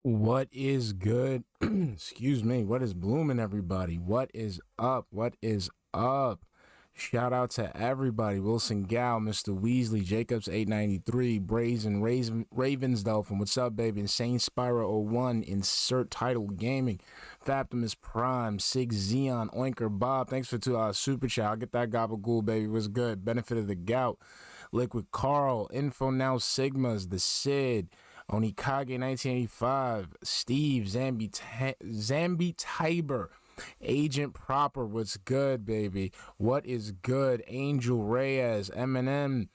What is good? Excuse me. What is blooming, everybody? What is up? What is up? Shout out to everybody. Wilson Gal, Mr. Weasley, Jacobs 893, Brazen, Ravensdolphin. What's up, baby? Insane Spyro 01, Insert Title Gaming, Faptimus Prime, Sig Xeon, Oinker Bob. Thanks for super chat. I'll get that gabagool, baby. What's good? Benefit of the Gout, Liquid Carl, Info Now Sigmas, The Sid, Onikage 1985, Steve, Zambi Tiber, Agent Proper, what's good, baby? What is good? Angel Reyes, Eminem,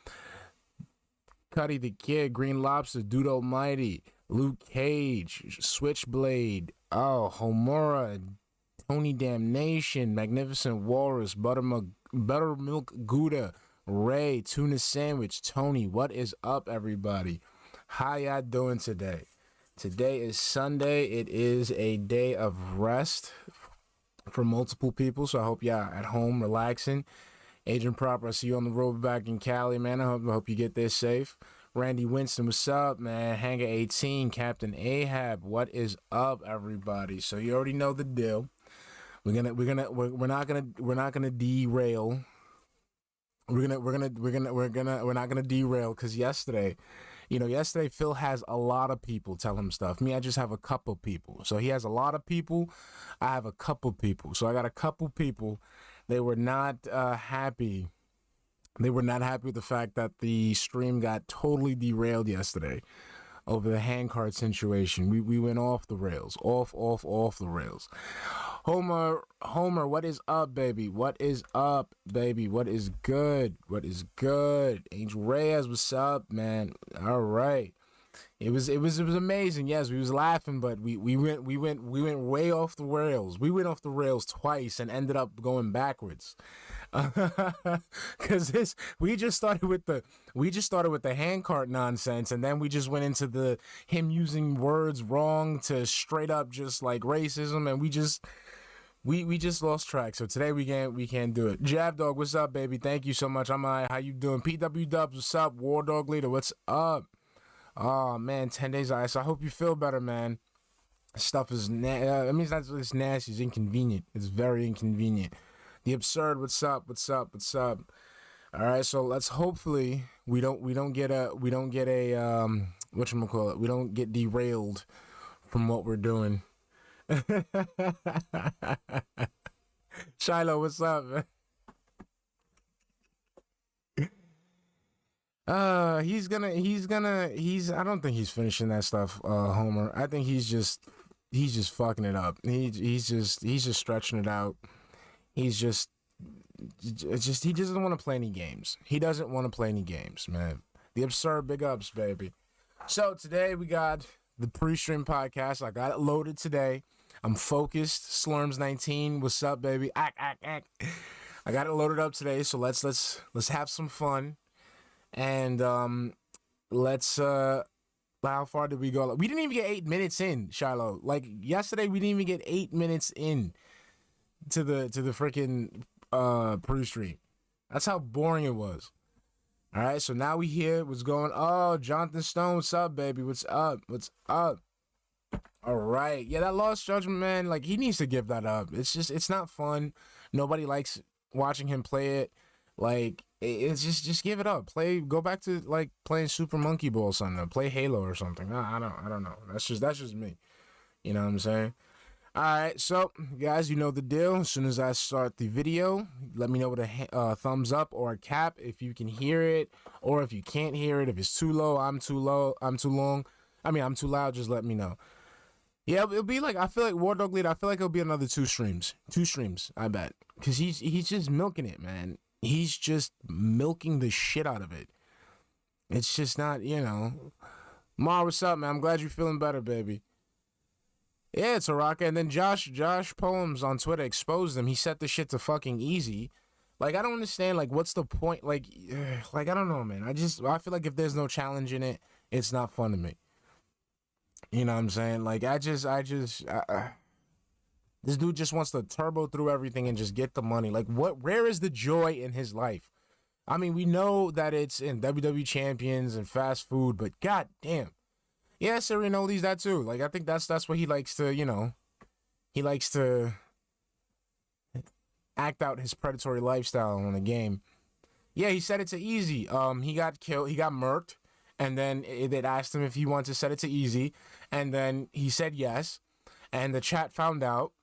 Cuddy the Kid, Green Lobster, Dude Almighty, Luke Cage, Switchblade, Homura, Tony Damnation, Magnificent Walrus, Buttermilk Gouda, Ray, Tuna Sandwich, Tony. What is up, everybody? How y'all doing today? Today is Sunday. It is a day of rest for multiple people, so I hope y'all at home relaxing. Agent Proper, I see you on the road back in Cali, man. I hope you get there safe. Randy Winston, what's up, man? Hanger 18, Captain Ahab, what is up, everybody? So you already know the deal. We're not gonna derail. We're not gonna derail because yesterday Phil has a lot of people tell him stuff. Me, I just have a couple people. So he has a lot of people. I have a couple people. So I got a couple people. They were not happy. They were not happy with the fact that the stream got totally derailed yesterday over the handcart situation. We went off the rails. Off the rails. Homer, what is up, baby? What is up, baby? What is good? What is good? Angel Reyes, what's up, man? All right. It was amazing. Yes, we was laughing, but we went way off the rails. We went off the rails twice and ended up going backwards. Cause we just started with the handcart nonsense, and then we just went into him using words wrong to straight up just like racism, and we just lost track. So today we can't do it. Jab Dog, what's up, baby? Thank you so much. I'm how you doing? PW Dubs, what's up? War Dog Leader, what's up? Oh man, 10 days ice. I hope you feel better, man. Stuff is it's not just nasty, it's inconvenient. It's very inconvenient. The Absurd, what's up? What's up? What's up? All right, so let's hopefully we don't get a whatchamacallit, we don't get derailed from what we're doing. Shiloh, what's up, man? I don't think he's finishing that stuff, Homer. I think he's just fucking it up. He's just stretching it out. He doesn't want to play any games. He doesn't want to play any games, man. The Absurd, big ups, baby. So today we got the Prestream podcast. I got it loaded today. I'm focused. Slurms 19, what's up, baby? Ack. I got it loaded up today, so let's have some fun. And let's How far did we go? We didn't even get 8 minutes in, Shiloh. Like yesterday, we didn't even get 8 minutes in to the freaking Prestream. That's how boring it was. All right, so now we hear what's going. Oh, Jonathan Stone, what's up, baby? What's up? What's up? All right, yeah, that Lost Judgment, man. Like he needs to give that up. It's not fun. Nobody likes watching him play it. Like it's just give it up. Go back to like playing Super Monkey Ball or something. Play Halo or something. I don't know. That's just me. You know what I'm saying? All right, so guys, you know the deal. As soon as I start the video, let me know with a thumbs up or a cap if you can hear it, or if you can't hear it. If it's too low, I'm too long. I mean, I'm too loud. Just let me know. Yeah, it'll be like, I feel like War Dog Leader, I feel like it'll be another 2 streams. 2 streams, I bet. Because he's just milking it, man. He's just milking the shit out of it. It's just not, you know. Ma, what's up, man? I'm glad you're feeling better, baby. Yeah, it's a rocket. And then Josh Poems on Twitter exposed him. He set the shit to fucking easy. Like, I don't understand, like, what's the point? Like, I don't know, man. I feel like if there's no challenge in it, it's not fun to me. You know what I'm saying? Like, this dude just wants to turbo through everything and just get the money. Like, where is the joy in his life? I mean, we know that it's in WWE Champions and fast food, but god damn. Yeah, Serenoli's that too. Like, I think that's what he likes to, you know, he likes to act out his predatory lifestyle on the game. Yeah, he set it to easy. He got killed, he got murked, and then they asked him if he wanted to set it to easy, and then he said yes, and the chat found out,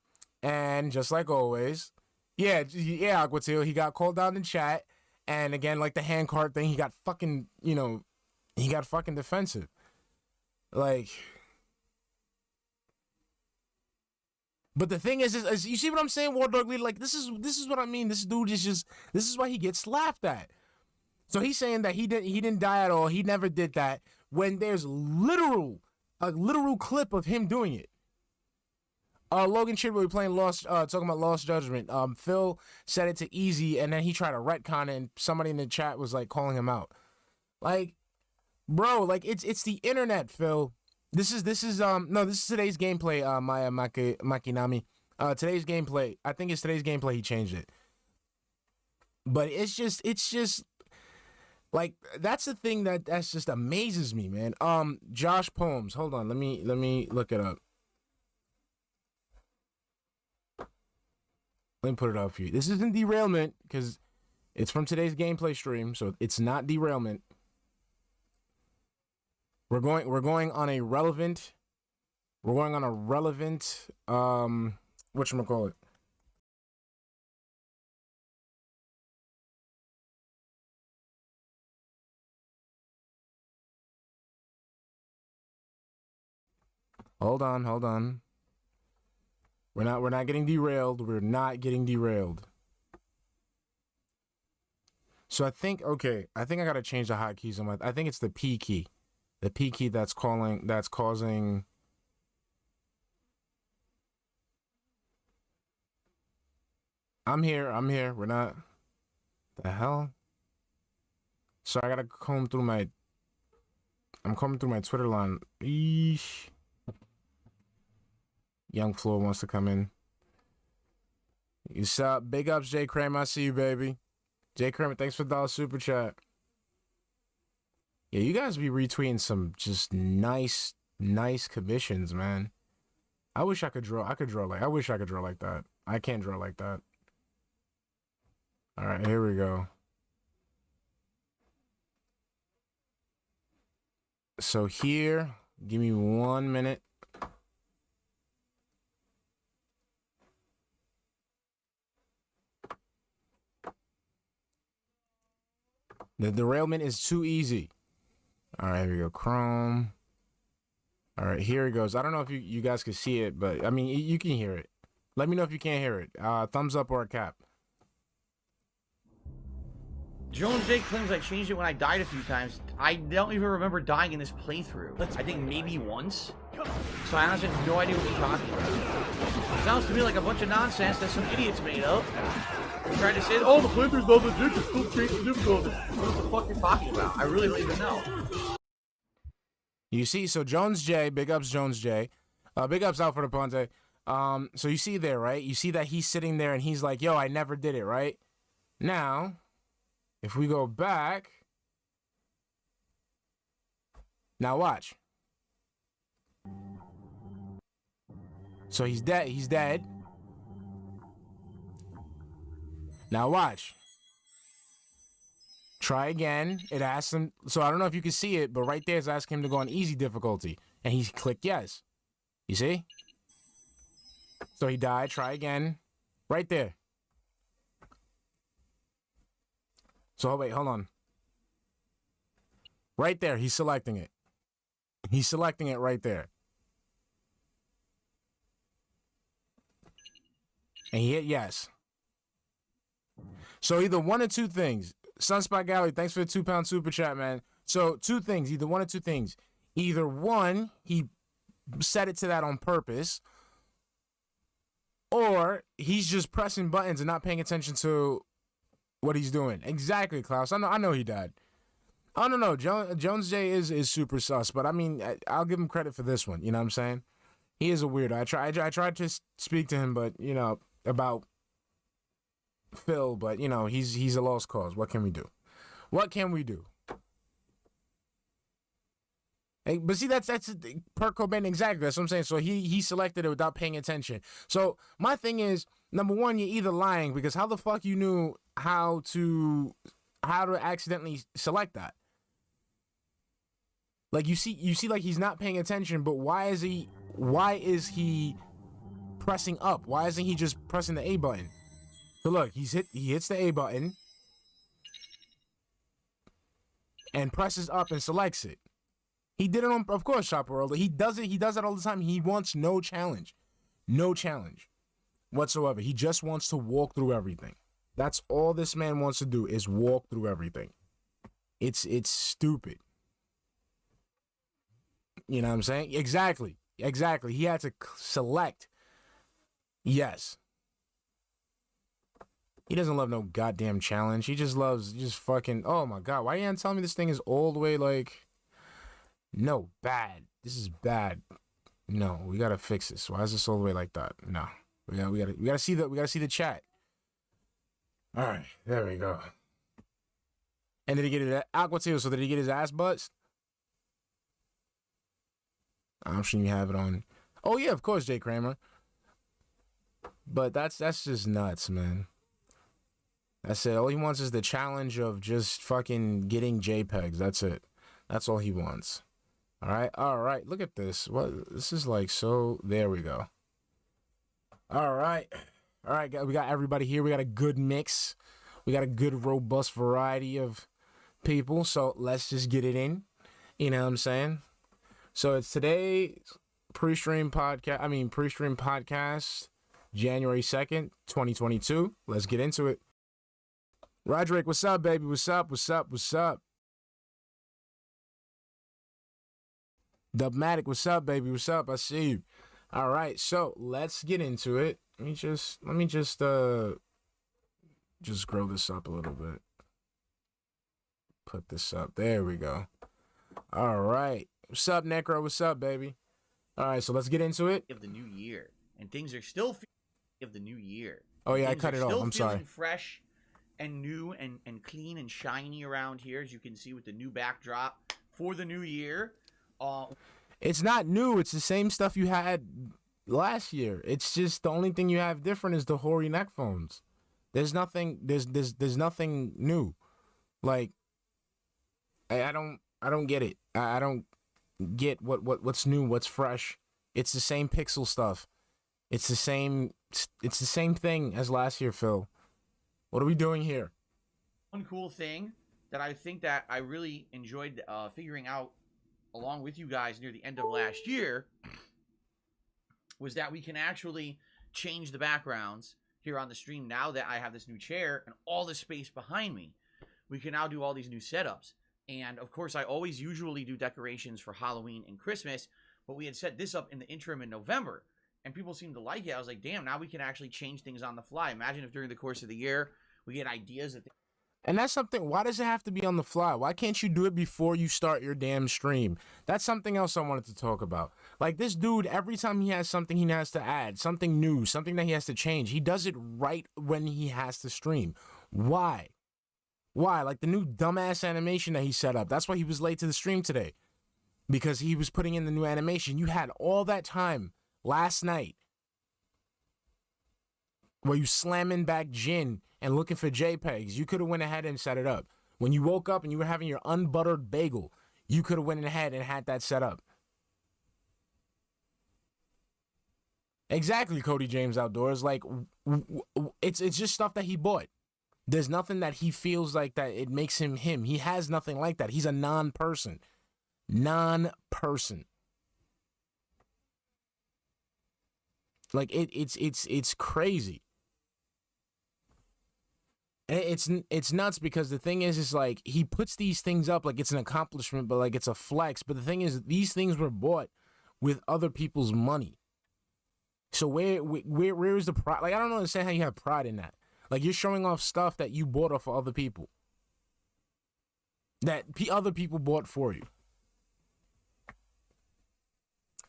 and just like always, yeah, Aquatil, he got called down in chat, and again, like the hand card thing, he got fucking, you know, he got fucking defensive. Like, but the thing is you see what I'm saying, War Dog Leader? Like, this is what I mean. This dude is just, this is why he gets laughed at. So he's saying that he didn't die at all. He never did that. When there's a literal clip of him doing it. Logan Chidwell playing talking about Lost Judgment. Phil said it to easy, and then he tried to retcon it, and somebody in the chat was like calling him out. Like, bro, like it's the internet, Phil. This is today's gameplay, Maya Makinami. Today's gameplay. I think it's today's gameplay. He changed it. But it's just like, that's the thing that's just amazes me, man. Josh Poems. Hold on, let me look it up. Let me put it up for you. This isn't derailment because it's from today's gameplay stream, so it's not derailment. We're going on a relevant whatchamacallit. Hold on. We're not getting derailed. We're not getting derailed. So I think I gotta change the hotkeys on my. I think it's the P key. The P key that's causing. I'm here. We're not. The hell? So I gotta comb through my. I'm combing through my Twitter line. Eesh. Young Floor wants to come in. You sup? Big ups, Jay Kramer. I see you, baby. Jay Kramer, thanks for the super chat. Yeah, you guys be retweeting some just nice commissions, man. I wish I could draw. I wish I could draw like that. I can't draw like that. All right, here we go. So here, give me 1 minute. The derailment is too easy. All right, here we go. Chrome. All right, here it goes. I don't know if you guys can see it, but I mean, you can hear it. Let me know if you can't hear it. Thumbs up or a cap. Jones J claims I changed it when I died a few times. I don't even remember dying in this playthrough. I think maybe once. So I honestly have no idea what you're talking about. It sounds to me like a bunch of nonsense that some idiots made up. They're trying to say, oh, the playthrough's not legit, just still change the difficulty. What the fuck you're talking about? I really don't even know. You see, so Jones J, big ups Jones J, big ups out for the Ponte. So you see there, right? You see that he's sitting there and he's like, yo, I never did it, right? Now, if we go back, now watch. So he's dead. He's dead. Now watch. Try again. It asks him. So I don't know if you can see it, but right there it's asking him to go on easy difficulty. And he clicked yes. You see? So he died. Try again. Right there. So wait, hold on. Right there. He's selecting it. He's selecting it right there. And he hit yes. So either one or two things. Sunspot Gallery, thanks for the £2 super chat, man. So two things, either one or two things. Either one, he set it to that on purpose, or he's just pressing buttons and not paying attention to what he's doing. Exactly, Klaus. I know he died. Oh, no. Jones J is super sus, but I mean, I'll give him credit for this one. You know what I'm saying? He is a weirdo. I tried to speak to him, but, you know, about Phil, but, you know, he's a lost cause. What can we do? What can we do? Hey, but see, that's Kurt Cobain, exactly. That's what I'm saying. So he selected it without paying attention. So my thing is, number one, you're either lying, because how the fuck you knew how to accidentally select that? Like you see like he's not paying attention, but why is he pressing up? Why isn't he just pressing the A button? So look, he hits the A button and presses up and selects it. He did it on, of course, Shop World. He does it all the time. He wants no challenge whatsoever. He just wants to walk through everything. That's all this man wants to do, is walk through everything. It's stupid. You know what I'm saying? Exactly. He had to select yes. He doesn't love no goddamn challenge. He just loves fucking, oh my God, why are you telling me this thing is all the way like, no, bad. This is bad. No, we gotta fix this. Why is this all the way like that? No. We gotta see the chat. All right, there we go. And did he get it Aqua too? So did he get his ass butts? I'm sure you have it on. Oh yeah, of course, Jay Kramer. But that's just nuts, man. That's it. All he wants is the challenge of just fucking getting JPEGs. That's it. That's all he wants. All right. Look at this. What? This is like so. There we go. All right. We got everybody here. We got a good mix. We got a good, robust variety of people. So let's just get it in. You know what I'm saying? So it's today's Prestream podcast, January 2nd, 2022. Let's get into it. Roderick, what's up, baby? What's up? Dubmatic, what's up, baby? What's up? I see you. All right, so let's get into it. Let me just grow this up a little bit. Put this up. There we go. All right. What's up, Necro? What's up, baby? All right, so let's get into it. Of the new year, and things are still of the new year. Oh yeah, I cut it off. I'm sorry. Fresh and new and clean and shiny around here, as you can see with the new backdrop for the new year. It's not new. It's the same stuff you had last year. It's just the only thing you have different is the hoary neck phones. There's nothing. There's nothing new. Like I don't get it. I don't get what's new. What's fresh? It's the same pixel stuff. It's the same thing as last year, Phil. What are we doing here? One cool thing that I think that I really enjoyed figuring out along with you guys near the end of last year was that we can actually change the backgrounds here on the stream now that I have this new chair and all the space behind me. We can now do all these new setups. And of course, I always usually do decorations for Halloween and Christmas, but we had set this up in the interim in November, and people seemed to like it. I was like, damn, now we can actually change things on the fly. Imagine if during the course of the year we get ideas that And that's something, why does it have to be on the fly? Why can't you do it before you start your damn stream? That's something else I wanted to talk about. Like this dude, every time he has something he has to add, something new, something that he has to change, he does it right when he has to stream. Why? Why? Like the new dumbass animation that he set up. That's why he was late to the stream today. Because he was putting in the new animation. You had all that time last night where you slamming back Jin and looking for JPEGs. You could have went ahead and set it up. When you woke up and you were having your unbuttered bagel, you could have went ahead and had that set up. Exactly, Cody James Outdoors. Like, it's just stuff that he bought. There's nothing that he feels like that it makes him him. He has nothing like that. He's a non-person. Non-person. Like, it's crazy. And it's nuts because the thing is like he puts these things up like it's an accomplishment, but like it's a flex. But the thing is, these things were bought with other people's money. So where is the pride? Like, I don't understand how you have pride in that. Like, you're showing off stuff that you bought off of other people, that other people bought for you.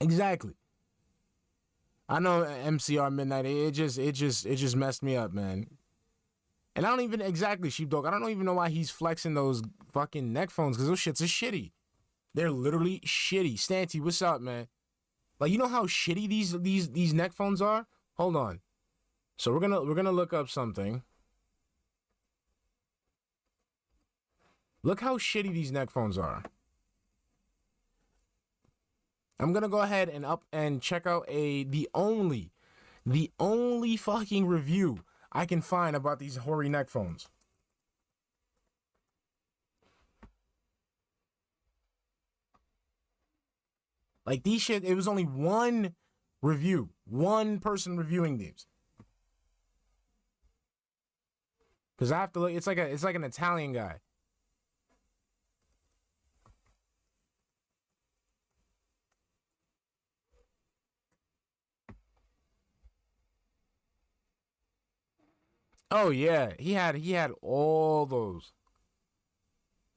Exactly. I know MCR Midnight. It just messed me up, man. And I don't even exactly, Sheepdog. I don't even know why he's flexing those fucking neck phones, because those shits are shitty. They're literally shitty. Stanty, what's up, man? Like, you know how shitty these neck phones are? Hold on. So we're gonna look up something. Look how shitty these neck phones are. I'm gonna go ahead and check out the only fucking review I can find about these hoary neck phones. Like, these shit, it was only one review, one person reviewing these. Cause I have to look. It's like an Italian guy. Oh yeah, he had all those.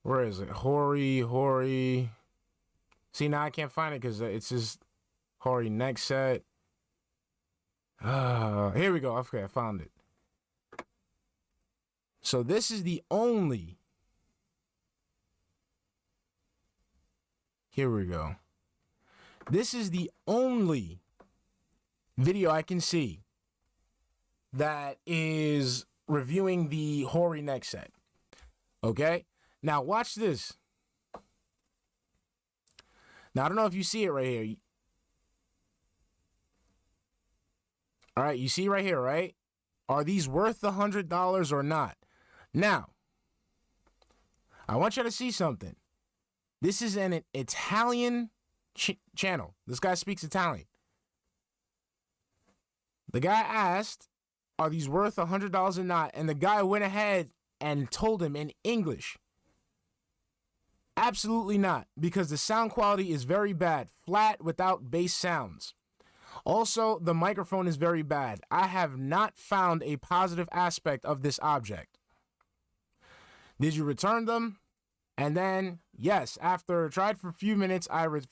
Where is it? Hoary. See, now I can't find it because it's just hoary neck set. Here we go. Okay, I found it. So this is the only. Here we go. This is the only video I can see that is reviewing the hoary neck set. Okay? Now watch this. Now I don't know if you see it right here. All right, you see right here, right? Are these worth the $100 or not? Now, I want you to see something. This is an Italian channel. This guy speaks Italian. The guy asked, are these worth $100 or not? And the guy went ahead and told him in English, absolutely not, because the sound quality is very bad, flat without bass sounds. Also, the microphone is very bad. I have not found a positive aspect of this object. Did you return them? And then, yes, after tried for a few minutes, I returned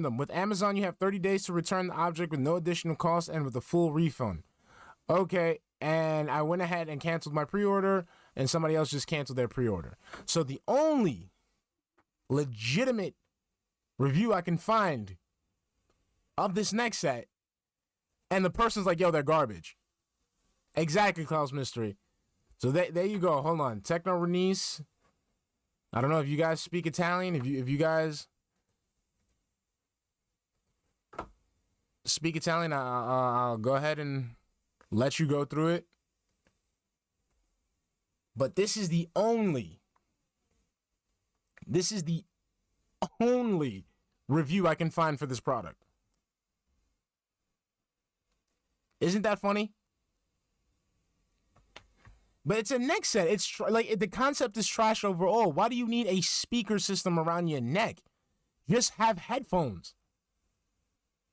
them. With Amazon, you have 30 days to return the object with no additional cost and with a full refund. Okay, and I went ahead and canceled my pre-order, and somebody else just canceled their pre-order. So the only legitimate review I can find of this neck set, and the person's like, yo, they're garbage. Exactly, Klaus Mystery. So there you go. Hold on. Techno Renice. I don't know if you guys speak Italian. If you guys speak Italian, I'll go ahead and let you go through it. But this is the only review I can find for this product. Isn't that funny? But it's a neck set. It's like the concept is trash overall. Why do you need a speaker system around your neck? Just have headphones.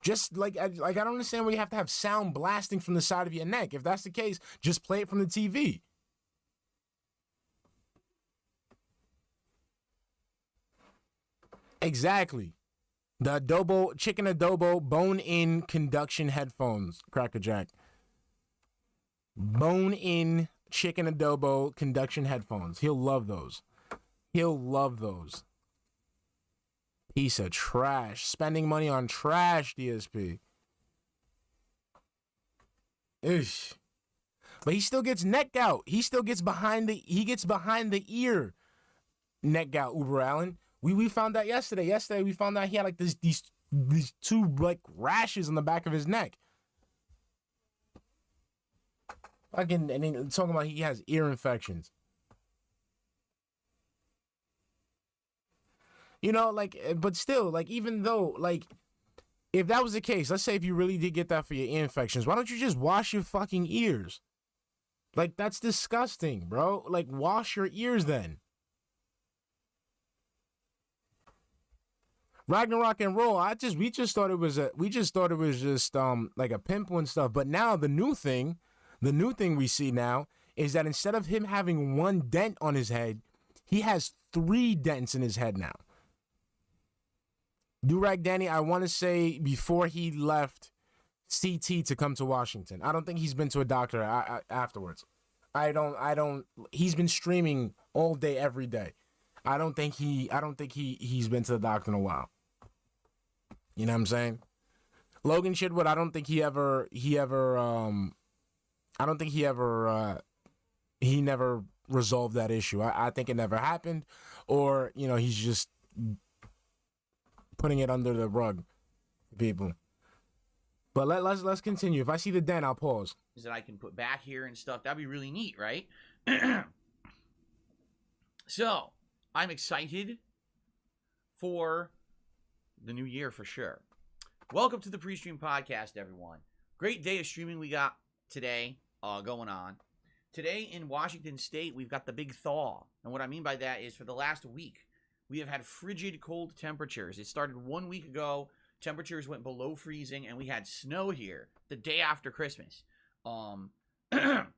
Just like I don't understand why you have to have sound blasting from the side of your neck. If that's the case, just play it from the TV. Exactly. The chicken adobo bone-in conduction headphones, Cracker Jack. Bone-in chicken adobo conduction headphones. He'll love those. He'll love those. Piece of trash. Spending money on trash, DSP. Ish. But he still gets neck gout. He still gets behind the ear neck gout, Uber Allen. We found out yesterday. Yesterday we found out he had like these two like rashes on the back of his neck. Fucking, and then talking about he has ear infections. You know, like, but still, like, even though, like, if that was the case, let's say if you really did get that for your ear infections, why don't you just wash your fucking ears? Like, that's disgusting, bro. Like, wash your ears then. Ragnarok and Roll, we just thought it was just like a pimple and stuff. But now the new thing we see now is that instead of him having one dent on his head, he has 3 dents in his head now. Durag Danny, I want to say before he left CT to come to Washington. I don't think he's been to a doctor afterwards. He's been streaming all day, every day. I don't think he's been to the doctor in a while. You know what I'm saying? Logan Shidwood, I don't think he never resolved that issue. I think it never happened, or, you know, he's just putting it under the rug, people. But let's continue. If I see the dent, I'll pause. Is that I can put back here and stuff. That'd be really neat, right? So, I'm excited for the new year for sure. Welcome to the Prestream podcast, everyone. Great day of streaming we got today going on. Today in Washington State, we've got the big thaw. And what I mean by that is for the last week, we have had frigid cold temperatures. It started 1 week ago. Temperatures went below freezing, and we had snow here the day after Christmas. One thing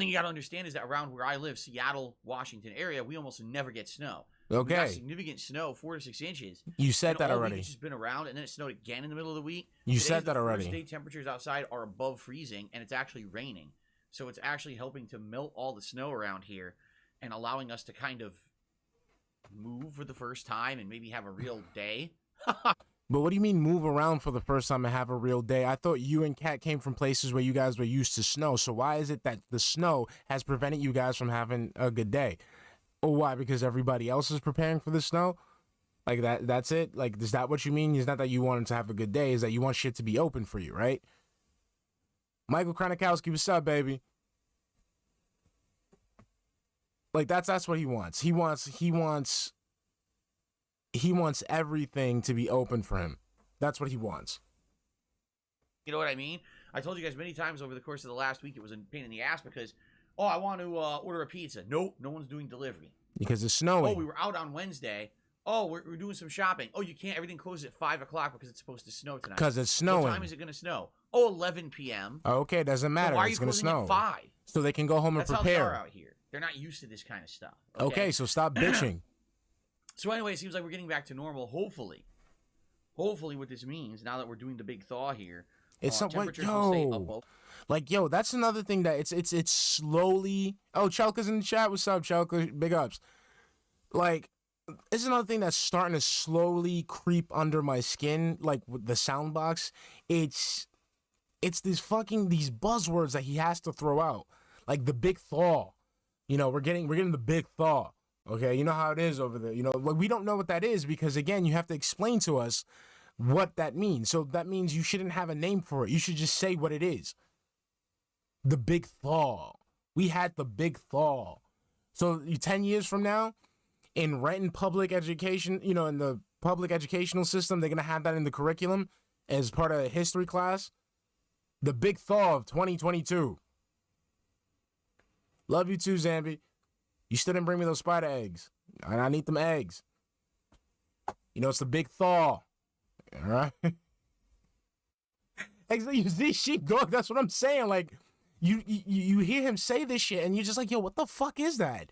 you got to understand is that around where I live, Seattle, Washington area, we almost never get snow. Okay. We got significant snow, 4 to 6 inches. You said that already. It's just been around, and then it snowed again in the middle of the week. You said that already. First day temperatures outside are above freezing, and it's actually raining. So it's actually helping to melt all the snow around here and allowing us to kind of move for the first time and maybe have a real day. But what do you mean move around for the first time and have a real day? I thought you and Kat came from places where you guys were used to snow. So why is it that the snow has prevented you guys from having a good day? Or why? Because everybody else is preparing for the snow? Like that's it? Like, is that what you mean? It's not that you wanted to have a good day. Is that you want shit to be open for you, right? Michael Kronikowski, what's up, baby? Like, that's what he wants. He wants everything to be open for him. That's what he wants. You know what I mean? I told you guys many times over the course of the last week it was a pain in the ass because, oh, I want to order a pizza. Nope, no one's doing delivery. Because it's snowing. Oh, we were out on Wednesday. Oh, we're doing some shopping. Oh, you can't. Everything closes at 5 o'clock because it's supposed to snow tonight. Because it's snowing. What time is it going to snow? Oh, 11 p.m. Okay, doesn't matter. So why are it's you going to snow. At 5? So they can go home and That's prepare. How they are out here. They're not used to this kind of stuff. Okay, so stop bitching. So anyway, it seems like we're getting back to normal, hopefully. Hopefully what this means, now that we're doing the big thaw here, it's something like, yo, that's another thing that it's slowly. Oh, Chelka's in the chat. What's up, Chelka? Big ups. Like, it's another thing that's starting to slowly creep under my skin, like with the sound box. It's these buzzwords that he has to throw out. Like the big thaw. You know, we're getting the big thaw. Okay, you know how it is over there. You know, like, we don't know what that is because, again, you have to explain to us what that means. So that means you shouldn't have a name for it. You should just say what it is. The big thaw. We had the big thaw. So 10 years from now, in Renton public education, you know, in the public educational system, they're going to have that in the curriculum as part of a history class. The big thaw of 2022. Love you too, Zambi. You still didn't bring me those spider eggs. And I need them eggs. You know, it's the big thaw. All right. Exactly. You see, sheepdog. That's what I'm saying. Like, you hear him say this shit, and you're just like, yo, what the fuck is that?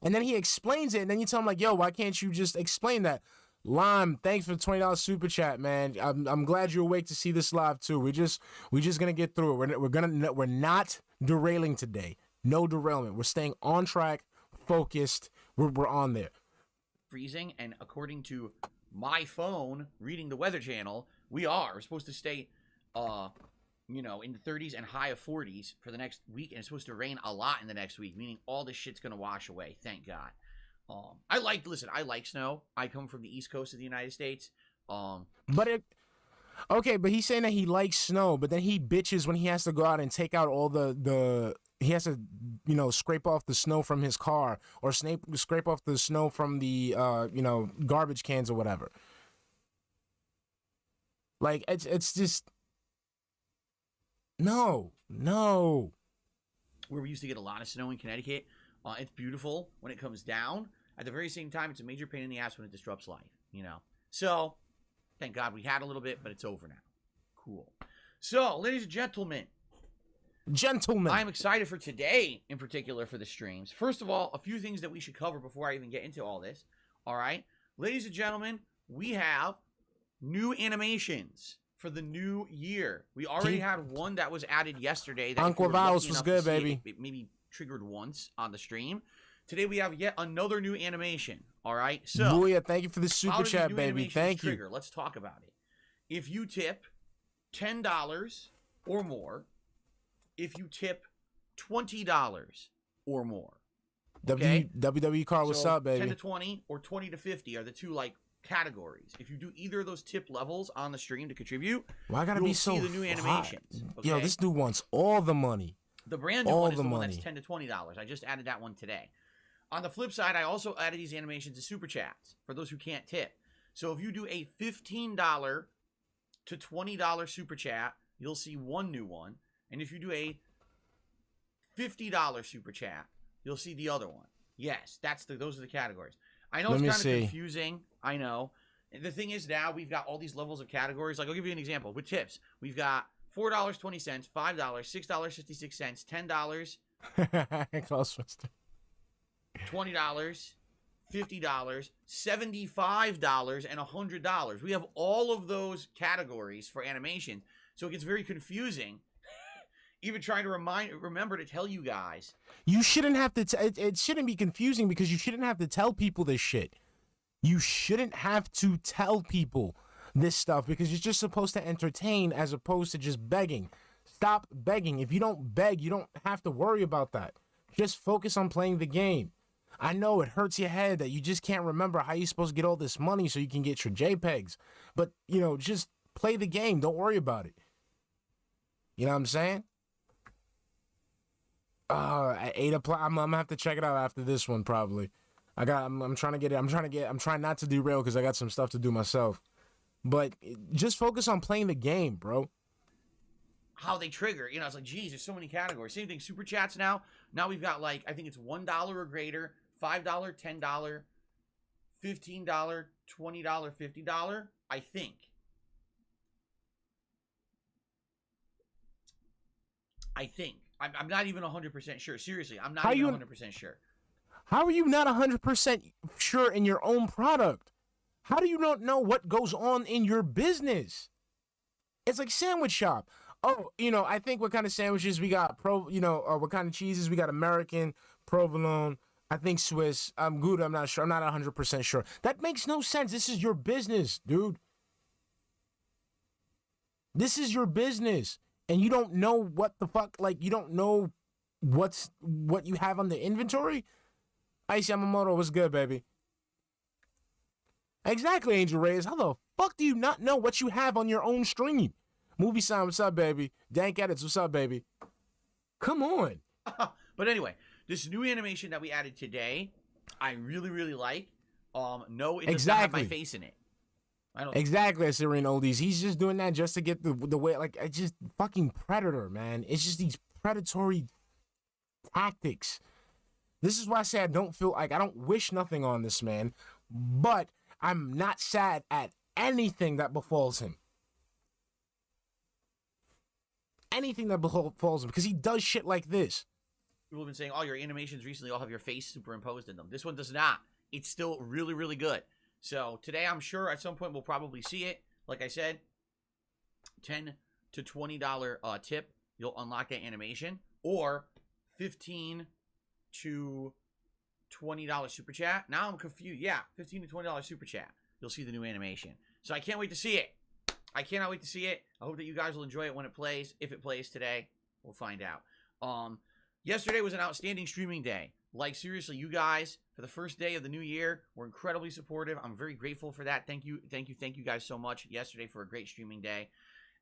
And then he explains it, and then you tell him like, yo, why can't you just explain that? Lime, thanks for the $20 super chat, man. I'm glad you're awake to see this live too. We're just gonna get through it. We're not derailing today. No derailment. We're staying on track, focused. We're on there. Freezing, and according to my phone reading the Weather Channel, we're supposed to stay in the 30s and high of 40s for the next week, and it's supposed to rain a lot in the next week, meaning all this shit's gonna wash away. Thank God. I like snow. I come from the East Coast of the United States. But he's saying that he likes snow, but then he bitches when he has to go out and take out all he has to, scrape off the snow from his car or scrape off the snow from the, garbage cans or whatever. Like, it's just, no. Where we used to get a lot of snow in Connecticut, it's beautiful when it comes down. At the very same time, it's a major pain in the ass when it disrupts life, So, thank God we had a little bit, but it's over now. Cool. So, ladies and gentlemen, I'm excited for today, in particular, for the streams. First of all, a few things that we should cover before I even get into all this. All right? Ladies and gentlemen, we have new animations for the new year. We already had one that was added yesterday. That Uncle Vals was good, baby. It maybe triggered once on the stream. Today we have yet another new animation. All right? So, Booyah, thank you for the super chat, baby. Thank you. Trigger? Let's talk about it. If you tip $10 or more, if you tip $20 or more. Okay? WWE card, what's up, baby? 10 to 20 or 20 to 50 are the two categories. If you do either of those tip levels on the stream to contribute, why I gotta be so see the new animations. Okay? Yo, this dude wants all the money. The brand new one is the one that's $10 to $20. I just added that one today. On the flip side, I also added these animations to super chats for those who can't tip. So if you do a $15 to $20 super chat, you'll see one new one. And if you do a $50 super chat, you'll see the other one. Yes, those are the categories. I know it's kind of confusing. I know. The thing is, now we've got all these levels of categories. Like, I'll give you an example. With tips, we've got $4.20, $5, $6.56, $10, Close, Mister. $20, $50, $75, and $100. We have all of those categories for animation, so it gets very confusing. Even trying to remember to tell you guys. You shouldn't have to. It shouldn't be confusing because you shouldn't have to tell people this shit. You shouldn't have to tell people this stuff because you're just supposed to entertain as opposed to just begging. Stop begging. If you don't beg, you don't have to worry about that. Just focus on playing the game. I know it hurts your head that you just can't remember how you're supposed to get all this money so you can get your JPEGs. But, just play the game. Don't worry about it. You know what I'm saying? At 8 o'clock, I'm gonna have to check it out after this one probably. I'm trying to get it. I'm trying not to derail because I got some stuff to do myself. But just focus on playing the game, bro. How they trigger, it's like, geez, there's so many categories. Same thing, super chats now. Now we've got I think it's $1 or greater, $5, $10, $15, $20, $50. I think. I'm not even 100% sure. Seriously, I'm not even 100% sure. How are you not 100% sure in your own product? How do you not know what goes on in your business? It's like sandwich shop. Oh, I think what kind of sandwiches we got, what kind of cheeses we got, American, provolone, I think Swiss. I'm good. I'm not sure. I'm not 100% sure. That makes no sense. This is your business, dude. This is your business. And you don't know what the fuck, you don't know what you have on the inventory? Ice Yamamoto, what's good, baby? Exactly, Angel Reyes. How the fuck do you not know what you have on your own stream? Movie Sign, what's up, baby? Dank Edits, what's up, baby? Come on. But anyway, this new animation that we added today, I really, really like. No, it does not have my face in it. Exactly, Syrian Oldies. He's just doing that just to get the way, it's just fucking Predator, man. It's just these predatory tactics. This is why I say I don't wish nothing on this man, but I'm not sad at anything that befalls him. Anything that befalls him, because he does shit like this. People have been saying, oh, your animations recently all have your face superimposed in them. This one does not. It's still really, really good. So today, I'm sure at some point we'll probably see it. Like I said, $10 to $20 tip, you'll unlock that animation. Or $15 to $20 super chat. Now I'm confused. Yeah, $15 to $20 super chat. You'll see the new animation. So I can't wait to see it. I cannot wait to see it. I hope that you guys will enjoy it when it plays. If it plays today, we'll find out. Yesterday was an outstanding streaming day. Like, seriously, you guys, for the first day of the new year, were incredibly supportive. I'm very grateful for that. Thank you guys so much yesterday for a great streaming day.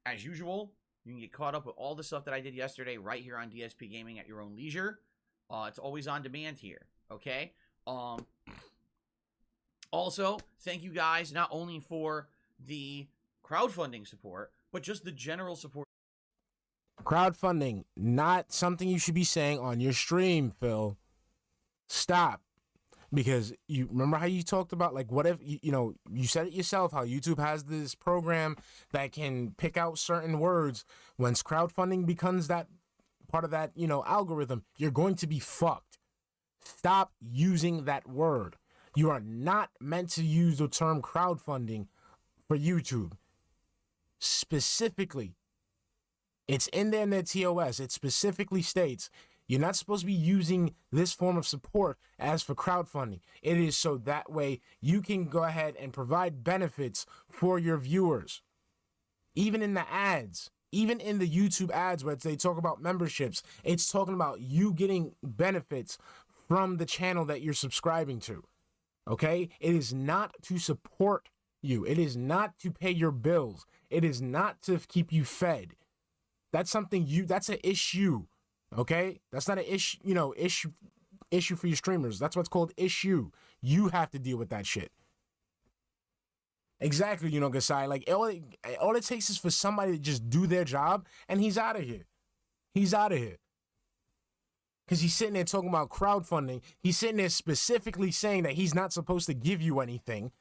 As usual, you can get caught up with all the stuff that I did yesterday right here on DSP Gaming at your own leisure. It's always on demand here, okay? Also, thank you guys not only for the crowdfunding support, but just the general support. Crowdfunding, not something you should be saying on your stream, Phil. Stop. Because you remember how you talked about, like, what if, you said it yourself, how YouTube has this program that can pick out certain words. Once crowdfunding becomes that part of that, algorithm, you're going to be fucked. Stop using that word. You are not meant to use the term crowdfunding for YouTube. Specifically, it's in there in their TOS. It specifically states you're not supposed to be using this form of support as for crowdfunding. It is so that way you can go ahead and provide benefits for your viewers. Even in the ads, even in the YouTube ads where they talk about memberships, it's talking about you getting benefits from the channel that you're subscribing to. Okay? It is not to support you. It is not to pay your bills. It is not to keep you fed. That's something that's an issue. Okay? That's not an issue, issue for your streamers. That's what's called issue. You have to deal with that shit. Exactly, Gasai. Like, all it takes is for somebody to just do their job, and he's out of here. He's out of here. Because he's sitting there talking about crowdfunding. He's sitting there specifically saying that he's not supposed to give you anything.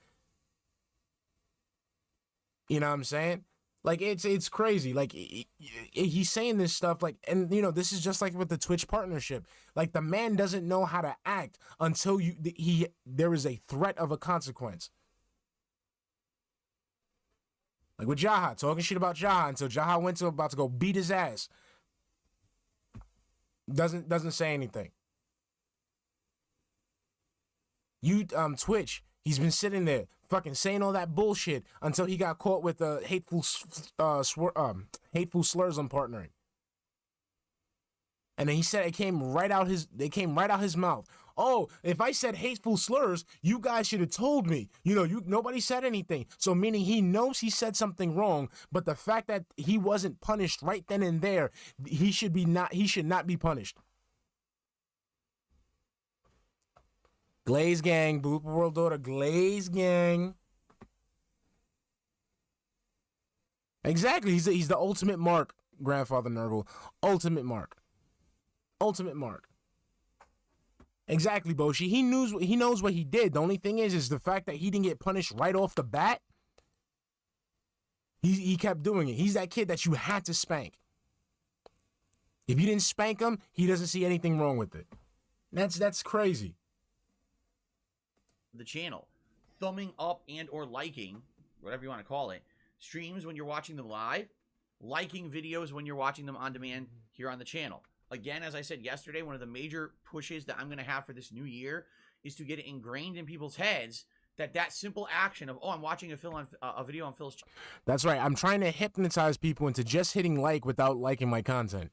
You know what I'm saying? Like, it's crazy. Like, he's saying this stuff, like, and, this is just like with the Twitch partnership. Like, the man doesn't know how to act until there is a threat of a consequence. Like with Jaha, talking shit about Jaha until Jaha about to go beat his ass. Doesn't say anything. Twitch, he's been sitting there fucking saying all that bullshit until he got caught with hateful slurs on partnering. And then he said it came right out his mouth. Oh, if I said hateful slurs, you guys should have told me. Nobody said anything. So meaning he knows he said something wrong, but the fact that he wasn't punished right then and there, he should not be punished. Glaze Gang, Blooper World Order, Glaze Gang. Exactly. He's the ultimate mark, Grandfather Nurgle. Ultimate mark. Exactly, Boshi. He knows what he did. The only thing is the fact that he didn't get punished right off the bat. He kept doing it. He's that kid that you had to spank. If you didn't spank him, he doesn't see anything wrong with it. That's crazy. The channel, thumbing up and or liking, whatever you want to call it, streams when you're watching them live, liking videos when you're watching them on demand here on the channel. Again, as I said yesterday, one of the major pushes that I'm going to have for this new year is to get it ingrained in people's heads that simple action of, I'm watching a video on Phil's channel. That's right. I'm trying to hypnotize people into just hitting like without liking my content.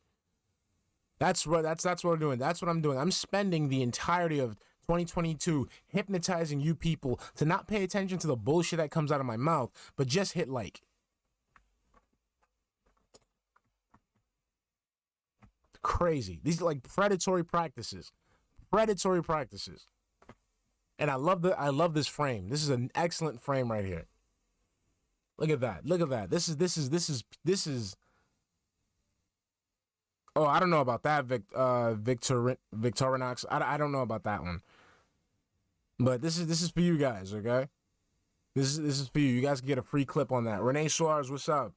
That's what we're doing. That's what I'm doing. I'm spending the entirety of 2022 hypnotizing you people to not pay attention to the bullshit that comes out of my mouth, but just hit like. Crazy. These are like predatory practices. And I love this frame. This is an excellent frame right here. Look at that. This is Oh, I don't know about that, Victorinox. I don't know about that one. But this is for you guys, okay? This is for you. You guys can get a free clip on that. Renee Suarez, what's up?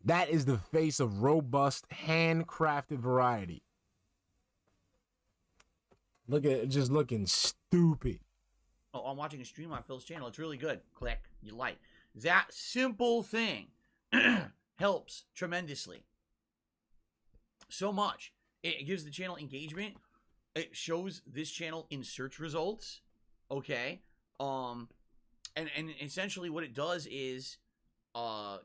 That is the face of robust, handcrafted variety. Look at it, just looking stupid. Oh, I'm watching a stream on Phil's channel. It's really good. Click, you like. That simple thing helps tremendously. So much. It gives the channel engagement. It shows this channel in search results. Okay. And essentially what it does is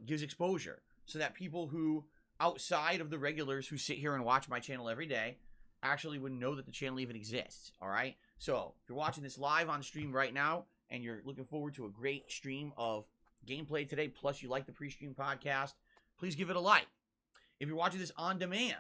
gives exposure so that people who outside of the regulars who sit here and watch my channel every day actually would know that the channel even exists. All right. So if you're watching this live on stream right now and you're looking forward to a great stream of gameplay today, plus you like the Prestream podcast, please give it a like. If you're watching this on demand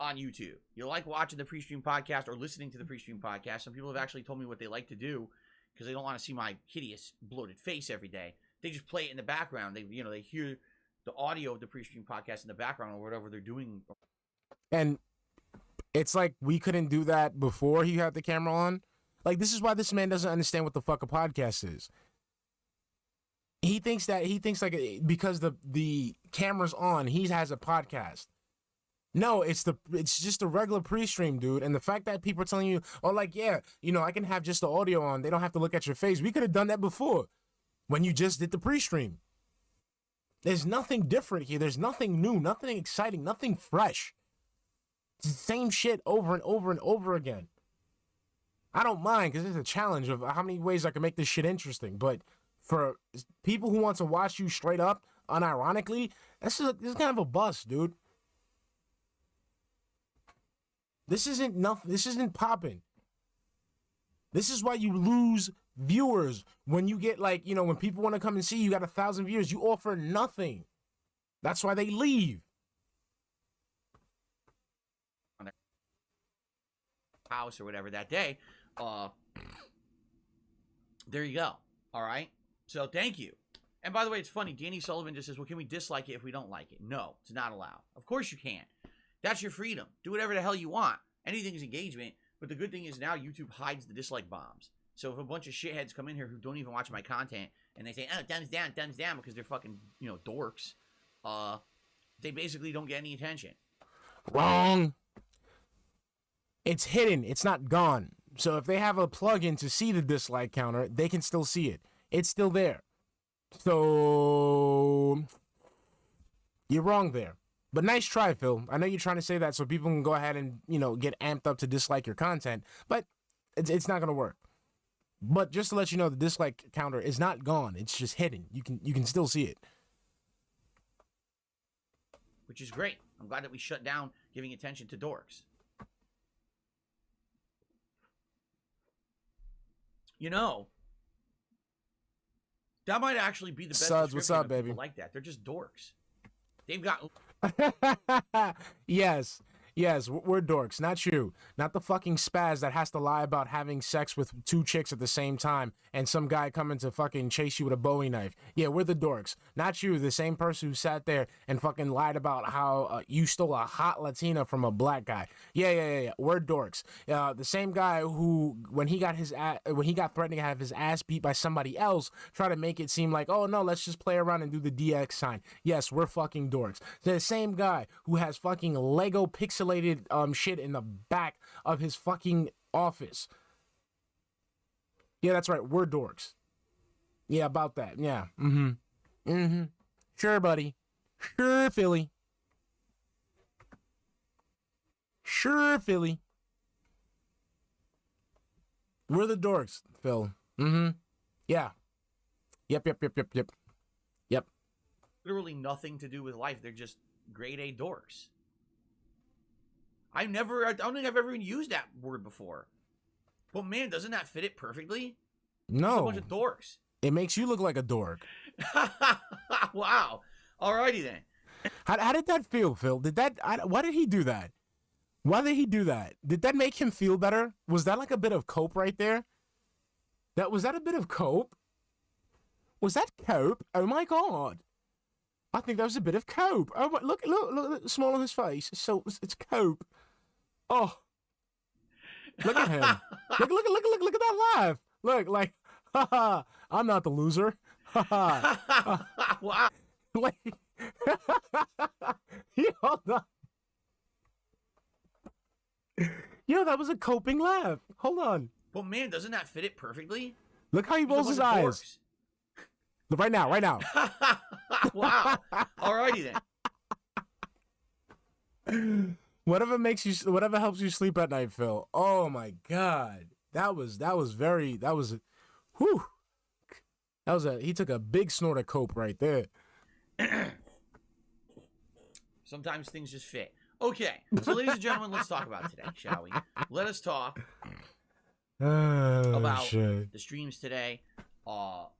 on YouTube, you like watching the Prestream podcast or listening to the Prestream podcast. Some people have actually told me what they like to do because they don't want to see my hideous bloated face every day. They just play it in the background. They hear the audio of the Prestream podcast in the background or whatever they're doing. And it's like we couldn't do that before he had the camera on. Like, this is why this man doesn't understand what the fuck a podcast is. He thinks like because the camera's on, he has a podcast. No, it's just a regular pre-stream, dude. And the fact that people are telling you, oh, like, yeah, I can have just the audio on. They don't have to look at your face. We could have done that before when you just did the pre-stream. There's nothing different here. There's nothing new, nothing exciting, nothing fresh. It's the same shit over and over and over again. I don't mind because it's a challenge of how many ways I can make this shit interesting. But for people who want to watch you straight up, unironically, this is kind of a bust, dude. This isn't nothing. This isn't popping. This is why you lose viewers when you get when people want to come and see you got 1,000 viewers, you offer nothing. That's why they leave. House or whatever that day. There you go. All right. So thank you. And by the way, it's funny. Danny Sullivan just says, well, can we dislike it if we don't like it? No, it's not allowed. Of course you can. That's your freedom. Do whatever the hell you want. Anything is engagement. But the good thing is now YouTube hides the dislike bombs. So if a bunch of shitheads come in here who don't even watch my content and they say, oh, thumbs down, because they're fucking, dorks, they basically don't get any attention. Wrong. It's hidden. It's not gone. So if they have a plugin to see the dislike counter, they can still see it. It's still there. So you're wrong there. But nice try, Phil. I know you're trying to say that so people can go ahead and, get amped up to dislike your content, but it's not going to work. But just to let you know, the dislike counter is not gone. It's just hidden. You can still see it. Which is great. I'm glad that we shut down giving attention to dorks. That might actually be the best Suds, what's up, baby? Like that. They're just dorks. They've got... Yes, we're dorks, not you. Not the fucking spaz that has to lie about having sex with 2 chicks at the same time and some guy coming to fucking chase you with a Bowie knife. Yeah, we're the dorks. Not you, the same person who sat there and fucking lied about how you stole a hot Latina from a black guy. Yeah. We're dorks. The same guy who, when he got threatened to have his ass beat by somebody else, tried to make it seem like, oh no, let's just play around and do the DX sign. Yes, we're fucking dorks. The same guy who has fucking Lego pixelated shit in the back of his fucking office. Yeah, that's right. We're dorks. Yeah, about that. Yeah. Sure, buddy. Sure, Philly. Sure, Philly. We're the dorks, Phil. Yeah. Yep. Literally nothing to do with life. They're just grade A dorks. I don't think I've ever even used that word before. But man, doesn't that fit it perfectly? No. It's a bunch of dorks. It makes you look like a dork. Wow. Alrighty then. How did that feel, Phil? Why did he do that? Why did he do that? Did that make him feel better? Was that like a bit of cope right there? Was that a bit of cope? Was that cope? Oh my god. I think that was a bit of cope. Oh, look, the smile on his face. It's cope. Oh. Look at him. Look at that laugh. Look, like, haha, I'm not the loser. Haha. Wow. Like, hold on. Yo, that was a coping laugh. Hold on. But man, doesn't that fit it perfectly? Look how he There's a rolls his bunch of eyes. Look, right now, right now. Wow. Alrighty then. Whatever helps you sleep at night, Phil. Oh my God. He took a big snort of coke right there. Sometimes things just fit. Okay, so ladies and gentlemen, let's talk about today, shall we? Let us talk about the streams today.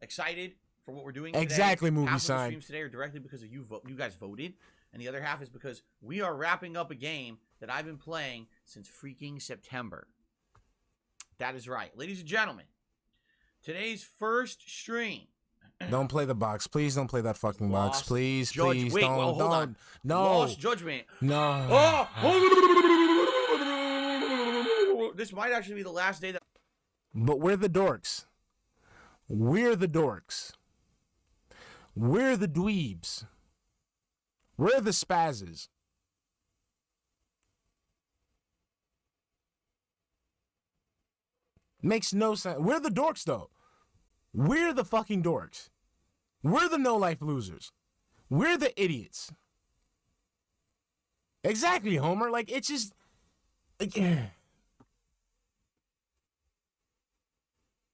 Excited for what we're doing today. Exactly, movie half sign. Of the streams today are directly because of you guys voted, and the other half is because we are wrapping up a game that I've been playing since freaking September. That is right. Ladies and gentlemen, today's first stream. Don't play the box. Please don't play that fucking box. Please, please Wait, don't. well, hold on. No. Lost Judgment. No. Oh! This might actually be the last day that... But we're the dorks. We're the dorks. We're the dweebs. We're the spazzes. Makes no sense. We're the dorks, though. We're the fucking dorks. We're the no-life losers. We're the idiots. Exactly, Homer. Like, it's just...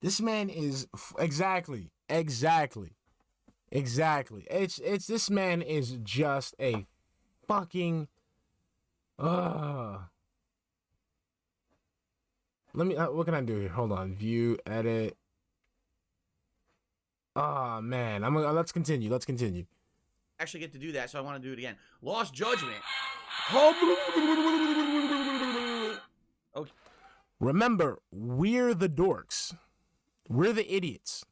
This man is... Exactly. It's this man is just a fucking... Let me... what can I do here? Hold on. View, edit... Oh man, let's continue. actually get to do that, so I want to do it again. Lost Judgment. Okay. Remember, we're the dorks. We're the idiots.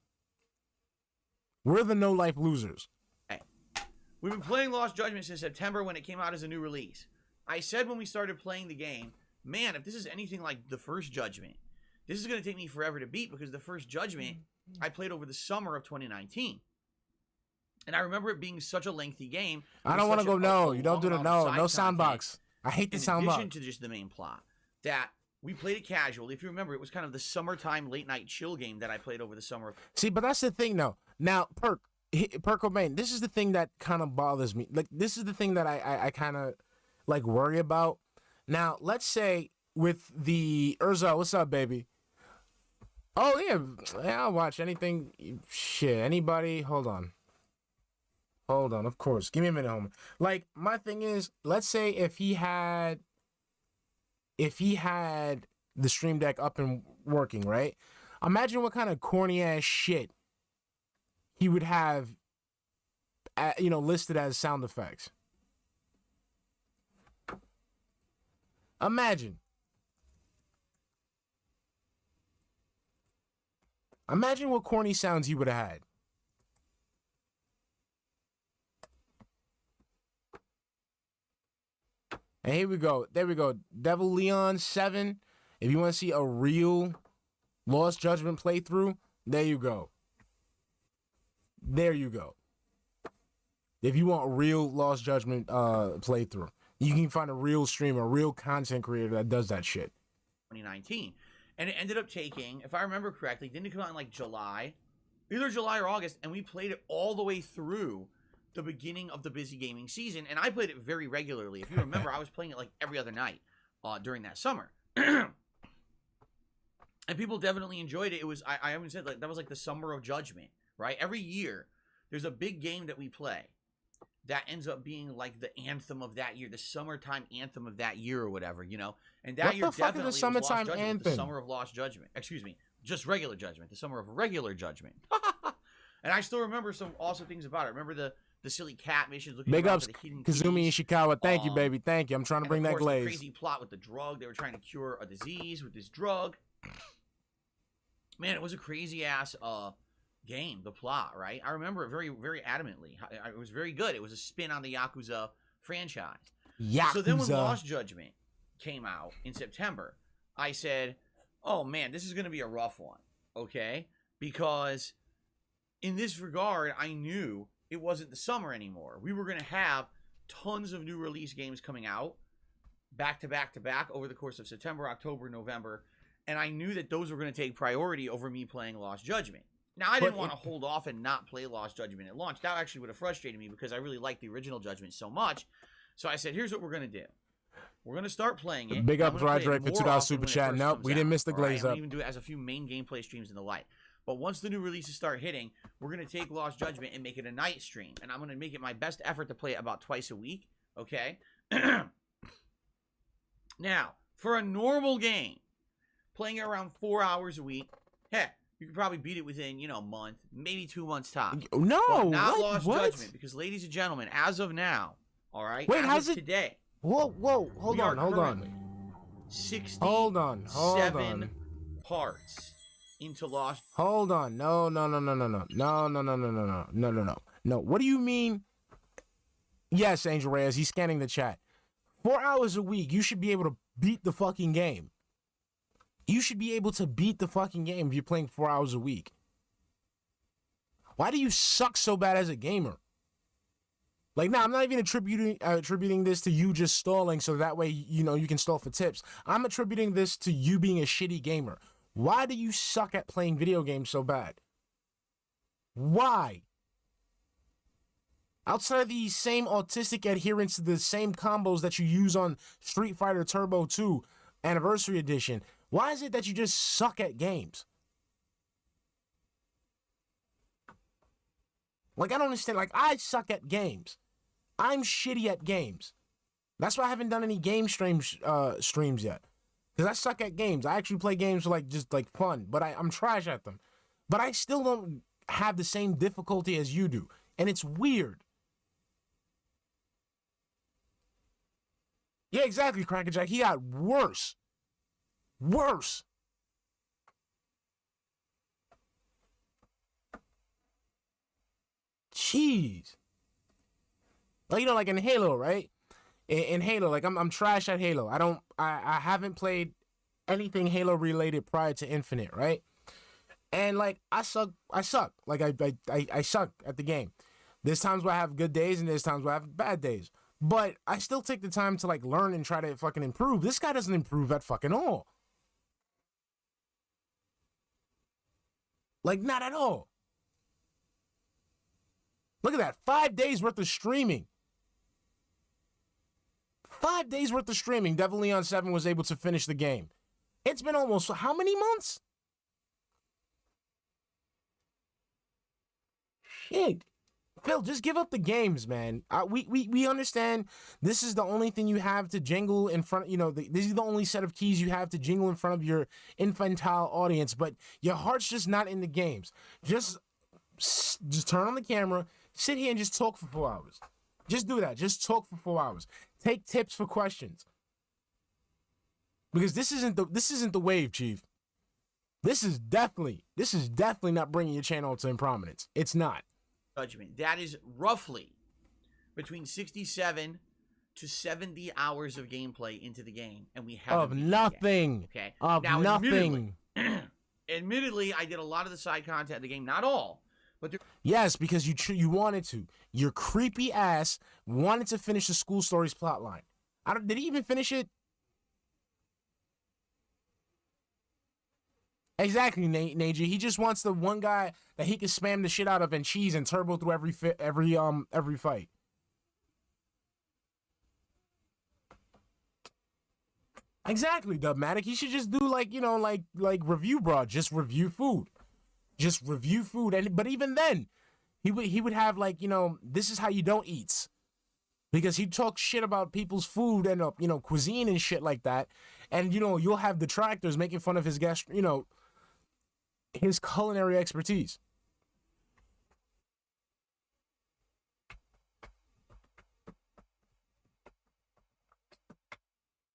We're the no-life losers. We've been playing Lost Judgment since September when it came out as a new release. I said when we started playing the game, man, if this is anything like the first Judgment, this is going to take me forever to beat because the first Judgment I played over the summer of 2019. And I remember it being such a lengthy game. I don't want to go, no. You don't do the no. No sound box. I hate the sound box. In addition to just the main plot, that we played it casually. If you remember, it was kind of the summertime late night chill game that I played over the summer. See, but that's the thing, though. Now, Perk Cobain, this is the thing that kind of bothers me. Like, this is the thing that I kind of, like, worry about. Now, let's say with the Urza, what's up, baby? Oh, yeah, I'll watch anything. Shit, anybody? Hold on, of course. Give me a minute, homie. Like, my thing is, let's say if he had the Stream Deck up and working, right? Imagine what kind of corny-ass shit he would have, listed as sound effects. Imagine what corny sounds he would have had. And here we go. There we go. Devil Leon 7. If you want to see a real Lost Judgment playthrough, there you go. There you go. If you want real Lost Judgment playthrough, you can find a real streamer, a real content creator that does that shit. 2019. And it ended up taking, if I remember correctly, didn't it come out in like July? Either July or August, and we played it all the way through the beginning of the busy gaming season, and I played it very regularly. If you remember, I was playing it like every other night during that summer. And people definitely enjoyed it. It was, I haven't said, like, that was like the summer of Judgment, right? Every year, there's a big game that we play that ends up being like the anthem of that year, the summertime anthem of that year or whatever, you know? And that year definitely was Lost Judgment, the summer of Lost Judgment. Excuse me, just regular Judgment, the summer of regular Judgment. And I still remember some awesome things about it. I remember the silly cat missions. Big ups, Kazumi Ishikawa. Thank you, baby. Thank you. I'm trying to bring that glaze. The crazy plot with the drug. They were trying to cure a disease with this drug. Man, it was a crazy-ass game, the plot, right? I remember it very, very adamantly. It was very good. It was a spin on the Yakuza franchise. Yakuza. So then when Lost Judgment came out in September, I said, oh man, this is going to be a rough one, okay? Because in this regard, I knew it wasn't the summer anymore. We were going to have tons of new release games coming out back to back to back over the course of September, October, November, and I knew that those were going to take priority over me playing Lost Judgment. Now, I didn't want to hold off and not play Lost Judgment at launch. That actually would have frustrated me because I really liked the original Judgment so much. So I said, here's what we're going to do. We're going to start playing it. Big up, Roger, for $2 super chat. Nope, we didn't miss the glaze up. I'm even do it as a few main gameplay streams and the like. But once the new releases start hitting, we're going to take Lost Judgment and make it a night stream. And I'm going to make it my best effort to play it about twice a week. Okay? Now, for a normal game, playing it around 4 hours a week, heck, you could probably beat it within, a month, maybe 2 months tops. No, but not Lost Judgment, because ladies and gentlemen, as of now, all right, wait, how's it today? Whoa, hold on. 67 parts into Lost. Hold on, no. What do you mean? Yes, Angel Reyes, he's scanning the chat. 4 hours a week, you should be able to beat the fucking game. You should be able to beat the fucking game if you're playing 4 hours a week. Why do you suck so bad as a gamer? Like, nah, I'm not even attributing this to you just stalling so that way, you can stall for tips. I'm attributing this to you being a shitty gamer. Why do you suck at playing video games so bad? Why? Outside of the same autistic adherence to the same combos that you use on Street Fighter Turbo 2 Anniversary Edition, why is it that you just suck at games? Like, I don't understand. Like, I suck at games. I'm shitty at games. That's why I haven't done any game streams yet. Because I suck at games. I actually play games for, just fun. But I'm trash at them. But I still don't have the same difficulty as you do. And it's weird. Yeah, exactly, Crackerjack. He got worse. Worse. Jeez. Like in Halo, right? In Halo, I'm trash at Halo. I haven't played anything Halo related prior to Infinite, right? And I suck. Like I suck at the game. There's times where I have good days and there's times where I have bad days. But I still take the time to learn and try to fucking improve. This guy doesn't improve at fucking all. Not at all. Look at that. 5 days worth of streaming. 5 days worth of streaming. Devil Leon 7 was able to finish the game. It's been almost how many months? Shit. Phil, just give up the games, man. We understand this is the only thing you have to jingle in front, this is the only set of keys you have to jingle in front of your infantile audience, but your heart's just not in the games. Just turn on the camera, sit here and just talk for 4 hours. Just do that. Just talk for 4 hours. Take tips for questions. Because this isn't the wave, Chief. This is definitely not bringing your channel to prominence. It's not. Judgment. That is roughly between 67 to 70 hours of gameplay into the game, and we have of nothing. Okay. Of now, nothing. Admittedly, I did a lot of the side content of the game, not all, but yes, because you wanted to. Your creepy ass wanted to finish the School Stories plotline. Did he even finish it? Exactly, Naji. He just wants the one guy that he can spam the shit out of and cheese and turbo through every fight. Exactly, Dubmatic. He should just do like review broad, just review food. Just review food. But even then, he would have this is how you don't eat. Because he talks shit about people's food and cuisine and shit like that. And you'll have detractors making fun of his his culinary expertise.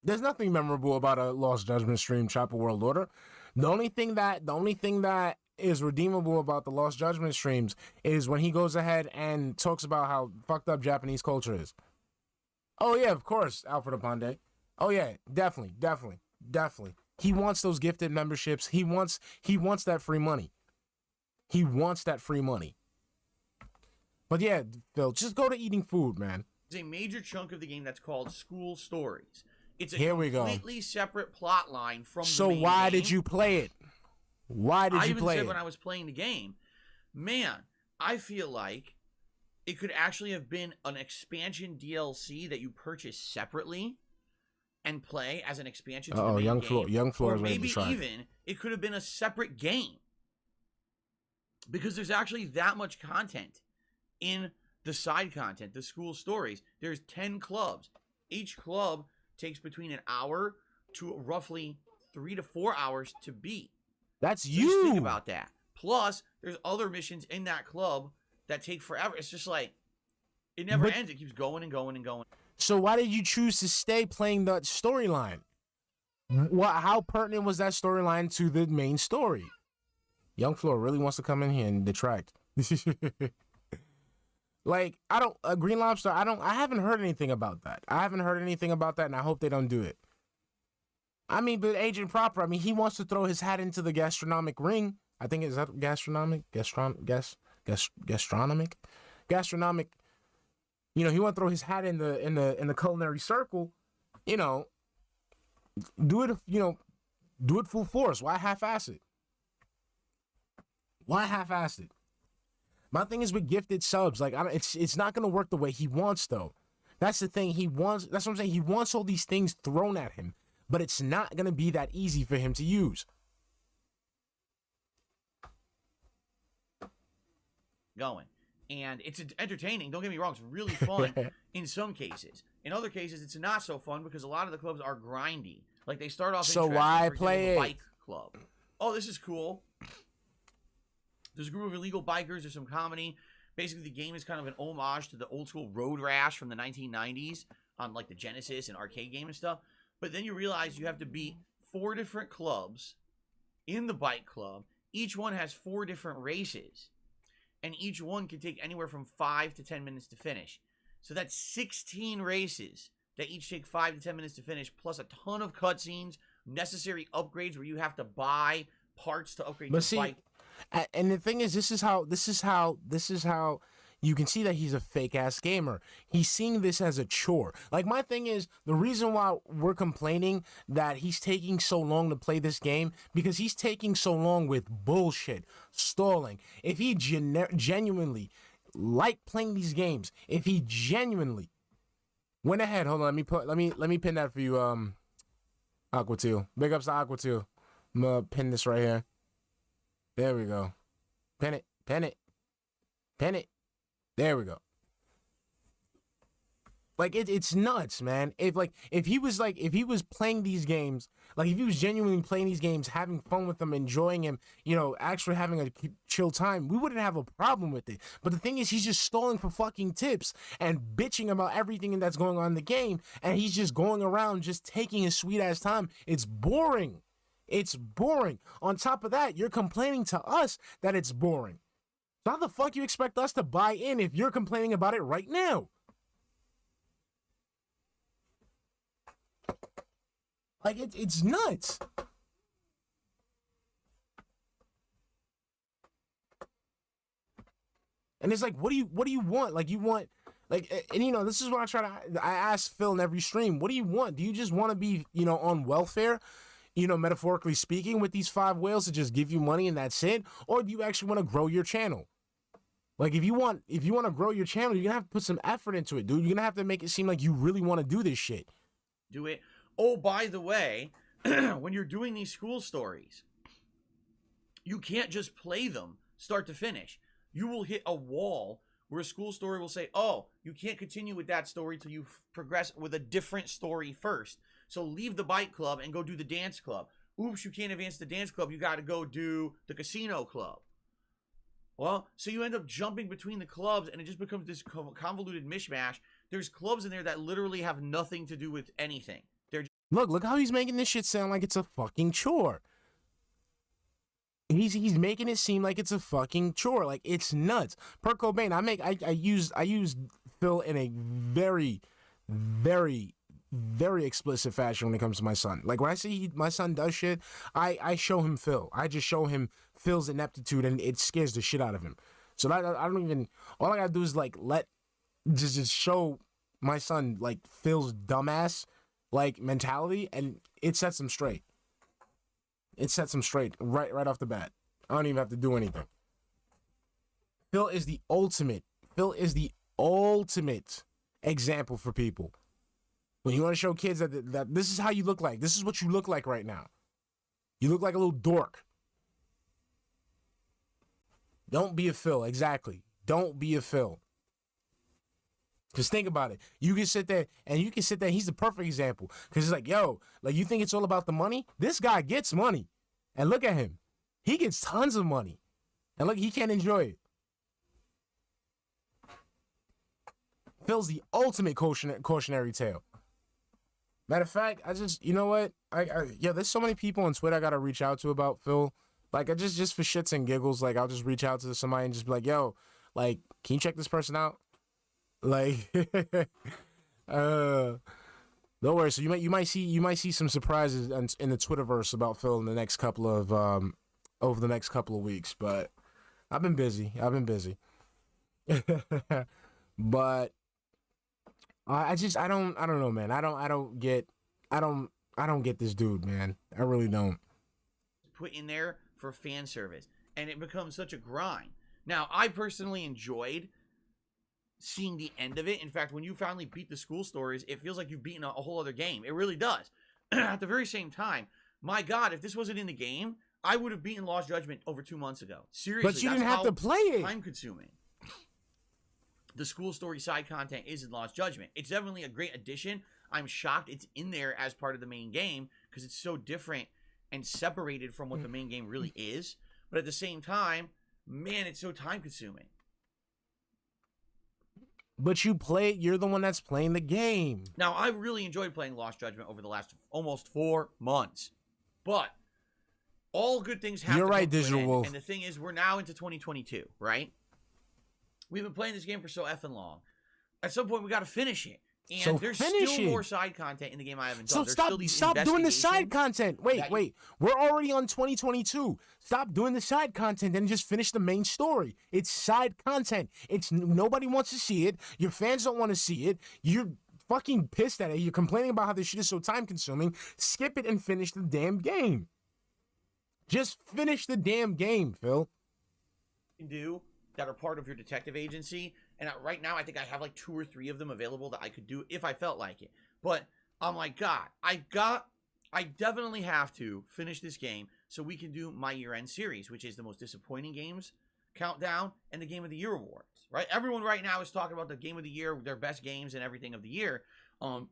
There's nothing memorable about a Lost Judgment stream, Chopper World Order. The only thing that is redeemable about the Lost Judgment streams is when he goes ahead and talks about how fucked up Japanese culture is. Oh yeah, of course, Alfred Aponde. Oh yeah, definitely. He wants those gifted memberships. He wants that free money. He wants that free money. But yeah, Phil, just go to eating food, man. There's a major chunk of the game that's called School Stories. It's a Here we go. completely separate plot line from the So main why game. did you play it? Why did you play I even said it? when I was playing the game, man, I feel like it could actually have been an expansion DLC that you purchase separately and play as an expansion to the main game. Young Floor or is ready to maybe try. even it could have been a separate game. Because there's actually that much content in the side content, the school stories. There's 10 clubs. Each club takes between an hour to roughly 3 to 4 hours to beat. That's So you. just think about that. Plus, there's other missions in that club that take forever. It's just like, it never ends. It keeps going and going and going. So why did you choose to stay playing that storyline? How pertinent was that storyline to the main story? Young Floor really wants to come in here and detract. Like, Green Lobster, I haven't heard anything about that. And I hope they don't do it. I mean, but Agent Proper, I mean, he wants to throw his hat into the gastronomic ring. I think, is that gastronomic? Gastronomic. You know, he want to throw his hat in the culinary circle. You know, do it full force. Why half-ass it? My thing is with gifted subs, like, it's not gonna work the way he wants, though. That's the thing. That's what I'm saying. He wants all these things thrown at him, but it's not gonna be that easy for him to use. Going. And it's entertaining. Don't get me wrong. It's really fun in some cases. In other cases, it's not so fun because a lot of the clubs are grindy. Like, they start off So interesting, why for example, play the it? bike club. Oh, this is cool. There's a group of illegal bikers. There's some comedy. Basically, the game is kind of an homage to the old school Road Rash from the 1990s on, like, the Genesis and arcade game and stuff. But then you realize you have to beat 4 different clubs in the bike club. Each one has 4 different races. And each one can take anywhere from 5 to 10 minutes to finish. So that's 16 races that each take 5 to 10 minutes to finish, plus a ton of cutscenes, necessary upgrades where you have to buy parts to upgrade your bike. And the thing is, this is how you can see that he's a fake ass gamer. He's seeing this as a chore. Like, my thing is, the reason why we're complaining that he's taking so long to play this game, because he's taking so long with bullshit, stalling. If he genuinely liked playing these games, if he genuinely went ahead, hold on, let me pin that for you, Aquatil. Big ups to Aquatil. I'm gonna pin this right here. There we go. Pin it. There we go. Like, it's nuts, man. If he was playing these games, like, if he was genuinely playing these games, having fun with them, enjoying them, you know, actually having a chill time, we wouldn't have a problem with it. But the thing is, he's just stalling for fucking tips and bitching about everything that's going on in the game, and he's just going around just taking his sweet ass time. It's boring. It's boring. On top of that, you're complaining to us that it's boring. So how the fuck you expect us to buy in if you're complaining about it right now? Like, it's nuts. And it's like, what do you want? Like, you want, like, and you know, this is what I ask Phil in every stream. What do you want? Do you just want to be, you know, on welfare? You know, metaphorically speaking, with these 5 whales to just give you money and that's it? Or do you actually want to grow your channel? Like, if you want to grow your channel, you're gonna have to put some effort into it, dude. You're gonna have to make it seem like you really want to do this shit. Do it. Oh, by the way, when you're doing these school stories, you can't just play them start to finish. You will hit a wall where a school story will say, oh, you can't continue with that story till you progress with a different story first. So leave the bike club and go do the dance club. Oops, you can't advance the dance club. You got to go do the casino club. Well, so you end up jumping between the clubs and it just becomes this convoluted mishmash. There's clubs in there that literally have nothing to do with anything. Look how he's making this shit sound like it's a fucking chore. He's making it seem like it's a fucking chore. Like, it's nuts. Per Cobain, I used Phil in a very, very very explicit fashion when it comes to my son. Like when I see my son does shit, I show him Phil. I just show him Phil's ineptitude, and it scares the shit out of him. So I don't even. All I gotta do is like just show my son like Phil's dumbass like mentality, and it sets him straight. It sets him straight right off the bat. I don't even have to do anything. Phil is the ultimate. Phil is the ultimate example for people. When you want to show kids that this is how you look like. This is what you look like right now. You look like a little dork. Don't be a Phil. Exactly. Don't be a Phil. Because think about it. You can sit there and he's the perfect example. Because it's like, yo, like you think it's all about the money? This guy gets money. And look at him. He gets tons of money. And look, he can't enjoy it. Phil's the ultimate cautionary tale. Matter of fact, you know what? There's so many people on Twitter I gotta reach out to about Phil. Like, I just for shits and giggles, like, I'll just reach out to somebody and just be like, yo, like, can you check this person out? Like, don't worry. So you might see some surprises in the Twitterverse about Phil in the next couple of over the next couple of weeks. But I've been busy. But I don't know, man. I don't get this dude, man. I really don't. Put in there for fan service, and it becomes such a grind. Now, I personally enjoyed seeing the end of it. In fact, when you finally beat the school stories, it feels like you've beaten a whole other game. It really does. At the very same time, my God, if this wasn't in the game, I would have beaten Lost Judgment over 2 months ago. Seriously, but you didn't have to play it. Time consuming. The school story side content is in Lost Judgment. It's definitely a great addition. I'm shocked it's in there as part of the main game because it's so different and separated from what the main game really is. But at the same time, man, it's so time consuming. But you're the one that's playing the game. Now, I really enjoyed playing Lost Judgment over the last almost 4 months. But all good things have to come to an Digital end. Wolf. And the thing is, we're now into 2022, right? We've been playing this game for so effing long. At some point, we got to finish it. And there's still more side content in the game I haven't done. So stop doing the side content. Wait. We're already on 2022. Stop doing the side content and just finish the main story. It's side content. Nobody wants to see it. Your fans don't want to see it. You're fucking pissed at it. You're complaining about how this shit is so time consuming. Skip it and finish the damn game. Just finish the damn game, Phil. Do that are part of your detective agency, and right now I think I have like 2 or 3 of them available that I could do if I felt like it. But I'm like, God, I definitely have to finish this game so we can do my year-end series, which is the most disappointing games countdown and the Game of the Year awards. Right? Everyone right now is talking about the Game of the Year, their best games and everything of the year. I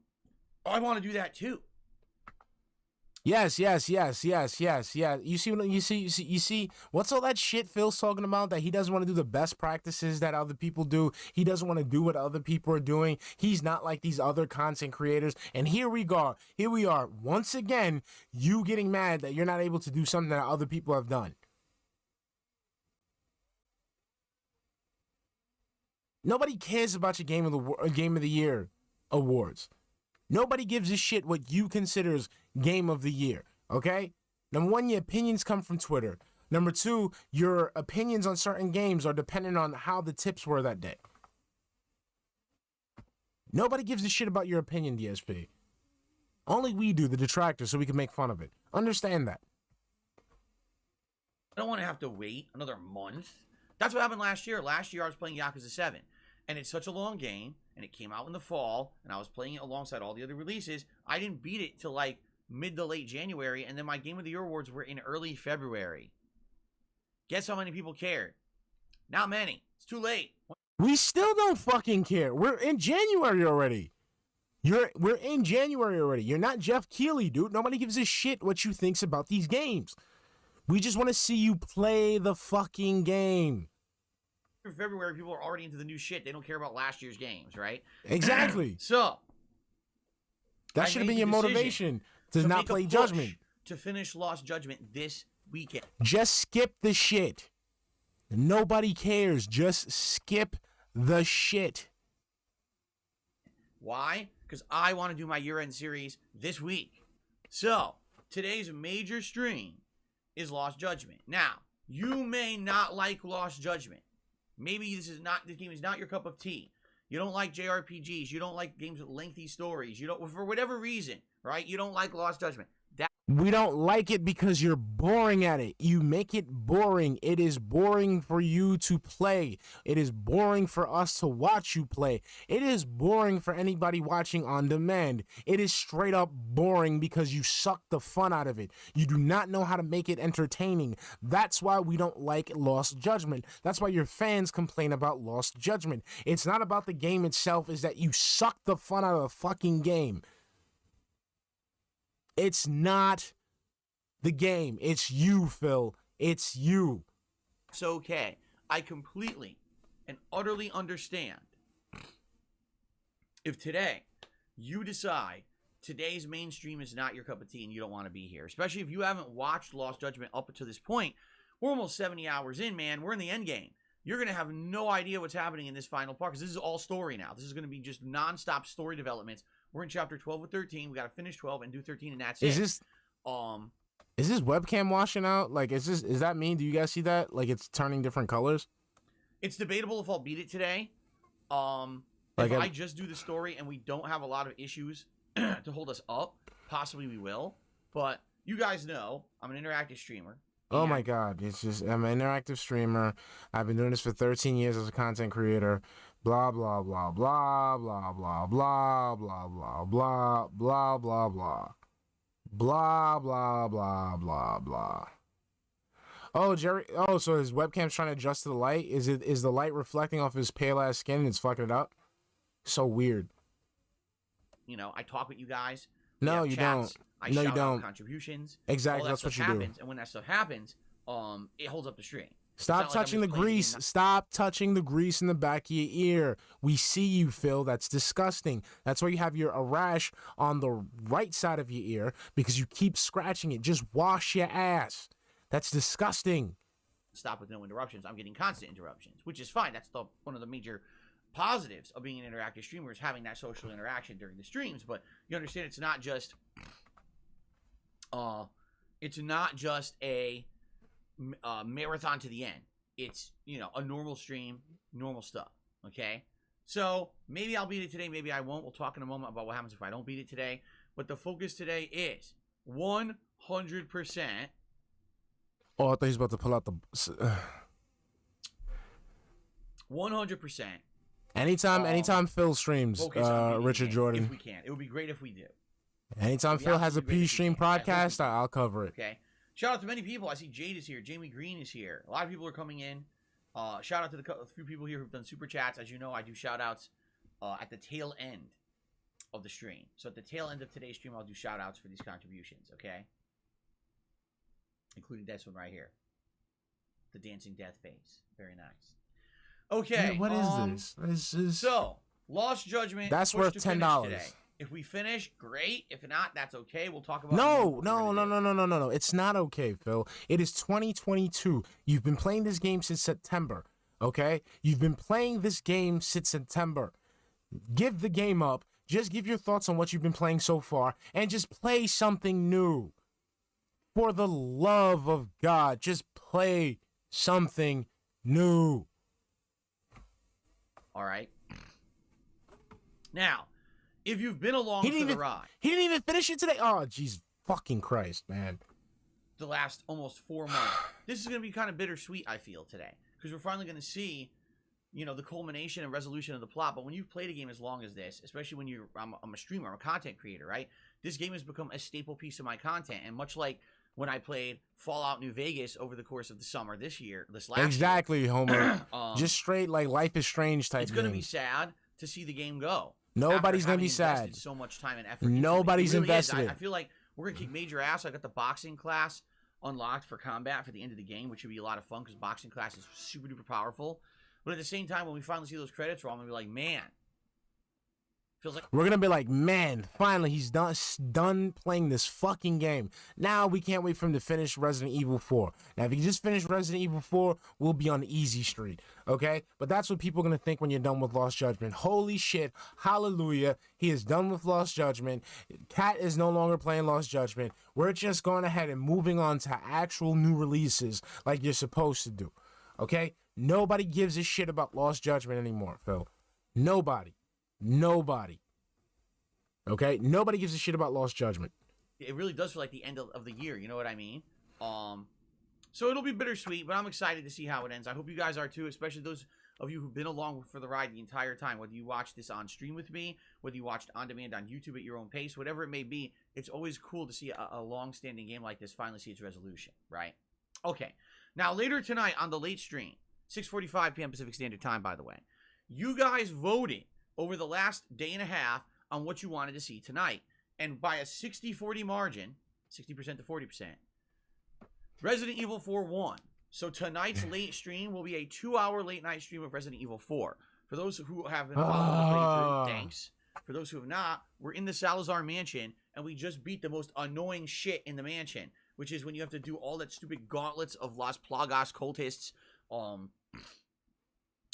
want to do that too. Yes. You see what's all that shit Phil's talking about, that he doesn't want to do the best practices that other people do. He doesn't want to do what other people are doing. He's not like these other content creators. And here we are once again, you getting mad that you're not able to do something that other people have done. Nobody cares about your Game of the Year awards. Nobody gives a shit what you consider Game of the Year, okay? Number 1, your opinions come from Twitter. Number 2, your opinions on certain games are dependent on how the tips were that day. Nobody gives a shit about your opinion, DSP. Only we do, the detractors, so we can make fun of it. Understand that. I don't want to have to wait another month. That's what happened last year. Last year I was playing Yakuza 7, and it's such a long game, and it came out in the fall, and I was playing it alongside all the other releases. I didn't beat it till like mid to late January, and then my Game of the Year awards were in early February. Guess how many people cared? Not many. It's too late. We still don't fucking care. We're in January already. We're in January already. You're not Jeff Keighley, dude. Nobody gives a shit what you thinks about these games. We just want to see you play the fucking game. In February, people are already into the new shit. They don't care about last year's games, right? Exactly. So that should have been your motivation to not play Judgment. To finish Lost Judgment this weekend. Just skip the shit. Nobody cares. Just skip the shit. Why? because I want to do my year-end series this week. So, today's major stream is Lost Judgment. Now, you may not like Lost Judgment. Maybe this game is not your cup of tea. You don't like JRPGs. You don't like games with lengthy stories. You don't, for whatever reason, right? You don't like Lost Judgment. We don't like it because you're boring at it. You make it boring. It is boring for you to play. It is boring for us to watch you play. It is boring for anybody watching on demand. It is straight up boring because you suck the fun out of it. You do not know how to make it entertaining. That's why we don't like Lost Judgment. That's why your fans complain about Lost Judgment. It's not about the game itself, it's that you suck the fun out of the fucking game. It's not the game. It's you, Phil. It's you. It's okay. I completely and utterly understand if today you decide today's mainstream is not your cup of tea and you don't want to be here, especially if you haven't watched Lost Judgment up to this point. We're almost 70 hours in, man. We're in the end game. You're going to have no idea what's happening in this final part because this is all story now. This is going to be just nonstop story developments. We're in chapter 12 with 13. We got to finish 12 and do 13, and that's it. Is this webcam washing out? Like, is that mean? Do you guys see that? Like, it's turning different colors? It's debatable if I'll beat it today. If I just do the story and we don't have a lot of issues to hold us up, possibly we will. But you guys know I'm an interactive streamer. Oh my God. I'm an interactive streamer. I've been doing this for 13 years as a content creator. Blah, blah, blah, blah, blah, blah, blah, blah, blah, blah, blah, blah, blah. Blah, blah, blah, blah, blah. Oh, Jerry. Oh, so his webcam's trying to adjust to the light? Is the light reflecting off his pale ass skin and it's fucking it up? So weird. You know, I talk with you guys. No, you don't. I no, you shout don't. Out contributions. Exactly, that's what you happens, do. And when that stuff happens, it holds up the stream. Stop touching the grease. Stop touching the grease in the back of your ear. We see you, Phil. That's disgusting. That's why you have a rash on the right side of your ear because you keep scratching it. Just wash your ass. That's disgusting. Stop with no interruptions. I'm getting constant interruptions, which is fine. That's one of the major positives of being an interactive streamer is having that social interaction during the streams. But you understand it's not just a marathon to the end. It's, a normal stream, normal stuff. Okay, so maybe I'll beat it today, maybe I won't. We'll talk in a moment about what happens if I don't beat it today. But the focus today is 100%. Oh, I thought he was about to pull out the 100%. Anytime Phil streams Richard Jordan, if we can, it would be great if we do. Anytime Phil has a P-Stream podcast, I'll cover it. Okay. Shout out to many people. I see Jade is here. Jamie Green is here. A lot of people are coming in. Shout out to a few people here who've done super chats. As you know, I do shout outs at the tail end of the stream. So at the tail end of today's stream, I'll do shout outs for these contributions, okay? Including this one right here. The dancing death face. Very nice. Okay. Yeah, what is this? This is... So, Lost Judgment. That's worth $10 today. If we finish, great. If not, that's okay. We'll talk about No. It's not okay, Phil. It is 2022. You've been playing this game since September, okay? You've been playing this game since September. Give the game up. Just give your thoughts on what you've been playing so far and just play something new. For the love of God, just play something new. All right. Now, if you've been along for the ride. He didn't even finish it today. Oh, jeez fucking Christ, man. The last almost 4 months. This is going to be kind of bittersweet, I feel, today. Because we're finally going to see, the culmination and resolution of the plot. But when you've played a game as long as this, especially when I'm a streamer, I'm a content creator, right? This game has become a staple piece of my content. And much like when I played Fallout New Vegas over the course of the summer this last exactly, year. Homer. Just straight, like, Life is Strange type It's going to be sad to see the game go. Nobody's going to be sad. So much time and effort. Nobody's invested. I feel like we're going to kick major ass. I got the boxing class unlocked for combat for the end of the game, which would be a lot of fun because boxing class is super duper powerful. But at the same time, when we finally see those credits roll, I'm going to be like, man, Feels like We're gonna be like, man, finally he's done playing this fucking game. Now we can't wait for him to finish Resident Evil 4. Now if he just finished Resident Evil 4, we'll be on easy street, okay? But that's what people are gonna think when you're done with Lost Judgment. Holy shit, hallelujah, he is done with Lost Judgment. Cat is no longer playing Lost Judgment. We're just going ahead and moving on to actual new releases like you're supposed to do, okay? Nobody gives a shit about Lost Judgment anymore, Phil. Nobody. Okay? Nobody gives a shit about Lost Judgment. it really does feel like the end of the year. You know what I mean? So it'll be bittersweet, but I'm excited to see how it ends. I hope you guys are too, especially those of you who've been along for the ride the entire time. Whether you watch this on stream with me, whether you watched on demand on YouTube at your own pace, whatever it may be, it's always cool to see a long-standing game like this finally see its resolution, right? Okay. Now, later tonight on the late stream, 6:45 p.m. Pacific Standard Time, by the way, you guys voted over the last day and a half on what you wanted to see tonight. And by a 60-40 margin, 60% to 40%, Resident Evil 4 won. So tonight's late stream will be a 2-hour late night stream of Resident Evil 4. For those who have been following the playthrough, thanks. For those who have not, we're in the Salazar mansion, and we just beat the most annoying shit in the mansion, which is when you have to do all that stupid gauntlets of Las Plagas cultists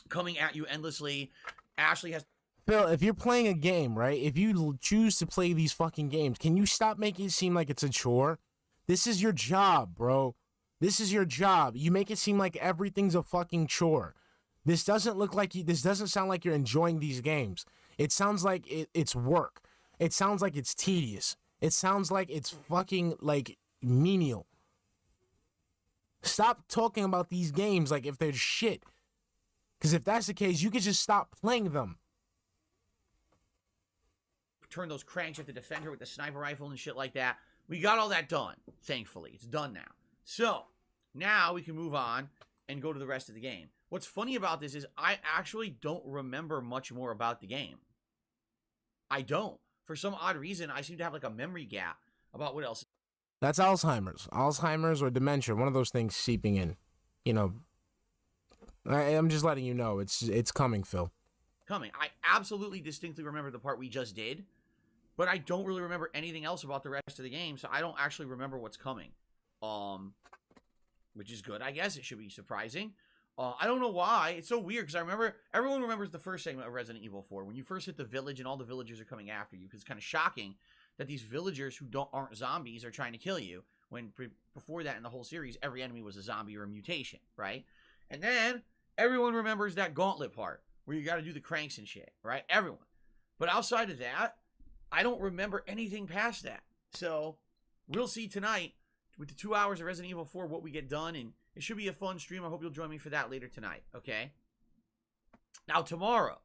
coming at you endlessly. Ashley has... Phil, if you're playing a game, right, if you choose to play these fucking games, can you stop making it seem like it's a chore? This is your job, bro. This is your job. You make it seem like everything's a fucking chore. This doesn't look like you. This doesn't sound like you're enjoying these games. It sounds like it's work. It sounds like it's tedious. It sounds like it's fucking like menial. Stop talking about these games like if they're shit. Because if that's the case, you could just stop playing them. Turn those cranks, you have to defend her with the sniper rifle and shit like that. We got all that done, thankfully. It's done now. So, now we can move on and go to the rest of the game. What's funny about this is I actually don't remember much more about the game. I don't. For some odd reason, I seem to have like a memory gap about what else. That's Alzheimer's. Alzheimer's or dementia, one of those things seeping in. You know, I'm just letting you know. It's coming, Phil. Coming. I absolutely distinctly remember the part we just did, but I don't really remember anything else about the rest of the game, so I don't actually remember what's coming. Which is good, I guess. It should be surprising. I don't know why. It's so weird, because I remember, everyone remembers the first segment of Resident Evil 4, when you first hit the village and all the villagers are coming after you, because it's kind of shocking that these villagers who aren't zombies are trying to kill you, when before that in the whole series, every enemy was a zombie or a mutation, right? And then, everyone remembers that gauntlet part, where you got to do the cranks and shit, right? Everyone. But outside of that, I don't remember anything past that. So, we'll see tonight, with the 2 hours of Resident Evil 4, what we get done, and it should be a fun stream. I hope you'll join me for that later tonight, okay? Now, tomorrow,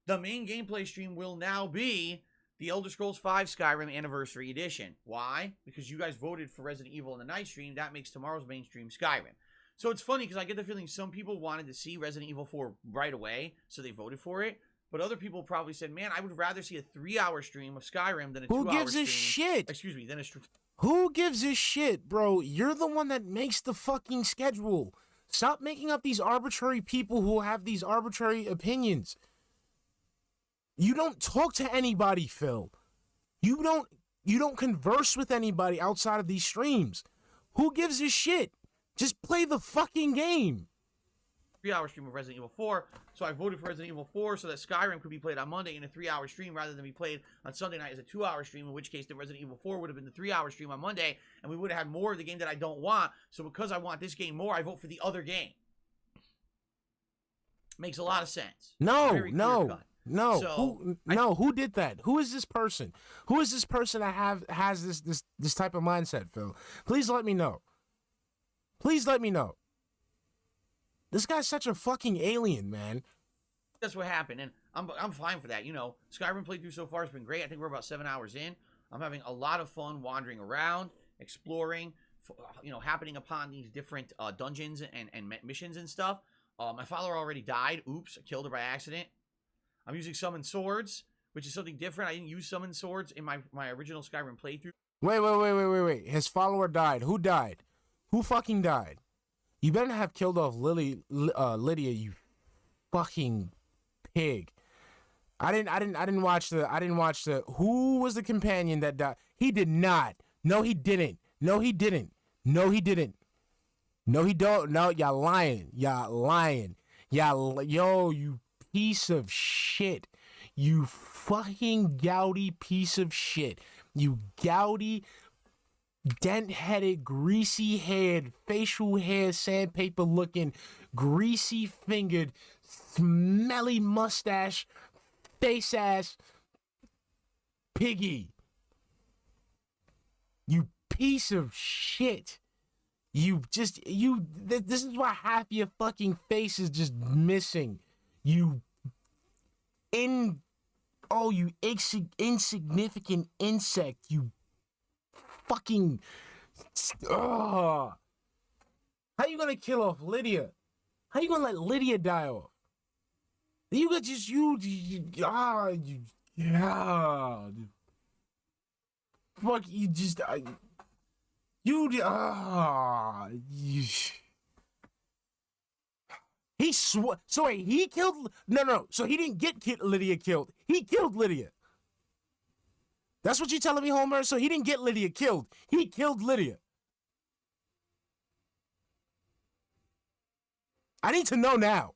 the main gameplay stream will now be the Elder Scrolls V Skyrim Anniversary Edition. Why? Because you guys voted for Resident Evil in the night stream. That makes tomorrow's main stream Skyrim. So it's funny, because I get the feeling some people wanted to see Resident Evil 4 right away, so they voted for it. But other people probably said, man, I would rather see a 3-hour stream of Skyrim than a 2-hour stream. Who gives a shit? Excuse me, than a stream. Who gives a shit, bro? You're the one that makes the fucking schedule. Stop making up these arbitrary people who have these arbitrary opinions. You don't talk to anybody, Phil. You don't converse with anybody outside of these streams. Who gives a shit? Just play the fucking game. 3-hour stream of Resident Evil 4, so I voted for Resident Evil 4 so that Skyrim could be played on Monday in a 3-hour stream rather than be played on Sunday night as a 2-hour stream, in which case the Resident Evil 4 would have been the 3-hour stream on Monday, and we would have had more of the game that I don't want. So because I want this game more, I vote for the other game. Makes a lot of sense. No. So, who did that? Who is this person? Who is this person that has this type of mindset, Phil? Please let me know. Please let me know. This guy's such a fucking alien, man. That's what happened, and I'm fine for that. You know, Skyrim playthrough so far has been great. I think we're about 7 hours in. I'm having a lot of fun wandering around, exploring, you know, happening upon these different dungeons and missions and stuff. My follower already died. Oops, I killed her by accident. I'm using summon swords, which is something different. I didn't use summon swords in my original Skyrim playthrough. Wait. His follower died. Who died? Who fucking died? You better have killed off Lydia, you fucking pig. I didn't watch the. Who was the companion that died? He did not. No, he didn't. No, he didn't. No, he didn't. No, he don't. No, y'all lying. Y'all lying. Yo, you piece of shit. You fucking gouty piece of shit. You gouty, dent-headed, greasy-haired, facial hair, sandpaper-looking, greasy-fingered, smelly mustache, face-ass piggy. You piece of shit. This is why half your fucking face is just missing. You insignificant insect. You fucking. How you gonna kill off Lydia? How you gonna let Lydia die off? You could just fuck you just he so wait, he killed no so he didn't get Lydia killed, he killed Lydia. That's what you're telling me, Homer? So he didn't get Lydia killed, he killed Lydia. I need to know now.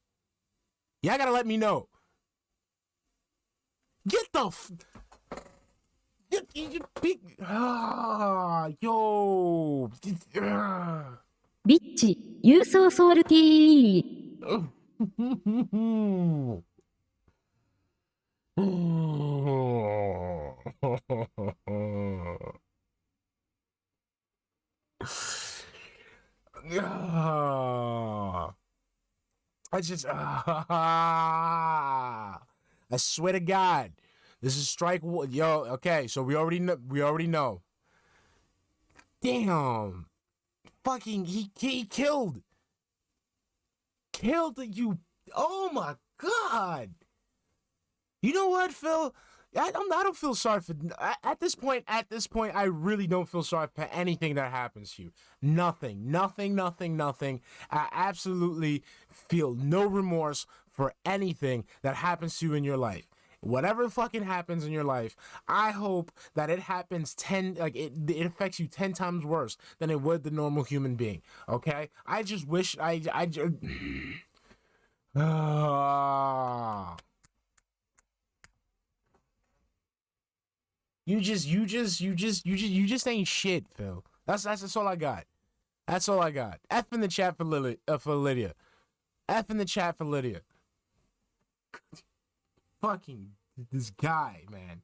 Y'all gotta let me know. Get the big yo ビッチ、郵送ソウルティー。I swear to God, this is strike one. Yo, okay, so we already know. Damn, fucking, he killed you. Oh my God. You know what, Phil? I don't feel sorry for at this point. I really don't feel sorry for anything that happens to you. Nothing. I absolutely feel no remorse for anything that happens to you in your life. Whatever fucking happens in your life, I hope that it happens it affects you 10 times worse than it would the normal human being. Okay? I just wish You just ain't shit, Phil. That's all I got. That's all I got. F in the chat for Lydia. F in the chat for Lydia. Fucking this guy, man.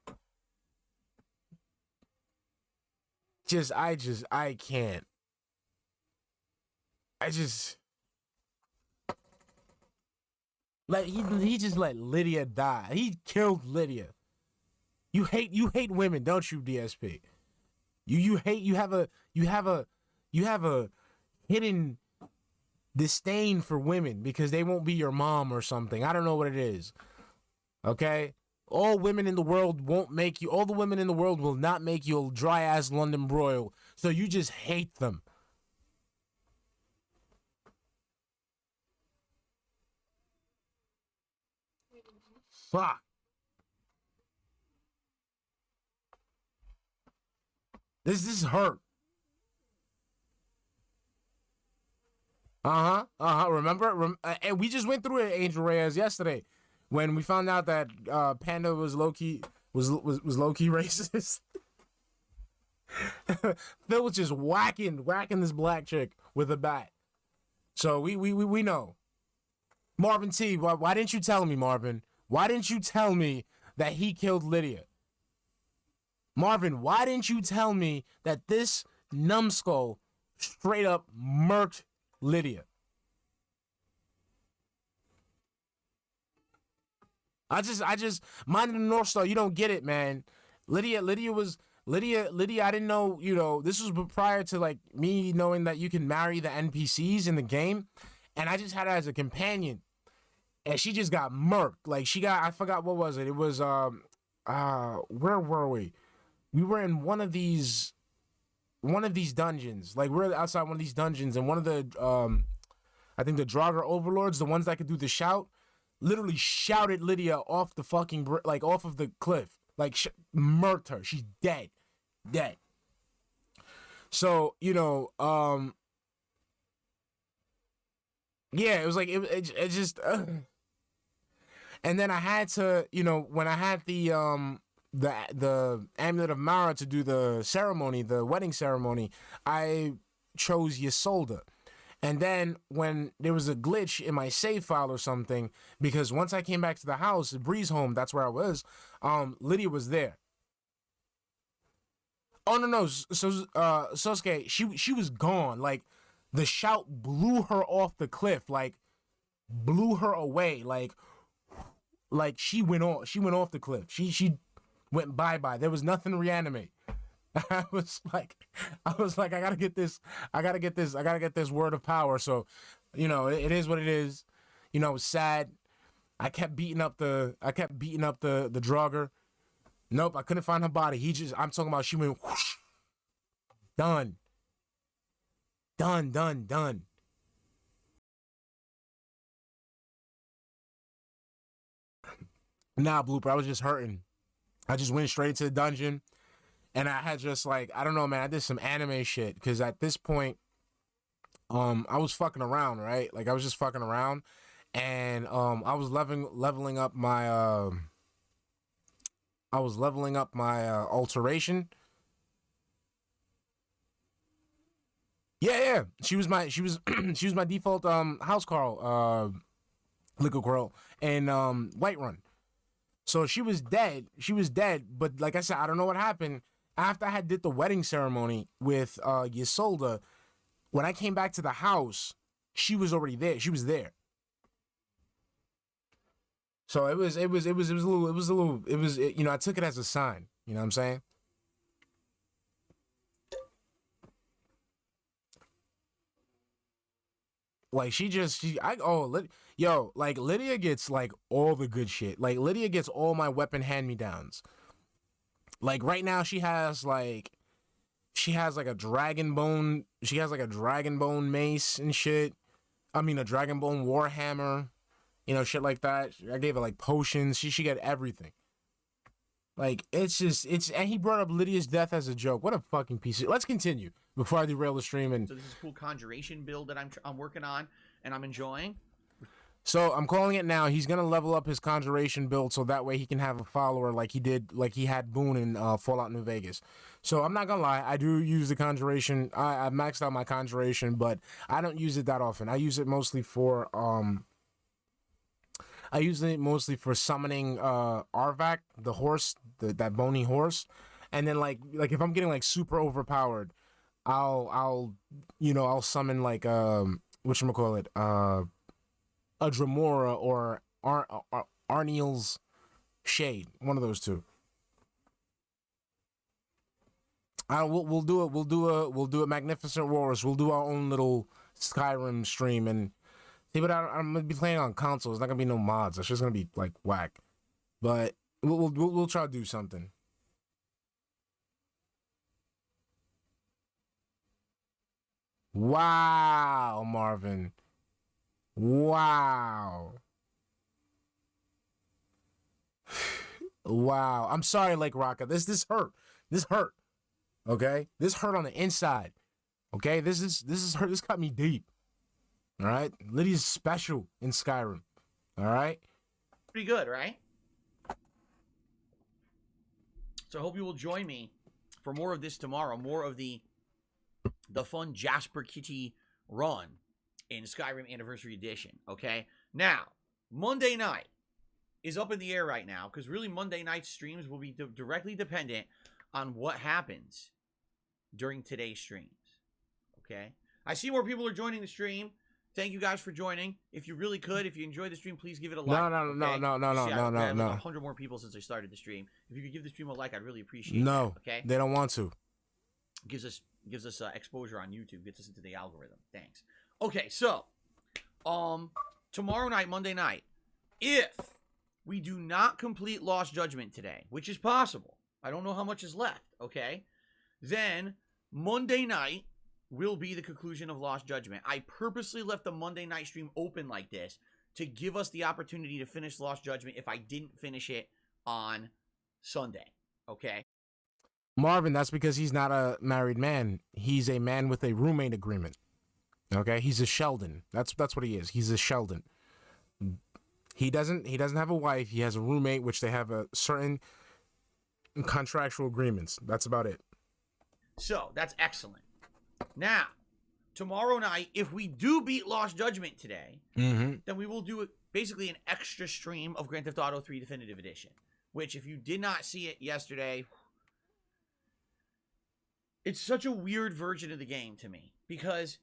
I can't. He just let Lydia die. He killed Lydia. You hate women, don't you, DSP? You have a hidden disdain for women because they won't be your mom or something. I don't know what it is. Okay? All the women in the world will not make you a dry ass London broil. So you just hate them. Fuck. This hurt. Remember? And we just went through it, Angel Reyes, yesterday when we found out that Panda was low-key racist. Phil was just whacking this black chick with a bat. So we know. Marvin T, why didn't you tell me, Marvin? Why didn't you tell me that he killed Lydia? Marvin, why didn't you tell me that this numbskull straight up murked Lydia? I just minding the North Star. You don't get it, man. Lydia, I didn't know, this was prior to like me knowing that you can marry the NPCs in the game. And I just had her as a companion. And she just got murked. Like I forgot what was it. It was, where were we? We were in one of these dungeons. Like we're outside one of these dungeons, and one of the I think the Draugr overlords, the ones that could do the shout, literally shouted Lydia off the fucking like off of the cliff, like murked her. She's dead. So yeah, it was like it just and then I had to, when I had the amulet of Mara to do the ceremony, the wedding ceremony, I chose Ysolda. And then when there was a glitch in my save file or something, because once I came back to the house, Breeze home, that's where I was, Lydia was there. Oh no, so Sosuke, she was gone. Like the shout blew her off the cliff, like blew her away, like she went off the cliff. She went bye-bye. There was nothing to reanimate. I was like, I gotta get this word of power. So, it is what it is. It was sad. I kept beating up the drugger. Nope, I couldn't find her body. I'm talking about she went whoosh. Done. Nah, Blooper, I was just hurting. I just went straight to the dungeon. And I had just I don't know, man, I did some anime shit. Because at this point, I was fucking around, right? Like, I was just fucking around. And I was leveling up my alteration. Yeah. She was my default house Carl, Liquid Coral, and Whiterun. So she was dead, but like I said, I don't know what happened. After I had did the wedding ceremony with Ysolda, when I came back to the house, she was already there. She was there. So I took it as a sign. You know what I'm saying? Like Lydia gets like all the good shit. Like Lydia gets all my weapon hand-me-downs. Like right now she has like a dragon bone. She has like a dragon bone mace and shit. I mean a dragon bone warhammer. Shit like that. I gave her like potions. She got everything. Like and he brought up Lydia's death as a joke. What a fucking piece of. Let's continue before I derail the stream. And so this is a cool conjuration build that I'm working on and I'm enjoying. So I'm calling it now. He's gonna level up his conjuration build so that way he can have a follower like he had Boone in Fallout New Vegas. So I'm not gonna lie, I do use the conjuration. I maxed out my conjuration, but I don't use it that often. I use it mostly for summoning Arvak, the horse, that bony horse, and then like if I'm getting like super overpowered, I'll summon like whatchamacallit, a Dremora or Arniel's Shade, one of those two. We'll do a Magnificent Wars. We'll do our own little Skyrim stream and see. But I'm gonna be playing on console. It's not gonna be no mods. It's just gonna be like whack. But we'll try to do something. Wow, Marvin. Wow. Wow. I'm sorry, Lake Rocka. This hurt. This hurt. Okay? This hurt on the inside. Okay? This is hurt. This cut me deep. All right? Lydia's special in Skyrim. All right? Pretty good, right? So I hope you will join me for more of this tomorrow. More of the fun Jasper Kitty run in Skyrim Anniversary Edition, okay? Now, Monday night is up in the air right now because really Monday night streams will be directly dependent on what happens during today's streams, okay? I see more people are joining the stream. Thank you guys for joining. If you really could, if you enjoyed the stream, please give it a like. No. Like 100 more people since I started the stream. If you could give the stream a like, I'd really appreciate that, okay? They don't want to. Gives us exposure on YouTube, gets us into the algorithm. Thanks. Okay, so tomorrow night, Monday night, if we do not complete Lost Judgment today, which is possible, I don't know how much is left, okay, then Monday night will be the conclusion of Lost Judgment. I purposely left the Monday night stream open like this to give us the opportunity to finish Lost Judgment if I didn't finish it on Sunday. Okay? Marvin, that's because he's not a married man. He's a man with a roommate agreement. Okay? He's a Sheldon. That's what he is. He's a Sheldon. He doesn't have a wife. He has a roommate, which they have a certain contractual agreements. That's about it. So, that's excellent. Now, tomorrow night, if we do beat Lost Judgment today, then we will do basically an extra stream of Grand Theft Auto 3 Definitive Edition, which if you did not see it yesterday, it's such a weird version of the game to me, because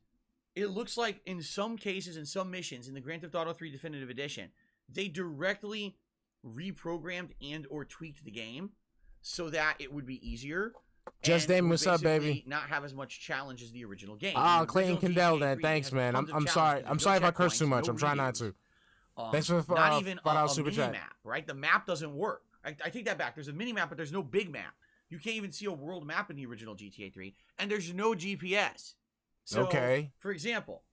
it looks like in some cases, in some missions in the Grand Theft Auto 3 Definitive Edition, they directly reprogrammed and or tweaked the game so that it would be easier. Just Damon, what's up, baby? Not have as much challenge as the original game. Oh, Clayton Kendall, then. Thanks, man. I'm sorry. I'm sorry if I curse too much. I'm trying not to. Thanks for not even a super mini chat. map, right? The map doesn't work. I take that back. There's a mini map, but there's no big map. You can't even see a world map in the original GTA 3, and there's no GPS. So, okay. For example,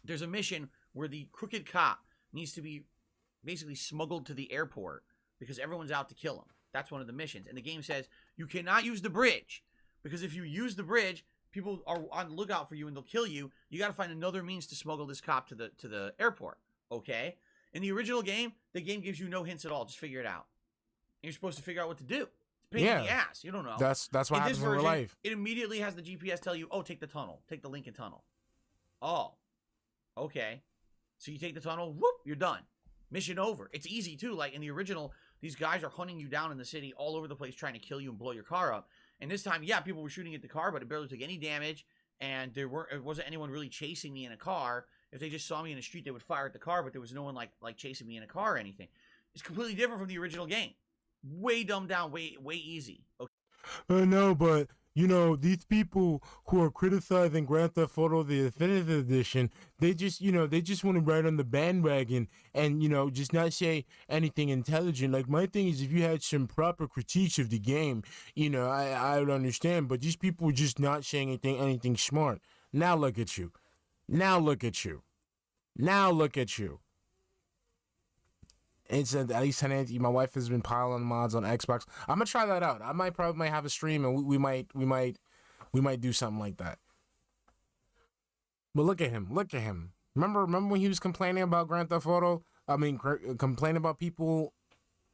there's a mission where the crooked cop needs to be basically smuggled to the airport because everyone's out to kill him. That's one of the missions. And the game says you cannot use the bridge because if you use the bridge, people are on the lookout for you and they'll kill you. You got to find another means to smuggle this cop to the airport. Okay? In the original game, the game gives you no hints at all. Just figure it out. And you're supposed to figure out what to do. It's a pain in the ass. You don't know. That's what happens in real life. It immediately has the GPS tell you, oh, take the tunnel. Take the Lincoln Tunnel. Oh. Okay. So you take the tunnel, whoop, you're done. Mission over. It's easy, too. Like, in the original, these guys are hunting you down in the city all over the place trying to kill you and blow your car up. And this time, yeah, people were shooting at the car, but it barely took any damage, and it wasn't anyone really chasing me in a car. If they just saw me in the street, they would fire at the car, but there was no one, like chasing me in a car or anything. It's completely different from the original game. Way dumbed down, way easy. Okay. No, but these people who are criticizing Grand Theft Auto the Definitive Edition, they just want to ride on the bandwagon and just not say anything intelligent. Like, my thing is, if you had some proper critiques of the game, I would understand. But these people are just not saying anything smart. Now look at you. Now look at you. Now look at you. It's at least 10. My wife has been piling mods on Xbox. I'm gonna try that out. I might have a stream and we might do something like that. But look at him. Look at him. Remember when he was complaining about Grand Theft Auto? I mean, complaining about people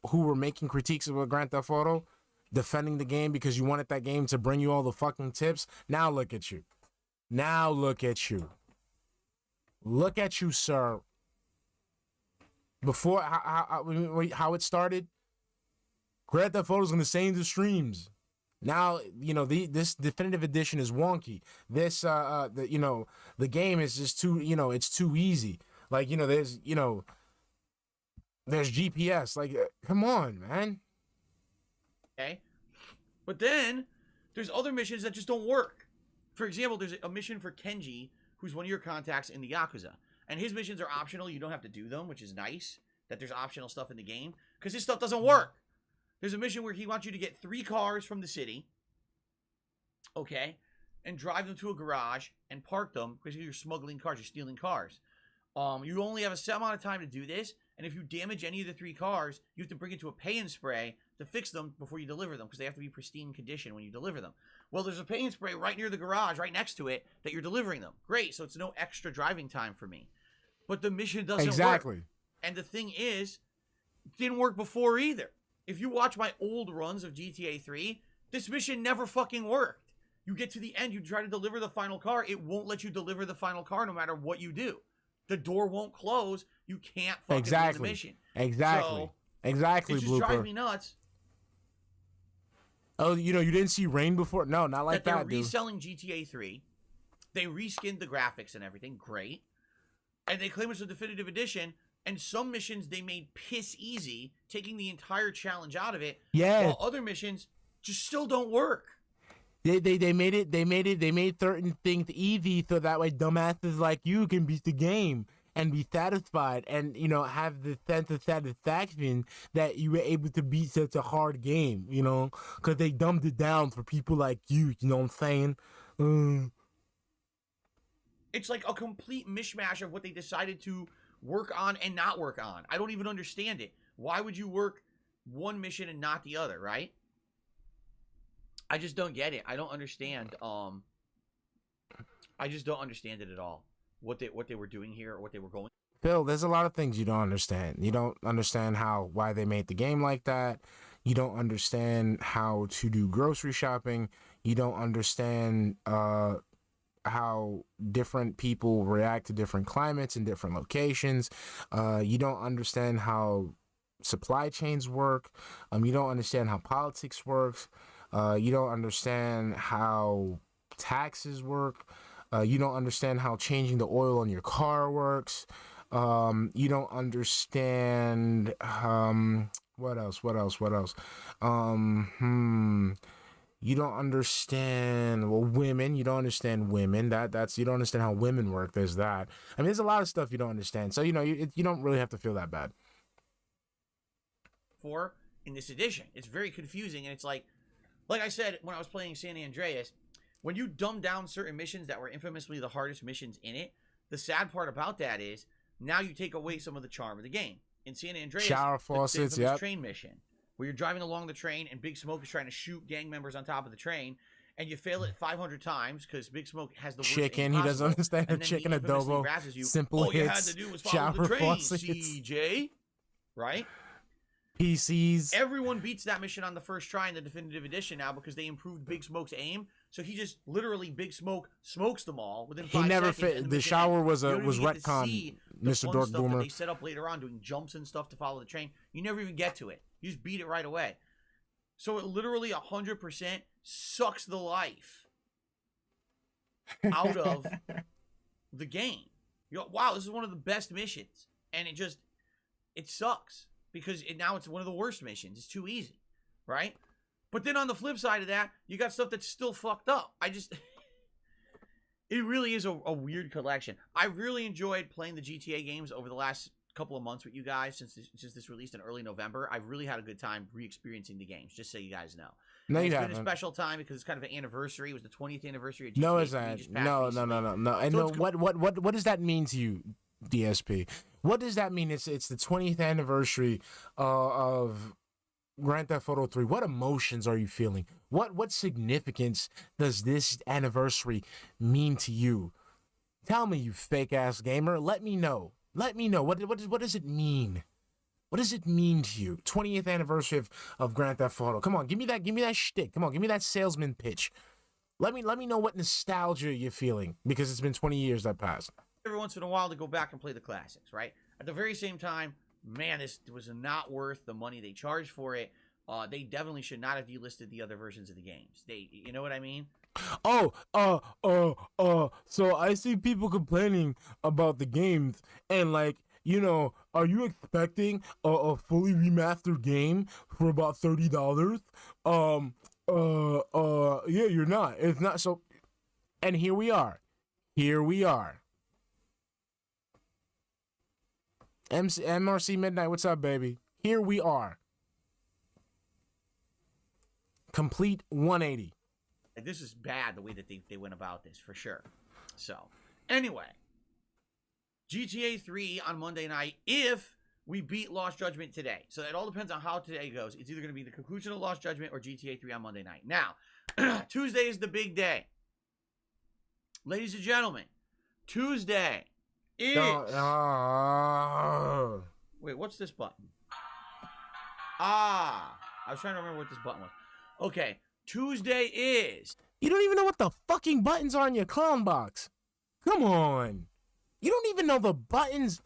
who were making critiques about Grand Theft Auto, defending the game because you wanted that game to bring you all the fucking tips. Now look at you. Now look at you. Look at you, sir. Before how it started, Grand Theft Auto is going to say in the streams. Now this definitive edition is wonky. This the game is just too it's too easy. Like there's GPS. Like come on, man. Okay, but then there's other missions that just don't work. For example, there's a mission for Kenji, who's one of your contacts in the Yakuza. And his missions are optional. You don't have to do them, which is nice that there's optional stuff in the game. Because his stuff doesn't work. There's a mission where he wants you to get 3 cars from the city. Okay? And drive them to a garage and park them. Because you're smuggling cars. You're stealing cars. You only have a set amount of time to do this. And if you damage any of the 3 cars, you have to bring it to a pay and spray to fix them before you deliver them. Because they have to be pristine condition when you deliver them. Well, there's a pay and spray right near the garage, right next to it, that you're delivering them. Great, so it's no extra driving time for me. But the mission doesn't work. And the thing is, it didn't work before either. If you watch my old runs of GTA 3, this mission never fucking worked. You get to the end, you try to deliver the final car, it won't let you deliver the final car no matter what you do. The door won't close, you can't fucking win the mission. Exactly. Exactly, It just drives me nuts. Oh, you didn't see Rain before? No, not like that, They're dude. reselling GTA 3. They reskinned the graphics and everything. Great. And they claim it's a definitive edition. And some missions they made piss easy, taking the entire challenge out of it. Yeah. While other missions just still don't work. They made certain things easy so that way dumbasses like you can beat the game and be satisfied and have the sense of satisfaction that you were able to beat such a hard game, because they dumbed it down for people like you know what I'm saying? It's like a complete mishmash of what they decided to work on and not work on? I don't even understand it. Why would you work one mission and not the other, right? I just don't get it. I don't understand. I just don't understand it at all. What they were doing here, or what they were going. Phil, there's a lot of things you don't understand. You don't understand why they made the game like that. You don't understand how to do grocery shopping. You don't understand how different people react to different climates and different locations. You don't understand how supply chains work. You don't understand how politics works. You don't understand how taxes work. You don't understand how changing the oil on your car works. You don't understand what else? You don't understand women. You don't understand women. That's you don't understand how women work. There's that. I mean, there's a lot of stuff you don't understand. So you don't really have to feel that bad. For in this edition, it's very confusing, and it's like I said when I was playing San Andreas, when you dumb down certain missions that were infamously the hardest missions in it, the sad part about that is now you take away some of the charm of the game. In San Andreas, shower faucets, the train mission where you're driving along the train and Big Smoke is trying to shoot gang members on top of the train, and you fail it 500 times because Big Smoke has the worst chicken. He doesn't understand the chicken adobo. Simple all hits. You had to do was follow the train, faucets. CJ. Right? PCs. Everyone beats that mission on the first try in the definitive edition now because they improved Big Smoke's aim. So he just literally Big Smoke smokes them all within 5 seconds. He never fit. The shower was retcon. Mr. Dork Boomer. They set up later on doing jumps and stuff to follow the train. You never even get to it. You just beat it right away. So it literally 100% sucks the life out of the game. You go, wow, this is one of the best missions, and it sucks. Because now it's one of the worst missions. It's too easy, right? But then on the flip side of that, you got stuff that's still fucked up. It really is a weird collection. I really enjoyed playing the GTA games over the last couple of months with you guys since this released in early November. I've really had a good time re-experiencing the games, just so you guys know. No, you it's haven't. been a special time because it's kind of an anniversary. It was the 20th anniversary of GTA. No, it's not. No. And so what does that mean to you, DSP? What does that mean? It's the 20th anniversary of Grand Theft Auto 3. What emotions are you feeling? What significance does this anniversary mean to you? Tell me, you fake ass gamer. Let me know. What does it mean? What does it mean to you? 20th anniversary of Grand Theft Auto. Come on, give me that shtick. Come on, give me that salesman pitch. Let me know what nostalgia you're feeling because it's been 20 years that passed. Every once in a while to go back and play the classics, right? At the very same time, man, this was not worth the money they charged for it. They definitely should not have delisted the other versions of the games. You know what I mean? So I see people complaining about the games and are you expecting a fully remastered game for about $30? Yeah, you're not. It's not so. And here we are. MRC Midnight, what's up, baby? Here we are. Complete 180. This is bad, the way that they went about this, for sure. So, anyway. GTA 3 on Monday night, if we beat Lost Judgment today. So, it all depends on how today goes. It's either going to be the conclusion of Lost Judgment or GTA 3 on Monday night. Now, Tuesday is the big day. Ladies and gentlemen, Tuesday is... Wait, what's this button? I was trying to remember what this button was. Okay, Tuesday is... You don't even know what the fucking buttons are in your clown box. Come on. You don't even know the buttons.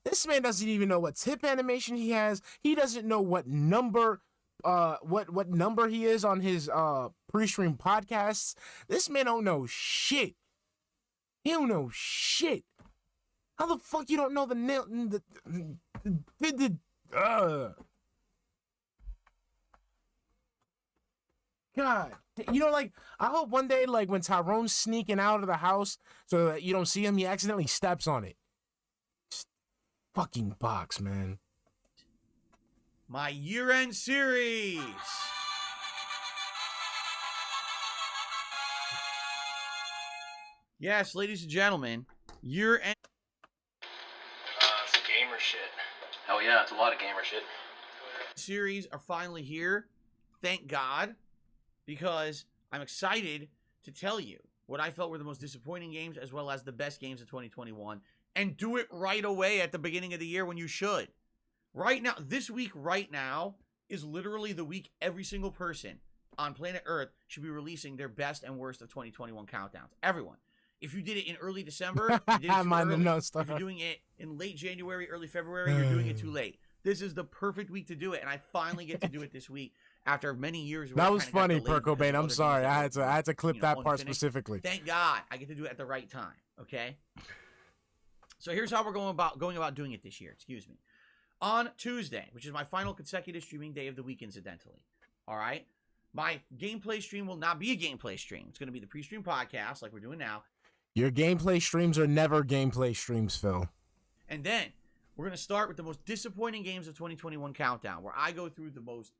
This man doesn't even know what tip animation he has. He doesn't know what number... what number he is on his Prestream podcasts. This man don't know shit. He don't know shit. How the fuck you don't know the nail? God, I hope one day, when Tyrone's sneaking out of the house so that you don't see him, he accidentally steps on it. Just fucking box, man. My year-end series. Yes, ladies and gentlemen, year-end. So Yeah, it's a lot of gamer shit. Series are finally here. Thank God. Because I'm excited to tell you what I felt were the most disappointing games as well as the best games of 2021. And do it right away at the beginning of the year when you should. Right now, this week right now is literally the week every single person on planet Earth should be releasing their best and worst of 2021 countdowns. Everyone. If you did it in early December, you did it too early. If you're doing it in late January, early February, you're doing it too late. This is the perfect week to do it, and I finally get to do it this week after many years. That was funny, Perk Cobain. I'm sorry, I had to clip that part specifically. Thank God, I get to do it at the right time. Okay. So here's how we're going about doing it this year. Excuse me. On Tuesday, which is my final consecutive streaming day of the week, incidentally. All right. My gameplay stream will not be a gameplay stream. It's going to be the pre-stream podcast, like we're doing now. Your gameplay streams are never gameplay streams, Phil. And then we're going to start with the most disappointing games of 2021 countdown, where I go through the most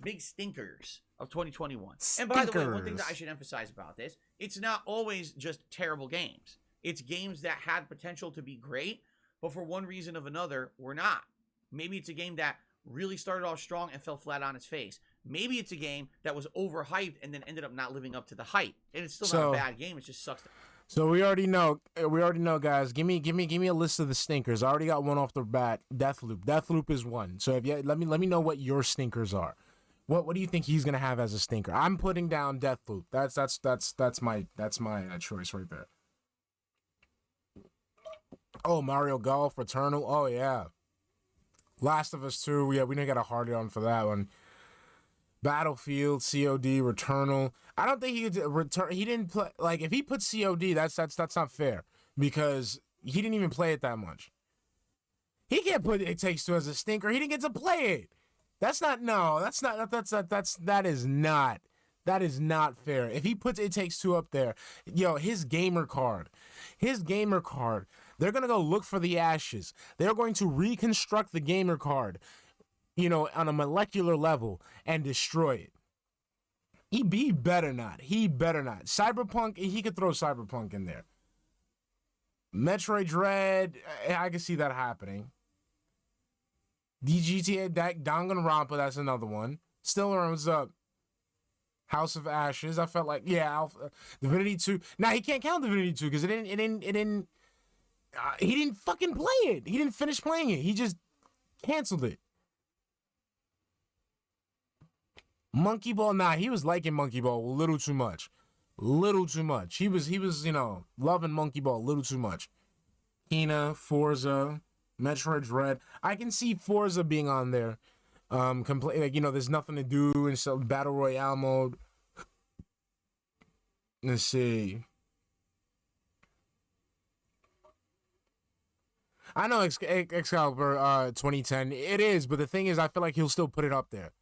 big stinkers of 2021. And by the way, one thing that I should emphasize about this, it's not always just terrible games. It's games that had potential to be great, but for one reason or another, were not. Maybe it's a game that really started off strong and fell flat on its face. Maybe it's a game that was overhyped and then ended up not living up to the hype. And it's still not a bad game. It just sucks. So we already know, guys. Give me a list of the stinkers. I already got one off the bat. Deathloop. Deathloop is one. So if you let me know what your stinkers are. What do you think he's gonna have as a stinker? I'm putting down Deathloop. That's my choice right there. Oh, Mario Golf, Returnal. Oh yeah. Last of Us 2. Yeah, we didn't get a hard on for that one. Battlefield, COD, Returnal. I don't think he could return. He didn't play, like, if he put COD, that's not fair because he didn't even play it that much. He can't put It Takes Two as a stinker. He didn't get to play it. That is not fair. If he puts It Takes Two up there, his gamer card, they're gonna go look for the ashes. They're going to reconstruct the gamer card, on a molecular level and destroy it. He better not. Cyberpunk, he could throw Cyberpunk in there. Metroid Dread, I can see that happening. DGTA Danganronpa, that's another one. Still runs up. House of Ashes, I felt like, Divinity 2. Now he can't count Divinity 2 because he didn't fucking play it. He didn't finish playing it. He just canceled it. Monkey Ball, he was liking Monkey Ball a little too much. He was, loving Monkey Ball a little too much. Kena, Forza, Metroid Dread. I can see Forza being on there. There's nothing to do in some battle royale mode. Let's see. I know Excalibur 2010. It is, but the thing is, I feel like he'll still put it up there.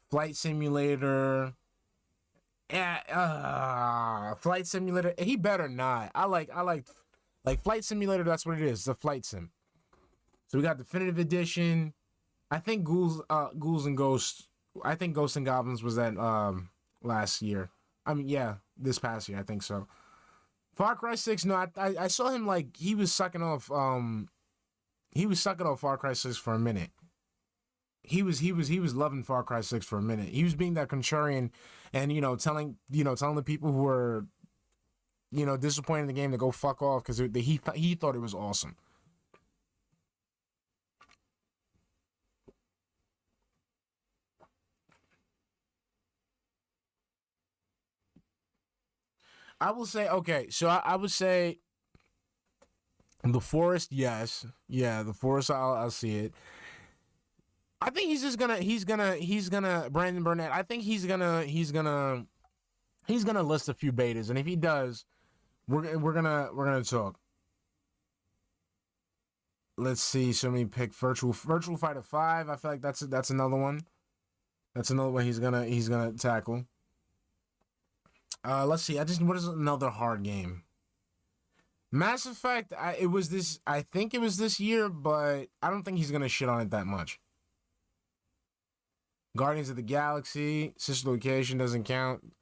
Flight Simulator. Flight Simulator. He better not. I like Flight Simulator. That's what it is. It's a flight sim. So we got Definitive Edition. I think Ghouls and Ghosts. I think Ghosts and Goblins was that last year. This past year. I think so. Far Cry 6. No, I saw him like he was sucking off. He was sucking off Far Cry 6 for a minute. He was loving Far Cry 6 for a minute. He was being that contrarian and, telling the people who were, disappointed in the game to go fuck off because he thought it was awesome. I will say, okay, so I would say The Forest, yes. Yeah, The Forest, I'll see it. I think he's gonna Brandon Burnett. I think he's gonna list a few betas, and if he does, we're gonna talk. Let's see. So let me pick Virtual Fighter 5. I feel like that's another one. That's another one he's gonna tackle. Let's see. What is another hard game? Mass Effect. I think it was this year, but I don't think he's gonna shit on it that much. Guardians of the Galaxy, Sister Location doesn't count.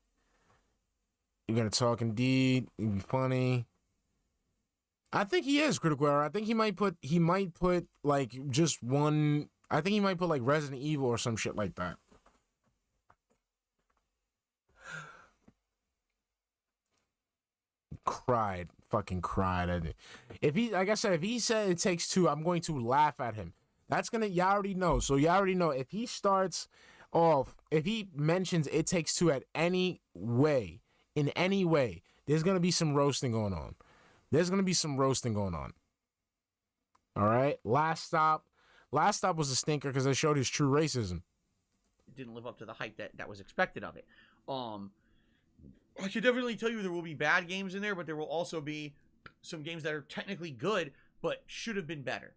You're gonna talk indeed. It'd be funny. I think he is critical error. I think he might put like just one. I think he might put like Resident Evil or some shit like that. Fucking cried. If he, like I said, if he said it takes two, I'm going to laugh at him. That's gonna, y'all already know. So y'all already know if he starts off, if he mentions it takes two in any way, there's gonna be some roasting going on. All right. Last stop was a stinker because it showed his true racism. It didn't live up to the hype that was expected of it. I should definitely tell you there will be bad games in there, but there will also be some games that are technically good, but should have been better.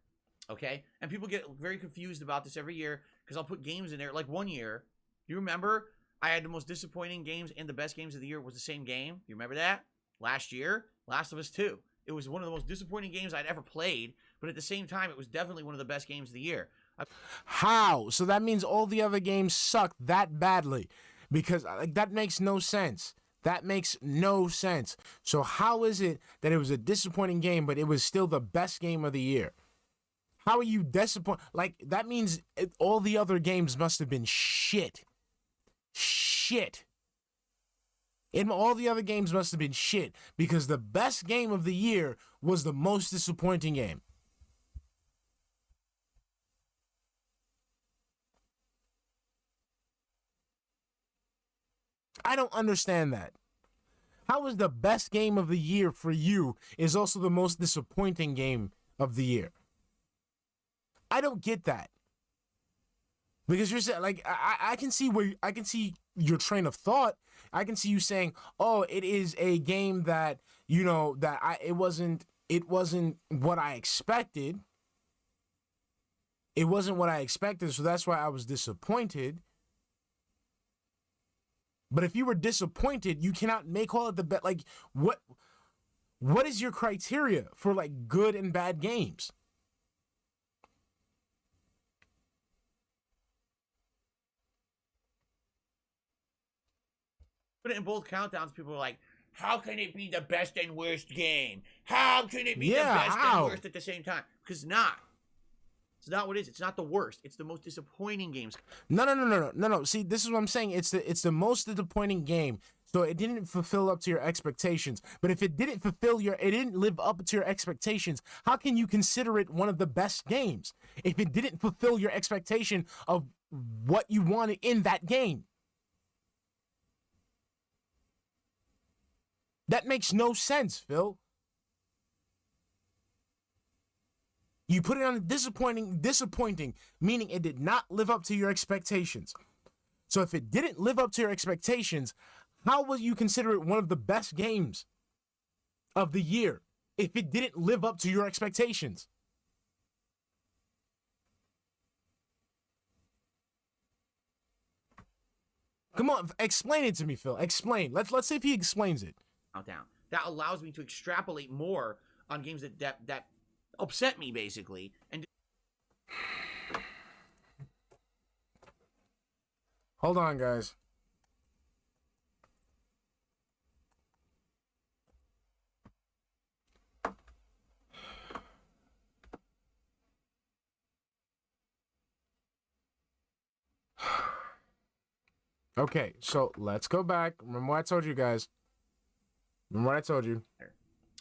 Okay? And people get very confused about this every year, because I'll put games in there. Like one year, you remember I had the most disappointing games and the best games of the year was the same game? You remember that? Last year, Last of Us 2. It was one of the most disappointing games I'd ever played, but at the same time, it was definitely one of the best games of the year. How? So that means all the other games suck that badly, because like that makes no sense. That makes no sense. So how is it that it was a disappointing game, but it was still the best game of the year? How are you disappointed? Like, that means all the other games must have been shit. Shit. And all the other games must have been shit, because the best game of the year was the most disappointing game. I don't understand that. How is the best game of the year for you is also the most disappointing game of the year? I don't get that. Because you're saying, like, I can see your train of thought. I can see you saying, oh, it is a game that, you know, that it wasn't what I expected. It wasn't what I expected, so that's why I was disappointed. But if you were disappointed, you cannot make all of the bet. Like, what is your criteria for like good and bad games? But in both countdowns, people are like, how can it be the best and worst game? How can it be the best and worst at the same time? Because it's not. It's not what it is. It's not the worst. It's the most disappointing games. No. See, this is what I'm saying. It's the most disappointing game. So it didn't fulfill up to your expectations. But if it didn't live up to your expectations, how can you consider it one of the best games? If it didn't fulfill your expectation of what you wanted in that game. That makes no sense, Phil. You put it on disappointing, meaning it did not live up to your expectations. So if it didn't live up to your expectations, how will you consider it one of the best games of the year if it didn't live up to your expectations? Come on, explain it to me, Phil. Explain. Let's see if he explains it. Down. That allows me to extrapolate more on games that upset me, basically. And hold on, guys. Okay, so let's go back. Remember what I told you guys.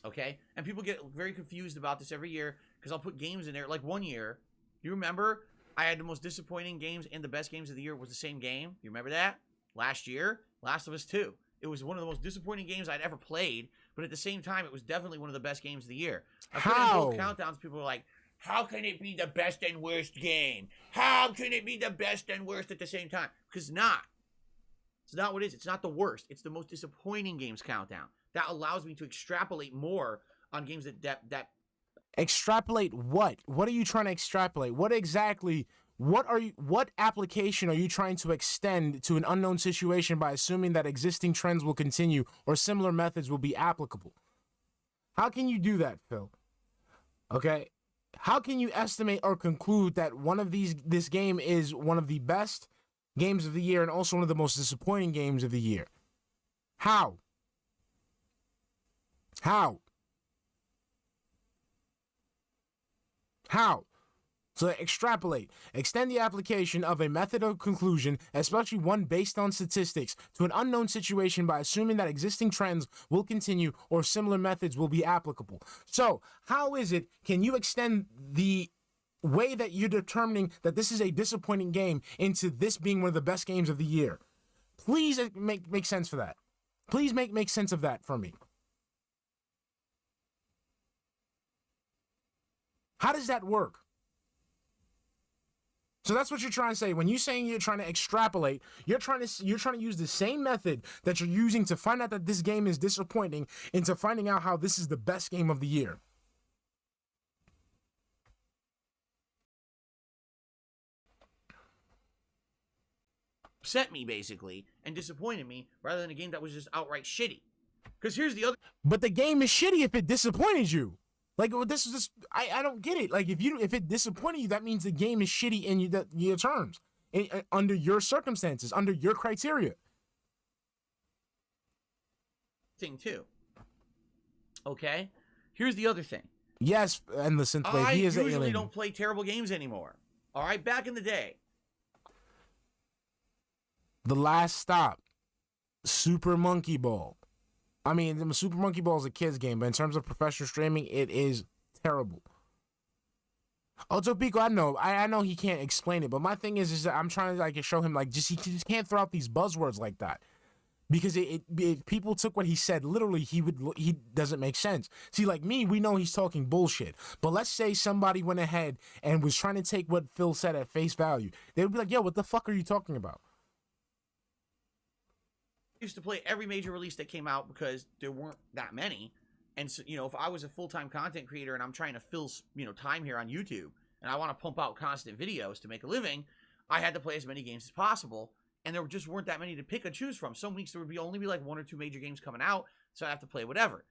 Okay? And people get very confused about this every year, because I'll put games in there. Like one year, you remember I had the most disappointing games and the best games of the year was the same game? You remember that? Last year, Last of Us 2. It was one of the most disappointing games I'd ever played, but at the same time, it was definitely one of the best games of the year. I put in both countdowns, people are like, how can it be the best and worst game? How can it be the best and worst at the same time? Because it's not. It's not what it is. It's not the worst. It's the most disappointing games countdown. That allows me to extrapolate more on games that extrapolate what? What are you trying to extrapolate? What application are you trying to extend to an unknown situation by assuming that existing trends will continue or similar methods will be applicable? How can you do that, Phil? Okay? How can you estimate or conclude that this game is one of the best games of the year and also one of the most disappointing games of the year? How? How? So extrapolate. Extend the application of a method of conclusion, especially one based on statistics, to an unknown situation by assuming that existing trends will continue or similar methods will be applicable. So how is it, can you extend the way that you're determining that this is a disappointing game into this being one of the best games of the year? Please make sense for that. Please make sense of that for me. How does that work? So that's what you're trying to say. When you're saying you're trying to extrapolate, you're trying to use the same method that you're using to find out that this game is disappointing into finding out how this is the best game of the year. Upset me, basically, and disappointed me, rather than a game that was just outright shitty. Because here's the other... But the game is shitty if it disappointed you. Like, this is just, I don't get it. Like, if it disappointed you, that means the game is shitty in your terms, under your circumstances, under your criteria. Thing too. Okay? Here's the other thing. Yes, Endless Synthwave, he is an alien. I usually don't play terrible games anymore. All right? Back in the day. The Last Stop. Super Monkey Ball. I mean, Super Monkey Ball is a kid's game, but in terms of professional streaming, it is terrible. Pico, I know he can't explain it, but my thing is that I'm trying to like show him like he just can't throw out these buzzwords like that, because if people took what he said literally, he doesn't make sense. See, like me, we know he's talking bullshit, but let's say somebody went ahead and was trying to take what Phil said at face value, they would be like, "Yo, what the fuck are you talking about?" Used to play every major release that came out because there weren't that many. And so, if I was a full-time content creator and I'm trying to fill, time here on YouTube and I want to pump out constant videos to make a living, I had to play as many games as possible. And there just weren't that many to pick and choose from. Some weeks there would only be like 1 or 2 major games coming out, so I'd have to play whatever.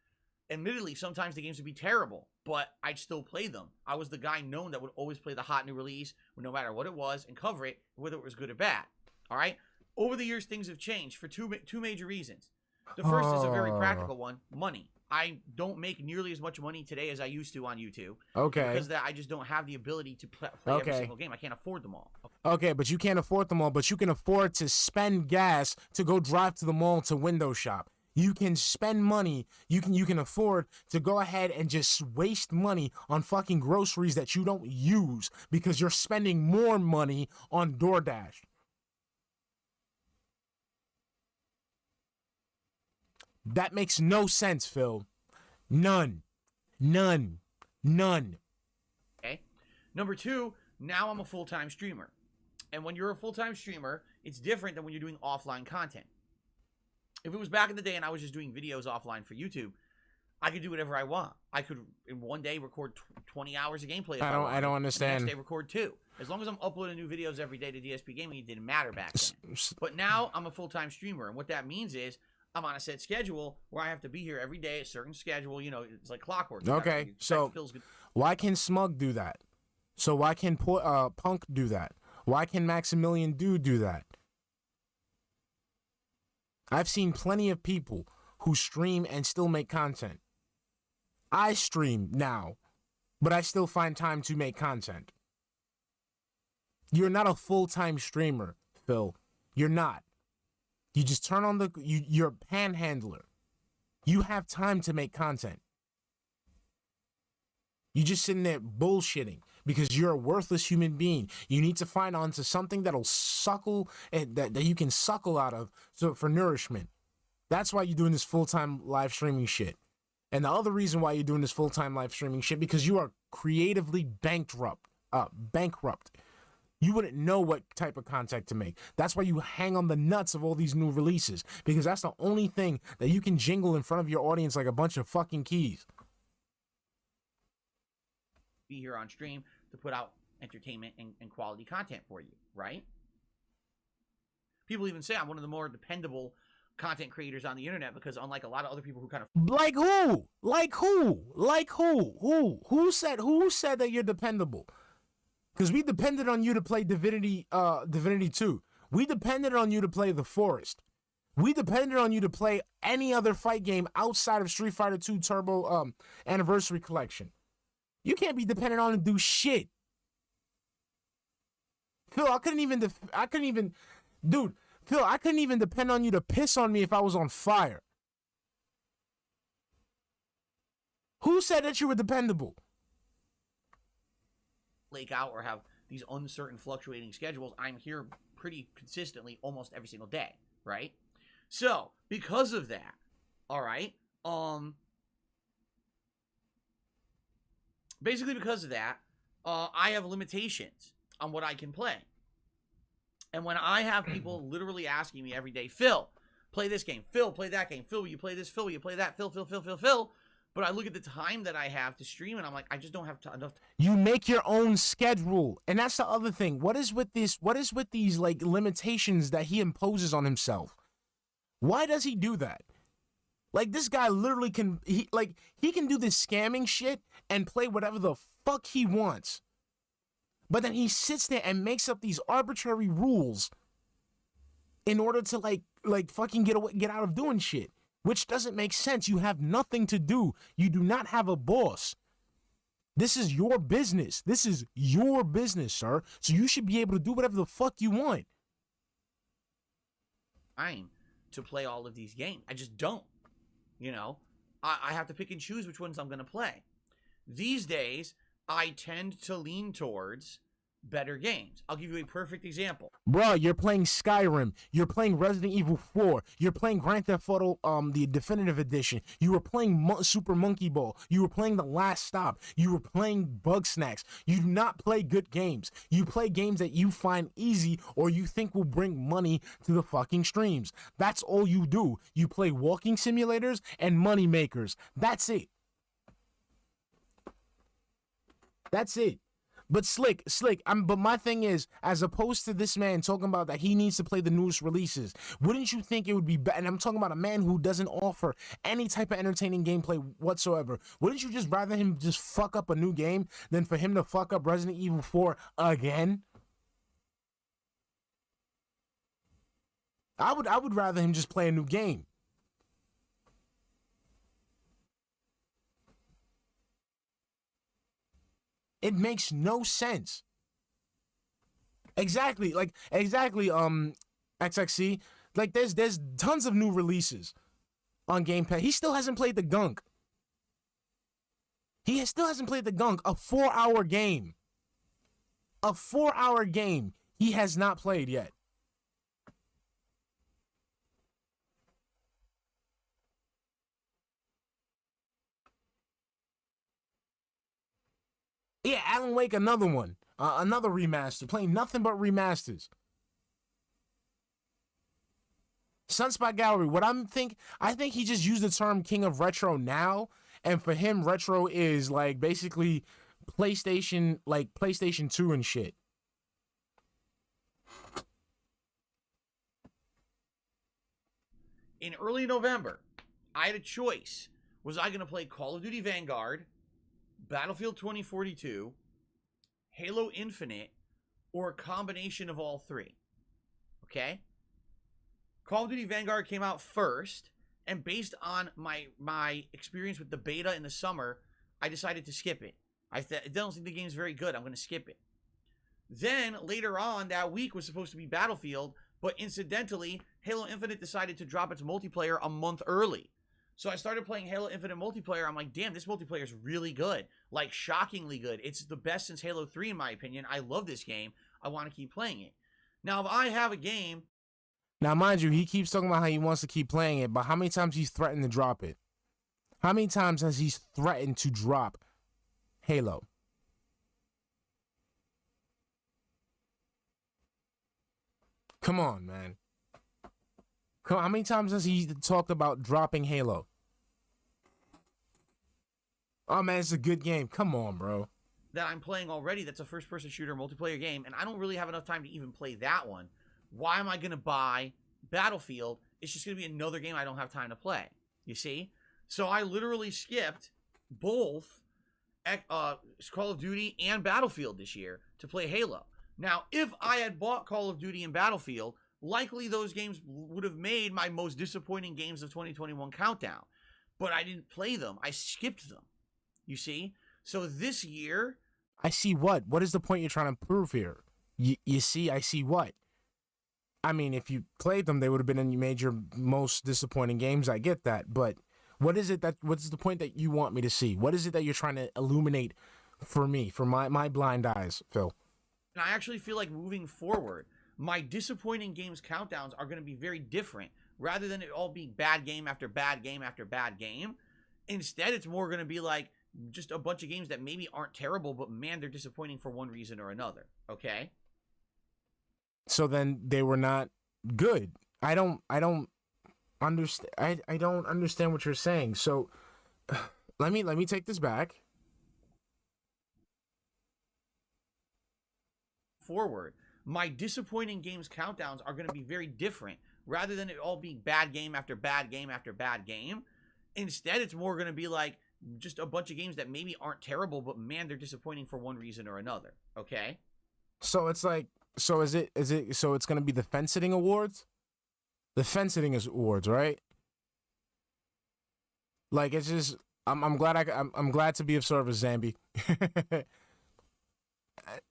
Admittedly, sometimes the games would be terrible, but I'd still play them. I was the guy known that would always play the hot new release, no matter what it was, and cover it, whether it was good or bad. All right? Over the years, things have changed for two major reasons. The first is a very practical one: money. I don't make nearly as much money today as I used to on YouTube. Okay. Because I just don't have the ability to play every single game. I can't afford them all. Okay, but you can't afford them all, but you can afford to spend gas to go drive to the mall to window shop. You can spend money. You can afford to go ahead and just waste money on fucking groceries that you don't use because you're spending more money on DoorDash. That makes no sense, Phil. None. Okay. Number 2, now I'm a full-time streamer. And when you're a full-time streamer, it's different than when you're doing offline content. If it was back in the day and I was just doing videos offline for YouTube, I could do whatever I want. I could, in one day, record 20 hours of gameplay. I don't understand. And the next day, record 2. As long as I'm uploading new videos every day to DSP Gaming, it didn't matter back then. But now I'm a full-time streamer. And what that means is I'm on a set schedule where I have to be here every day, a certain schedule. It's like clockwork. Okay, so why can Smug do that? So why can Punk do that? Why can Maximilian do that? I've seen plenty of people who stream and still make content. I stream now, but I still find time to make content. You're not a full-time streamer, Phil. You're not. You just turn on you're a panhandler. You have time to make content. You just sitting there bullshitting because you're a worthless human being. You need to find onto something that'll suckle and that you can suckle out of for nourishment. That's why you're doing this full-time live streaming shit. And the other reason why you're doing this full-time live streaming shit, because you are creatively bankrupt. You wouldn't know what type of content to make. That's why you hang on the nuts of all these new releases, because that's the only thing that you can jingle in front of your audience like a bunch of fucking keys. Be here on stream to put out entertainment and quality content for you, right? People even say I'm one of the more dependable content creators on the internet because unlike a lot of other people who kind of... Like who? Who said that you're dependable? Because we depended on you to play Divinity 2. We depended on you to play The Forest. We depended on you to play any other fight game outside of Street Fighter 2 Turbo Anniversary Collection. You can't be dependent on to do shit. Phil, I couldn't even, dude, Phil, I couldn't even depend on you to piss on me if I was on fire. Who said that you were dependable? Lake out or have these uncertain fluctuating schedules. I'm here pretty consistently almost every single day, right? So, because of that, all right, basically because of that, I have limitations on what I can play. And when I have people literally asking me every day, Phil, play this game. Phil, play that game. Phil, will you play this? Phil, will you play that? Phil. But I look at the time that I have to stream, and I'm like, I just don't have enough. You make your own schedule, and that's the other thing. What is with this? What is with these like limitations that he imposes on himself? Why does he do that? Like, this guy literally can he can do this scamming shit and play whatever the fuck he wants. But then he sits there and makes up these arbitrary rules in order to like fucking get out of doing shit. Which doesn't make sense. You have nothing to do. You do not have a boss. This is your business. This is your business, sir. So you should be able to do whatever the fuck you want. Time to play all of these games. I just don't. You know, I have to pick and choose which ones I'm going to play. These days, I tend to lean towards better games. I'll give you a perfect example. Bruh, you're playing Skyrim. You're playing Resident Evil 4. You're playing Grand Theft Auto, the Definitive Edition. You were playing Super Monkey Ball. You were playing The Last Stop. You were playing Bug Snacks. You do not play good games. You play games that you find easy or you think will bring money to the fucking streams. That's all you do. You play walking simulators and money makers. That's it. That's it. But Slick, but my thing is, as opposed to this man talking about that he needs to play the newest releases, wouldn't you think it would be better? And I'm talking about a man who doesn't offer any type of entertaining gameplay whatsoever. Wouldn't you just rather him just fuck up a new game than for him to fuck up Resident Evil 4 again? I would rather him just play a new game. It makes no sense. Exactly, XXC. Like, there's tons of new releases on Game Pass. He still hasn't played the Gunk. He still hasn't played the Gunk, a 4-hour game. A 4-hour game he has not played yet. Yeah, Alan Wake, another one. Another remaster. Playing nothing but remasters. Sunspot Gallery. I think he just used the term King of Retro now. And for him, retro is like basically PlayStation 2 and shit. In early November, I had a choice. Was I going to play Call of Duty Vanguard, Battlefield 2042, Halo Infinite, or a combination of all three? Okay? Call of Duty Vanguard came out first, and based on my experience with the beta in the summer, I decided to skip it. I don't think the game's very good. I'm going to skip it. Then, later on, that week was supposed to be Battlefield, but incidentally, Halo Infinite decided to drop its multiplayer a month early. So I started playing Halo Infinite multiplayer. I'm like, damn, this multiplayer is really good. Like, shockingly good. It's the best since Halo 3, in my opinion. I love this game. I want to keep playing it. Now, if I have a game... Now, mind you, he keeps talking about how he wants to keep playing it, but how many times he's threatened to drop it? How many times has he threatened to drop Halo? Come on, man. Come on, how many times has he talked about dropping Halo? Oh, man, it's a good game. Come on, bro. That I'm playing already, that's a first-person shooter multiplayer game, and I don't really have enough time to even play that one. Why am I going to buy Battlefield? It's just going to be another game I don't have time to play. You see? So I literally skipped both Call of Duty and Battlefield this year to play Halo. Now, if I had bought Call of Duty and Battlefield, likely those games would have made my most disappointing games of 2021 countdown. But I didn't play them. I skipped them. You see? So this year, I see what? What is the point you're trying to prove here? You see, I see what? I mean, if you played them, they would have been in your major most disappointing games. I get that, but what's the point that you want me to see? What is it that you're trying to illuminate for me, for my blind eyes, Phil? and I actually feel like moving forward, my disappointing games countdowns are going to be very different. Rather than it all being bad game after bad game after bad game, instead it's more going to be like just a bunch of games that maybe aren't terrible, but man, they're disappointing for one reason or another. Okay. So then they were not good. I don't understand. I don't understand what you're saying. So let me take this back. Forward, my disappointing games countdowns are going to be very different. Rather than it all being bad game after bad game after bad game, instead it's more going to be like just a bunch of games that maybe aren't terrible, but man, they're disappointing for one reason or another. Okay. So it's like, so is it so it's going to be the fence sitting awards? The fence sitting awards, right? Like, it's just I'm glad to be of service, Zambi.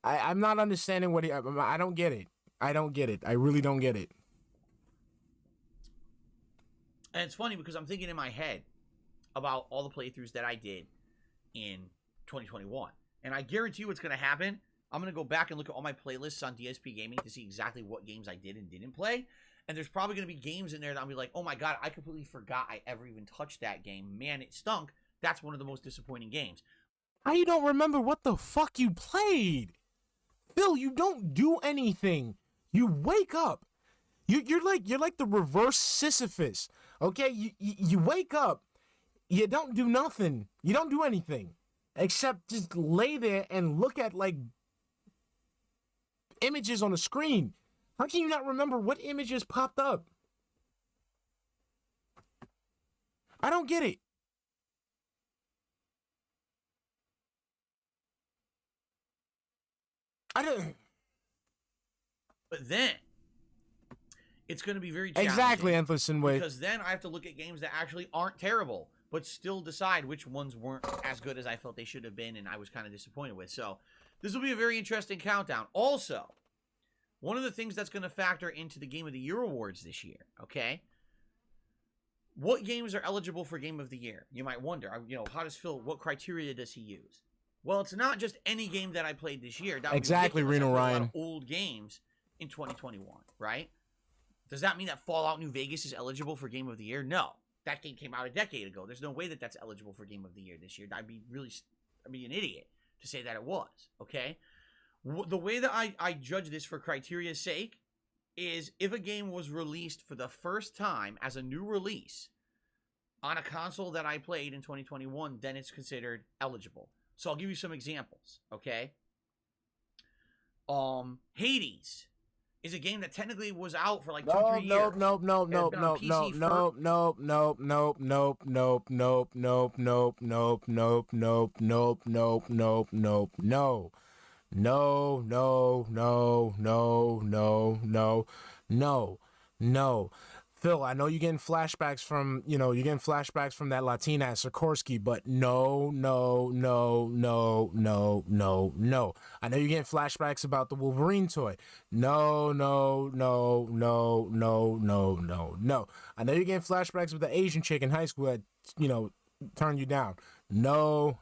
I'm not understanding what I don't get it. I don't get it. I really don't get it. And it's funny because I'm thinking in my head about all the playthroughs that I did in 2021. And I guarantee you what's going to happen. I'm going to go back and look at all my playlists on DSP Gaming to see exactly what games I did and didn't play. And there's probably going to be games in there that I'll be like, oh my God, I completely forgot I ever even touched that game. Man, it stunk. That's one of the most disappointing games. How you don't remember what the fuck you played? Phil, you don't do anything. You wake up. You're like the reverse Sisyphus. Okay, you wake up, you don't do nothing, you don't do anything, except just lay there and look at like images on the screen. How can you not remember what images popped up? I don't get it. I don't. But then it's going to be very challenging. Exactly, Anthony Wade. Because then I have to look at games that actually aren't terrible, but still decide which ones weren't as good as I felt they should have been, and I was kind of disappointed with. So this will be a very interesting countdown. Also, one of the things that's going to factor into the Game of the Year awards this year, okay? What games are eligible for Game of the Year? You might wonder, how does Phil, what criteria does he use? Well, it's not just any game that I played this year. That exactly, Reno Ryan. A lot of old games in 2021, right? Does that mean that Fallout New Vegas is eligible for Game of the Year? No. That game came out a decade ago. There's no way that that's eligible for Game of the Year this year. I'd be an idiot to say that it was, okay? The way that I judge this for criteria's sake is if a game was released for the first time as a new release on a console that I played in 2021, then it's considered eligible. So I'll give you some examples, okay? Hades is a game that technically was out for like 2-3 years. Nope. Phil, I know you're getting flashbacks from, that Latina at Sikorsky, but no. I know you're getting flashbacks about the Wolverine toy. No. I know you're getting flashbacks with the Asian chick in high school that, turned you down. No.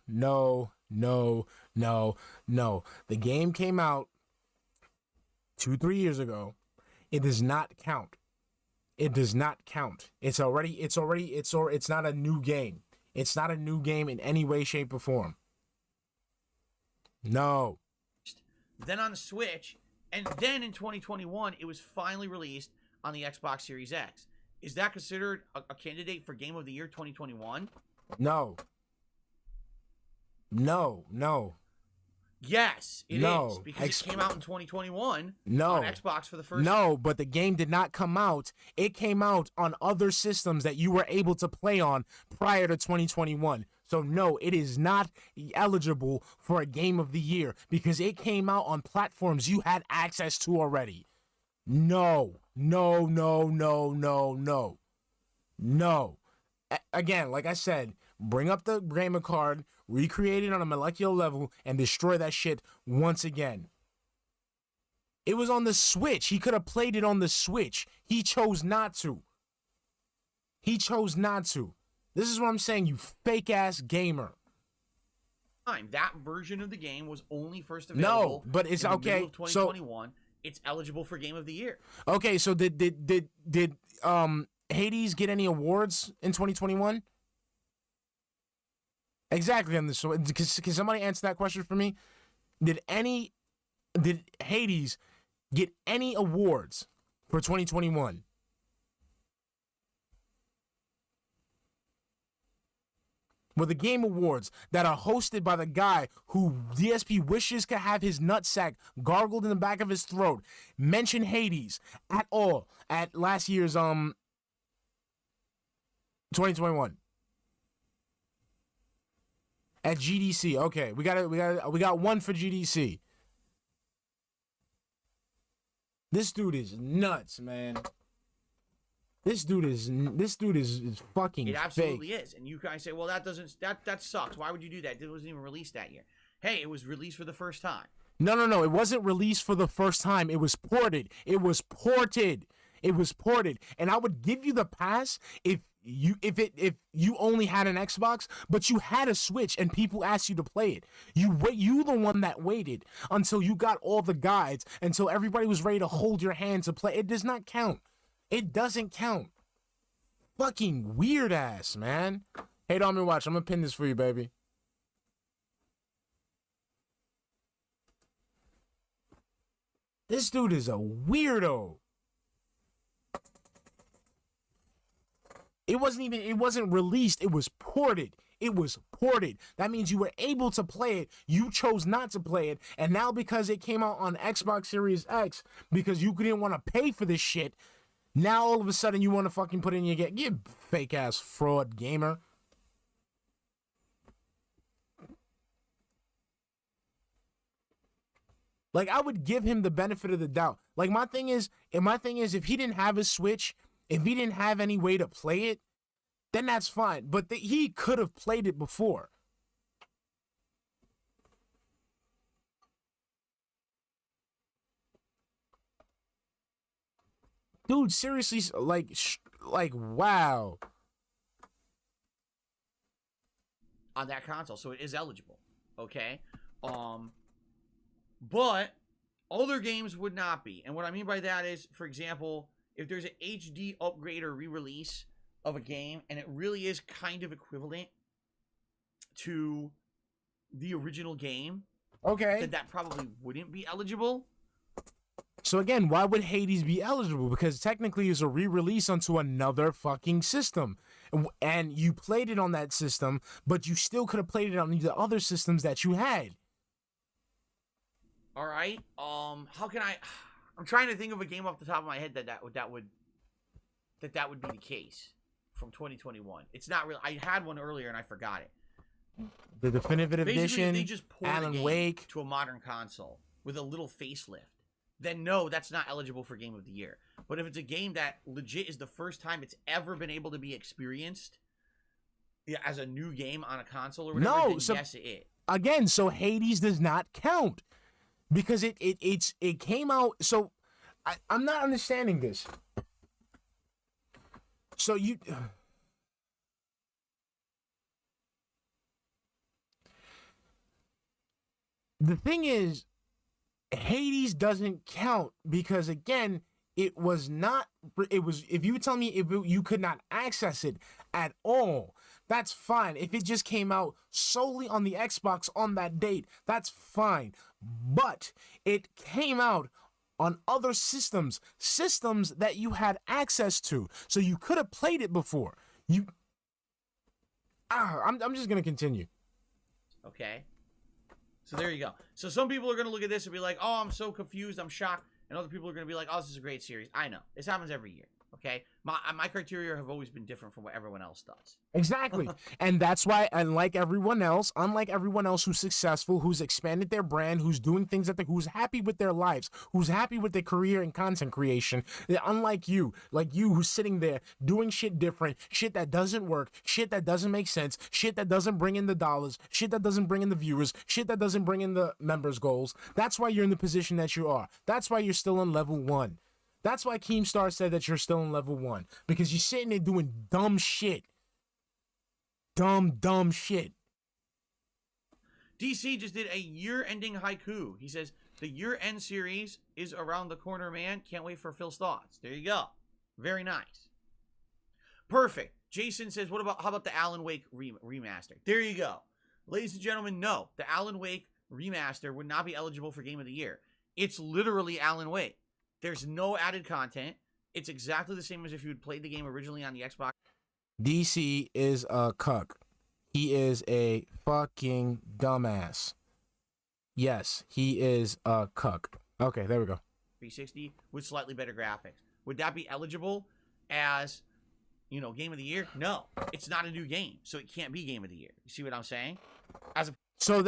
The game came out 2-3 years ago. It does not count. It does not count. It's not a new game. It's not a new game in any way, shape, or form. No. Then on the Switch, and then in 2021, it was finally released on the Xbox Series X. Is that considered a candidate for Game of the Year 2021? No. Yes, it is, because it came out in 2021 on Xbox for the first time. No, but the game did not come out. It came out on other systems that you were able to play on prior to 2021. So no, it is not eligible for a Game of the Year because it came out on platforms you had access to already. No. Again, like I said, bring up the gamer card, recreate it on a molecular level, and destroy that shit once again. It was on the Switch. He could have played it on the Switch. He chose not to. He chose not to. This is what I'm saying, you fake-ass gamer. That version of the game was only first available. No, but it's in the okay. middle of 2021. It's eligible for Game of the Year. Okay, so did Hades get any awards in 2021? Exactly on this. So can somebody answer that question for me? Did Hades get any awards for 2021? Well, the Game Awards that are hosted by the guy who DSP wishes could have his nutsack gargled in the back of his throat, mention Hades at all at last year's 2021 at GDC. Okay, we got one for GDC. This dude is nuts, man. This dude is fucking fake. It absolutely is. And you guys say, well, that sucks. Why would you do that? It wasn't even released that year. Hey, it was released for the first time. No. It wasn't released for the first time. It was ported. It was ported. And I would give you the pass if you only had an Xbox, but you had a Switch and people asked you to play it. You the one that waited until you got all the guides, until everybody was ready to hold your hand to play. It does not count. It doesn't count. Fucking weird ass, man. Hey, Dom, watch. I'm gonna pin this for you, baby. This dude is a weirdo. It wasn't released. It was ported. That means you were able to play it. You chose not to play it. And now because it came out on Xbox Series X, because you didn't want to pay for this shit, now all of a sudden you want to fucking put in your game. You fake ass fraud gamer. Like, I would give him the benefit of the doubt. Like, my thing is, if he didn't have a Switch, if he didn't have any way to play it, then that's fine. But he could have played it before. Dude, seriously, like, wow. On that console, so it is eligible. Okay? But other games would not be. And what I mean by that is, for example, if there's an HD upgrade or re-release of a game, and it really is kind of equivalent to the original game, okay, then that probably wouldn't be eligible. So again, why would Hades be eligible? Because technically it's a re-release onto another fucking system. And you played it on that system, but you still could have played it on the other systems that you had. All right. How can I'm trying to think of a game off the top of my head that would be the case from 2021. It's not real. I had one earlier and I forgot it. The definitive edition, they just poured Alan a game Wake to a modern console with a little facelift. Then no, that's not eligible for Game of the Year. But if it's a game that legit is the first time it's ever been able to be experienced, as a new game on a console or whatever, then yes, it is. Again, so Hades does not count because it came out. So I'm not understanding this. So the thing is, Hades doesn't count because, again, it was, if you tell me you could not access it at all, that's fine. If it just came out solely on the Xbox on that date, that's fine. But it came out on other systems that you had access to, so you could have played it before. I'm just gonna continue. Okay. So there you go. So some people are going to look at this and be like, oh, I'm so confused, I'm shocked. And other people are going to be like, oh, this is a great series. I know. This happens every year. Okay, my criteria have always been different from what everyone else does. Exactly. And that's why, unlike everyone else who's successful, who's expanded their brand, who's doing things who's happy with their lives, who's happy with their career and content creation, unlike you, who's sitting there doing shit different, shit that doesn't work, shit that doesn't make sense, shit that doesn't bring in the dollars, shit that doesn't bring in the viewers, shit that doesn't bring in the members' goals. That's why you're in the position that you are. That's why you're still on level 1. That's why Keemstar said that you're still in level 1, because you're sitting there doing dumb shit. Dumb shit. DC just did a year-ending haiku. He says, the year-end series is around the corner, man. Can't wait for Phil's thoughts. There you go. Very nice. Perfect. Jason says, how about the Alan Wake remaster? There you go. Ladies and gentlemen, no. The Alan Wake remaster would not be eligible for Game of the Year. It's literally Alan Wake. There's no added content. It's exactly the same as if you had played the game originally on the Xbox. DC is a cuck. He is a fucking dumbass. Yes, he is a cuck. Okay, there we go. 360 with slightly better graphics. Would that be eligible as, Game of the Year? No, it's not a new game, so it can't be Game of the Year. You see what I'm saying? So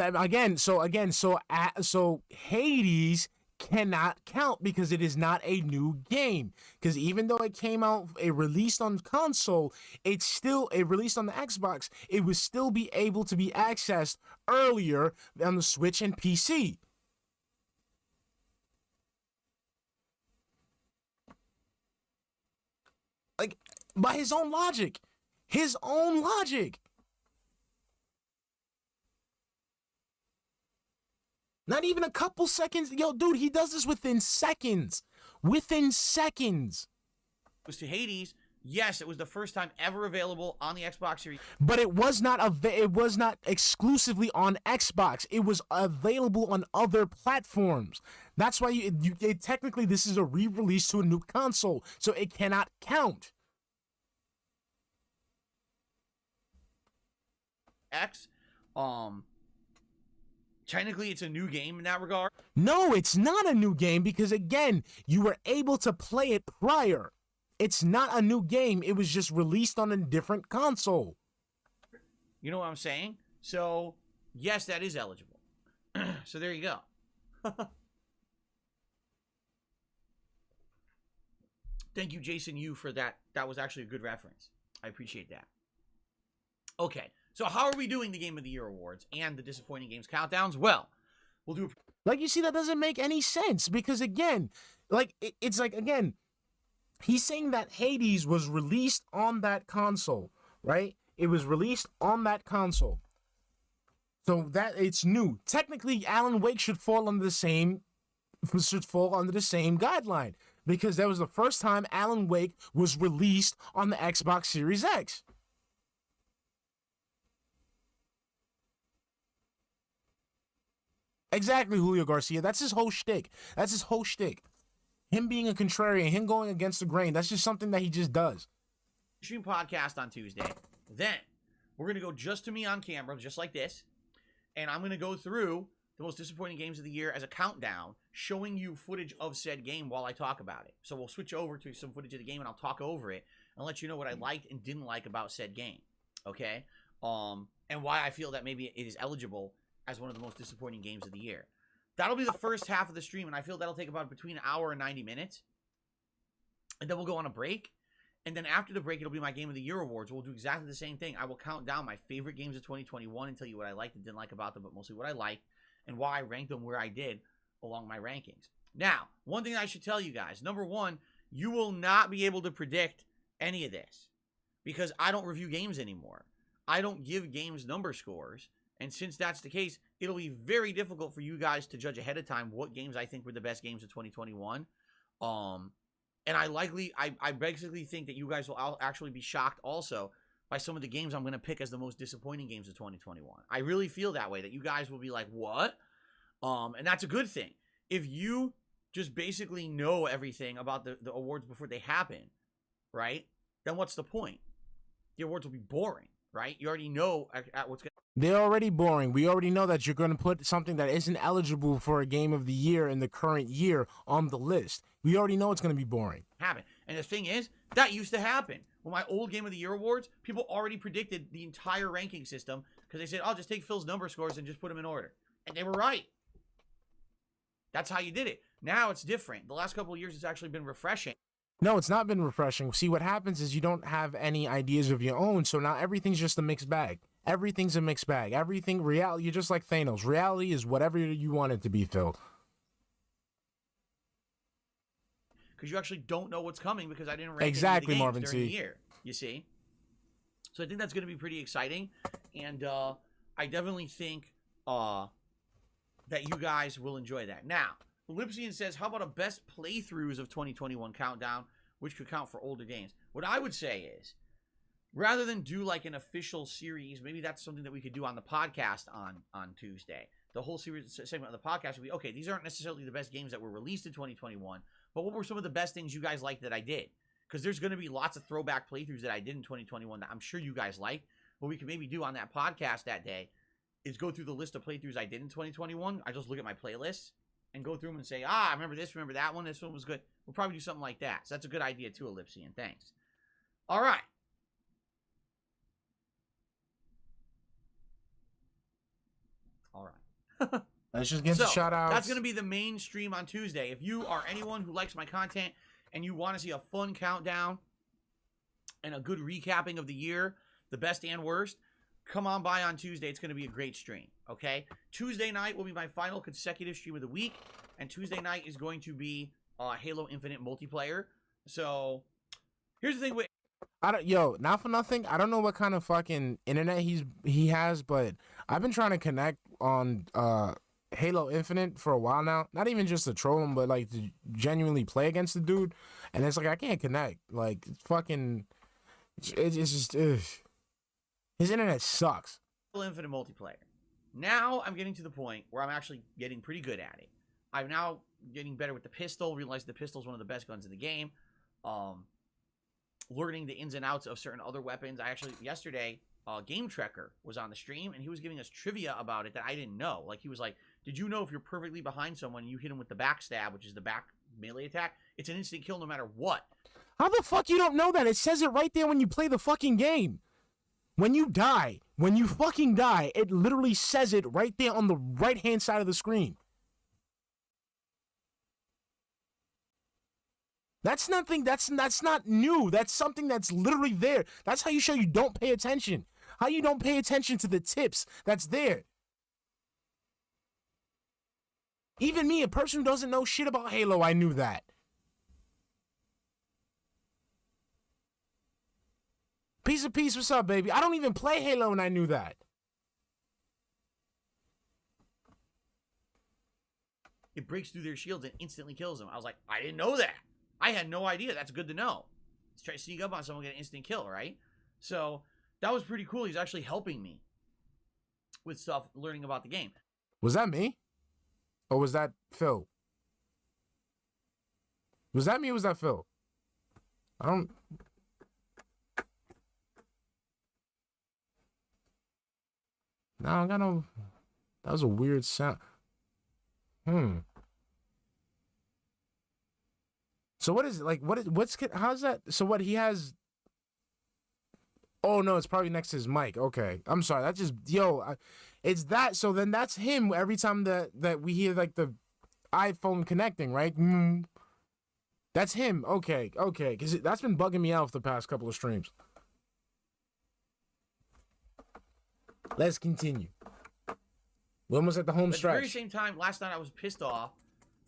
Hades cannot count because it is not a new game, because even though it came out, it released on console, it released on the Xbox, it would still be able to be accessed earlier on the Switch and PC. Like, by his own logic. Not even a couple seconds. Yo, dude, he does this within seconds. Was to Hades, yes, it was the first time ever available on the Xbox Series. But it was not exclusively on Xbox. It was available on other platforms. That's why technically this is a re-release to a new console, so it cannot count. Technically, it's a new game in that regard. No, it's not a new game because, again, you were able to play it prior. It's not a new game. It was just released on a different console. You know what I'm saying? So, yes, that is eligible. So there you go. Thank you, Jason Yu, for that. That was actually a good reference. I appreciate that. Okay. So how are we doing the Game of the Year awards and the disappointing games countdowns? Well, we'll do... Like, you see, that doesn't make any sense because, again, he's saying that Hades was released on that console, right? It was released on that console. So that it's new. Technically, Alan Wake should fall under the same guideline because that was the first time Alan Wake was released on the Xbox Series X. Exactly, Julio Garcia. That's his whole shtick. Him being a contrarian, him going against the grain. That's just something that he just does. Stream podcast on Tuesday. Then we're going to go just to me on camera, just like this. And I'm going to go through the most disappointing games of the year as a countdown, showing you footage of said game while I talk about it. So we'll switch over to some footage of the game and I'll talk over it and let you know what I liked and didn't like about said game. Okay? And why I feel that maybe it is eligible as one of the most disappointing games of the year. That'll be the first half of the stream, and I feel that'll take about between an hour and 90 minutes. And then we'll go on a break. And then after the break, it'll be my Game of the Year awards. We'll do exactly the same thing. I will count down my favorite games of 2021 and tell you what I liked and didn't like about them, but mostly what I liked and why I ranked them where I did along my rankings. Now, one thing I should tell you guys. Number one, you will not be able to predict any of this because I don't review games anymore. I don't give games number scores. And since that's the case, it'll be very difficult for you guys to judge ahead of time what games I think were the best games of 2021. And I basically think that you guys will actually be shocked also by some of the games I'm going to pick as the most disappointing games of 2021. I really feel that way, that you guys will be like, what? And that's a good thing. If you just basically know everything about the awards before they happen, right? Then what's the point? The awards will be boring, right? You already know what's going to... They're already boring. We already know that you're going to put something that isn't eligible for a game of the year in the current year on the list. We already know it's going to be boring. happen. And the thing is, That used to happen. When my old Game of the Year awards, people already predicted the entire ranking system because they said, "I'll just take Phil's number scores and just put them in order." And they were right. That's how you did it. Now it's different. The last couple of years, it's actually been refreshing. No, it's not been refreshing. See, what happens is you don't have any ideas of your own, so now everything's just a mixed bag. Everything's a mixed bag. Everything, reality, you're just like Thanos. Reality is whatever you want it to be, Phil. Because you actually don't know what's coming because I didn't rank exactly, any of the Marvin games during C. the year. You see? So I think that's going to be pretty exciting. And I definitely think that you guys will enjoy that. Now, Lipsian says, how about a best playthroughs of 2021 countdown, which could count for older games? What I would say is, rather than do like an official series, maybe that's something that we could do on the podcast on Tuesday. The whole series segment of the podcast would be, okay, these aren't necessarily the best games that were released in 2021, but what were some of the best things you guys liked that I did? Because there's going to be lots of throwback playthroughs that I did in 2021 that I'm sure you guys like. What we can maybe do on that podcast that day is go through the list of playthroughs I did in 2021. I just look at my playlists and go through them and say, I remember this, remember that one. This one was good. We'll probably do something like that. So that's a good idea too, Ellipsian. Thanks. All right. All right. Let's just get the shout outs. That's going to be the main stream on Tuesday. If you are anyone who likes my content and you want to see a fun countdown and a good recapping of the year, the best and worst, come on by on Tuesday. It's going to be a great stream, okay? Tuesday night will be my final consecutive stream of the week, and Tuesday night is going to be Halo Infinite multiplayer. So, here's the thing with... not for nothing, I don't know what kind of fucking internet he has, but I've been trying to connect on Halo Infinite for a while now. Not even just to troll him, but like to genuinely play against the dude. And it's like, I can't connect. Like, it's fucking... It's just... Ugh. His internet sucks. Infinite multiplayer. Now I'm getting to the point where I'm actually getting pretty good at it. I'm now getting better with the pistol, realized the pistol is one of the best guns in the game. Learning the ins and outs of certain other weapons. I actually, yesterday, Game Trekker was on the stream, and he was giving us trivia about it that I didn't know. Like, he was like, did you know if you're perfectly behind someone and you hit him with the backstab, which is the back melee attack, it's an instant kill no matter what? How the fuck you don't know that? It says it right there when you play the fucking game. When you die, when you fucking die, it literally says it right there on the right-hand side of the screen. That's nothing, that's not new. That's something that's literally there. That's how you show you don't pay attention. How you don't pay attention to the tips that's there. Even me, a person who doesn't know shit about Halo, I knew that. Piece of peace, what's up, baby? I don't even play Halo and I knew that. It breaks through their shields and instantly kills them. I was like, I didn't know that. I had no idea. That's good to know. Let's try to sneak up on someone, get an instant kill, right? So that was pretty cool. He's actually helping me with stuff, learning about the game. Was that me? Or was that Phil? Was that me or was that Phil? I don't... No, I got no... That was a weird sound. So what is it? Like, how's that? So what he has... Oh, no, it's probably next to his mic. Okay. I'm sorry. That's just... it's that. So then that's him every time that we hear, like, the iPhone connecting, right? That's him. Okay. Because that's been bugging me out for the past couple of streams. Let's continue. We're almost at the home stretch. At the very same time, last night I was pissed off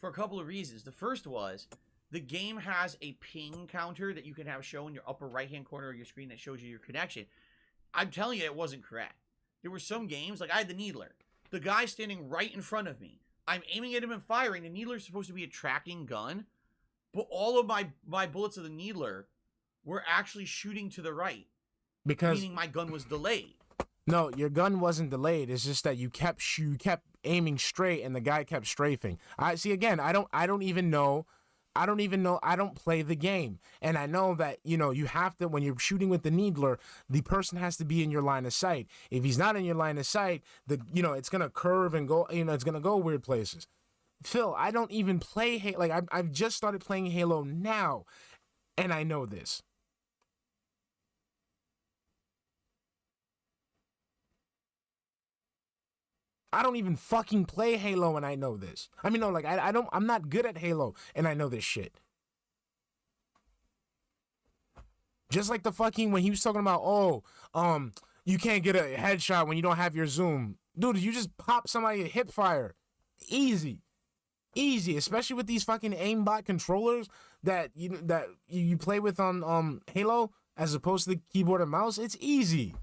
for a couple of reasons. The first was the game has a ping counter that you can have show in your upper right-hand corner of your screen that shows you your connection. I'm telling you, it wasn't correct. There were some games, like I had the Needler. The guy standing right in front of me. I'm aiming at him and firing. The Needler is supposed to be a tracking gun, but all of my bullets of the Needler were actually shooting to the right. Meaning my gun was delayed. No, your gun wasn't delayed. It's just that you kept aiming straight and the guy kept strafing. I see again, I don't even know. I don't play the game. And I know that, you have to, when you're shooting with the Needler, the person has to be in your line of sight. If he's not in your line of sight, it's going to curve and go, it's going to go weird places. Phil, I don't even play Halo. Like, I've just started playing Halo now, and I know this. I don't even fucking play Halo and I know this. I mean, no, like, I'm not good at Halo and I know this shit. Just like the fucking, when he was talking about, oh, you can't get a headshot when you don't have your zoom. Dude, you just pop somebody a hip fire. Easy. Easy, especially with these fucking aimbot controllers that you play with on Halo as opposed to the keyboard and mouse. It's easy.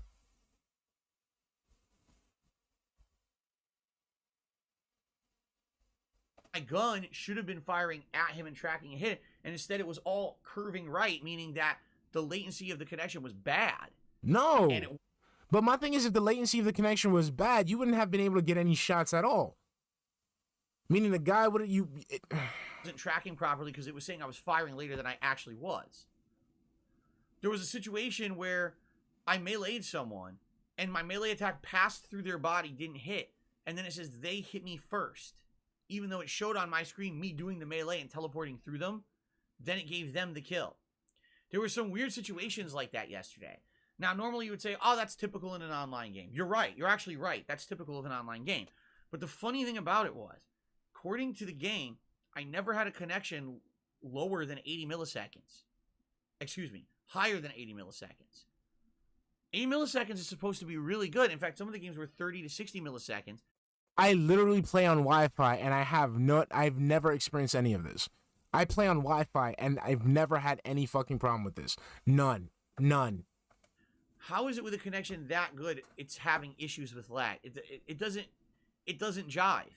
My gun should have been firing at him and tracking a hit, and instead it was all curving right, meaning that the latency of the connection was bad. No. But my thing is, if the latency of the connection was bad, you wouldn't have been able to get any shots at all. Meaning the guy wasn't tracking properly because it was saying I was firing later than I actually was. There was a situation where I meleeed someone, and my melee attack passed through their body, didn't hit, and then it says they hit me first. Even though it showed on my screen me doing the melee and teleporting through them, then it gave them the kill. There were some weird situations like that yesterday. Now, normally you would say, oh, that's typical in an online game. You're right. You're actually right. That's typical of an online game. But the funny thing about it was, according to the game, I never had a connection lower than 80 milliseconds. Excuse me, higher than 80 milliseconds. 80 milliseconds is supposed to be really good. In fact, some of the games were 30 to 60 milliseconds. I literally play on Wi-Fi and I've never experienced any of this. I play on Wi-Fi and I've never had any fucking problem with this. None. How is it with a connection that good it's having issues with lag? It doesn't jive.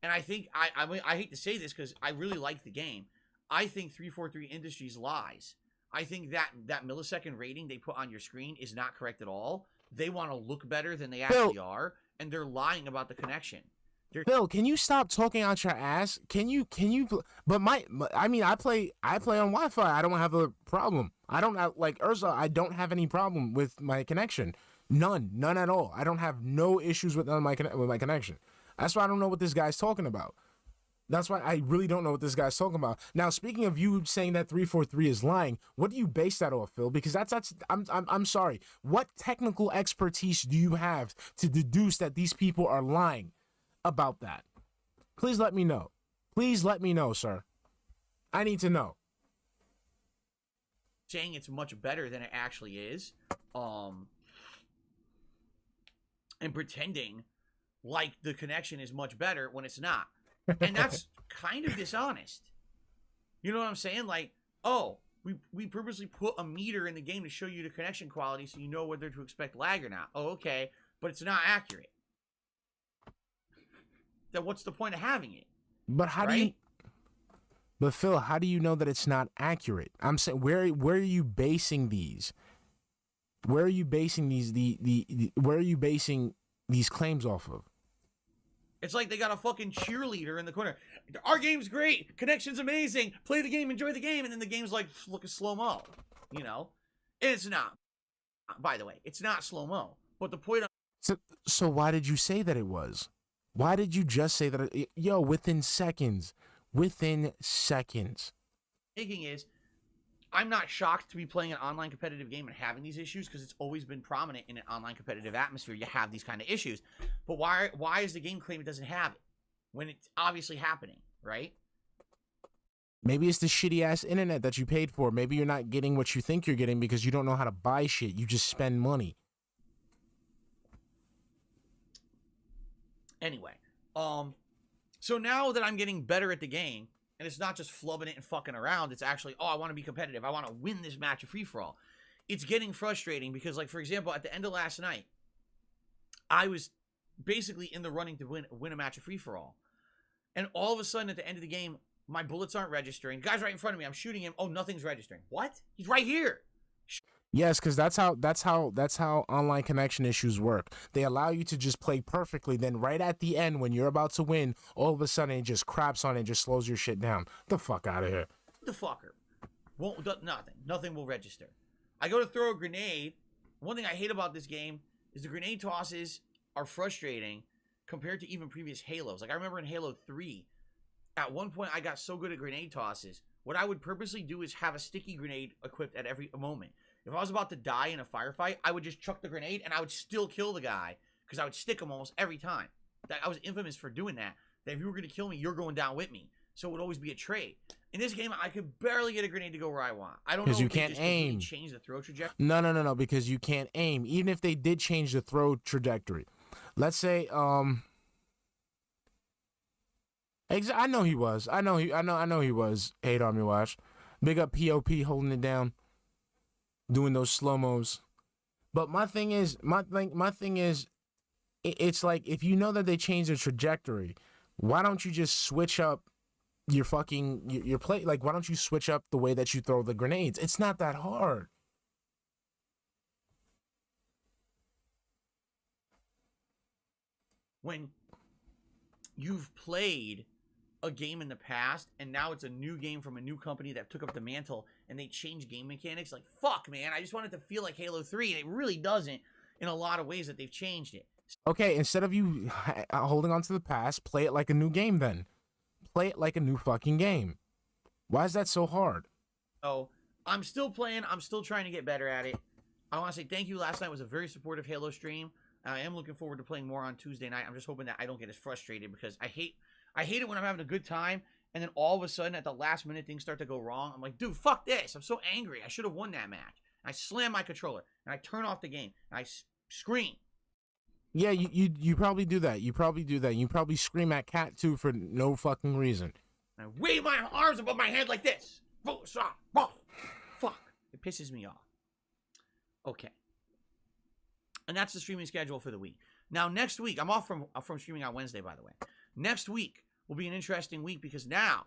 And I think I hate to say this because I really like the game. I think 343 Industries lies. I think that millisecond rating they put on your screen is not correct at all. They want to look better than they actually are, and they're lying about the connection. Phil, can you stop talking out your ass? Can you? But I play on Wi-Fi. I don't have a problem. I don't have, like Urza. I don't have any problem with my connection. None at all. I don't have no issues with my connection. That's why I don't know what this guy's talking about. That's why I really don't know what this guy's talking about. Now, speaking of you saying that 343 is lying, what do you base that off, Phil? Because I'm sorry. What technical expertise do you have to deduce that these people are lying about that? Please let me know. Please let me know, sir. I need to know. Saying it's much better than it actually is, and pretending like the connection is much better when it's not. And that's kind of dishonest. You know what I'm saying? Like, oh, we purposely put a meter in the game to show you the connection quality so you know whether to expect lag or not. Oh, okay, but it's not accurate. Then what's the point of having it? But how do you... But Phil, how do you know that it's not accurate? I'm saying, where are you basing these? Where are you basing where are you basing these claims off of? It's like they got a fucking cheerleader in the corner. Our game's great. Connection's amazing. Play the game, enjoy the game. And then the game's like, look at slow-mo. You know? It's not. By the way, it's not slow-mo. But the point... So why did you say that it was? Why did you just say that? Yo, within seconds. Within seconds. Thinking is, I'm not shocked to be playing an online competitive game and having these issues because it's always been prominent in an online competitive atmosphere. You have these kind of issues. But why is the game claim it doesn't have it when it's obviously happening, right? Maybe it's the shitty ass internet that you paid for. Maybe you're not getting what you think you're getting because you don't know how to buy shit. You just spend money. Anyway, so now that I'm getting better at the game, and it's not just flubbing it and fucking around, it's actually, oh, I want to be competitive. I want to win this match of free-for-all. It's getting frustrating because, like, for example, at the end of last night, I was basically in the running to win a match of free-for-all. And all of a sudden, at the end of the game, my bullets aren't registering. The guy's right in front of me. I'm shooting him. Oh, nothing's registering. What? He's right here. Yes, because that's how online connection issues work. They allow you to just play perfectly. Then right at the end, when you're about to win, all of a sudden it just craps on it and just slows your shit down. The fuck out of here. The fucker. Won't nothing. Nothing will register. I go to throw a grenade. One thing I hate about this game is the grenade tosses are frustrating compared to even previous Halos. Like I remember in Halo 3, at one point I got so good at grenade tosses. What I would purposely do is have a sticky grenade equipped at every moment. If I was about to die in a firefight, I would just chuck the grenade and I would still kill the guy because I would stick him almost every time. That I was infamous for doing that. That if you were going to kill me, you're going down with me. So it would always be a trade. In this game, I could barely get a grenade to go where I want. I don't know if you they can't just aim. completely change the throw trajectory. No, because you can't aim. Even if they did change the throw trajectory. Let's say, I know he was. I know he was. Hate Army Watch. Big up POP holding it down. Doing those slow-mos. But my thing is, it's like, if you know that they changed the trajectory, why don't you just switch up your fucking your play? Like, why don't you switch up the way that you throw the grenades? It's not that hard. When you've played a game in the past and now it's a new game from a new company that took up the mantle and they change game mechanics, like, fuck, man, I just want it to feel like Halo 3, and it really doesn't in a lot of ways that they've changed it. Okay, instead of you holding on to the past, play it like a new game then. Play it like a new fucking game. Why is that so hard? So, I'm still playing. I'm still trying to get better at it. I want to say thank you. Last night was a very supportive Halo stream. I am looking forward to playing more on Tuesday night. I'm just hoping that I don't get as frustrated, because I hate it when I'm having a good time and then all of a sudden at the last minute things start to go wrong. I'm like, dude, fuck this. I'm so angry. I should have won that match. I slam my controller and I turn off the game and I scream. Yeah, you probably do that. You probably scream at Cat too for no fucking reason. And I wave my arms above my head like this. Fuck. It pisses me off. Okay. And that's the streaming schedule for the week. Now, next week, I'm off from streaming on Wednesday, by the way. Next week will be an interesting week, because now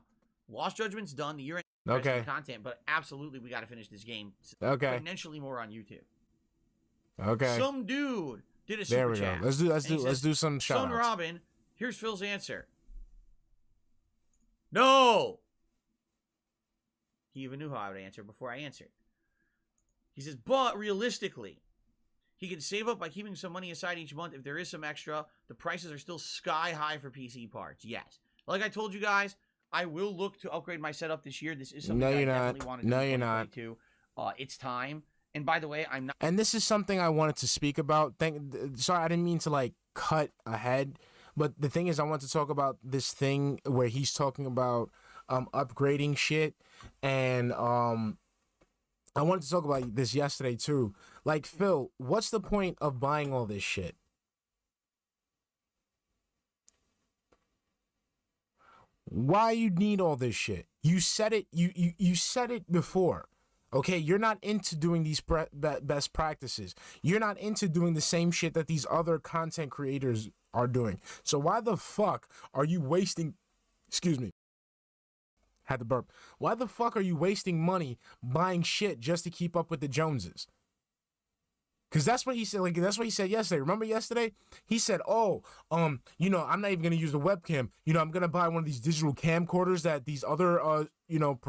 Lost Judgment's done, the year-end content, but absolutely we got to finish this game. Okay. Exponentially more on YouTube. Okay. Some dude did a super there we chat. go. Let's do some shout Son outs. Robin, here's Phil's answer. No. He even knew how I would answer before I answered. He says, but realistically, he can save up by keeping some money aside each month. If there is some extra, the prices are still sky high for PC parts. Yes. Like I told you guys, I will look to upgrade my setup this year. This is something I definitely want to do. No, you're not. It's time. And by the way, I'm not. And this is something I wanted to speak about. Sorry, I didn't mean to like cut ahead. But the thing is, I want to talk about this thing where he's talking about upgrading shit. And I wanted to talk about this yesterday too. Like, Phil, what's the point of buying all this shit? Why you need all this shit? You said it. You said it before. Okay, you're not into doing these best practices. You're not into doing the same shit that these other content creators are doing. So why the fuck are you wasting? Excuse me. Had to burp. Why the fuck are you wasting money buying shit just to keep up with the Joneses? Because that's what he said. Like, that's what he said yesterday. Remember yesterday? He said, "Oh, I'm not even gonna use the webcam. I'm gonna buy one of these digital camcorders that these other,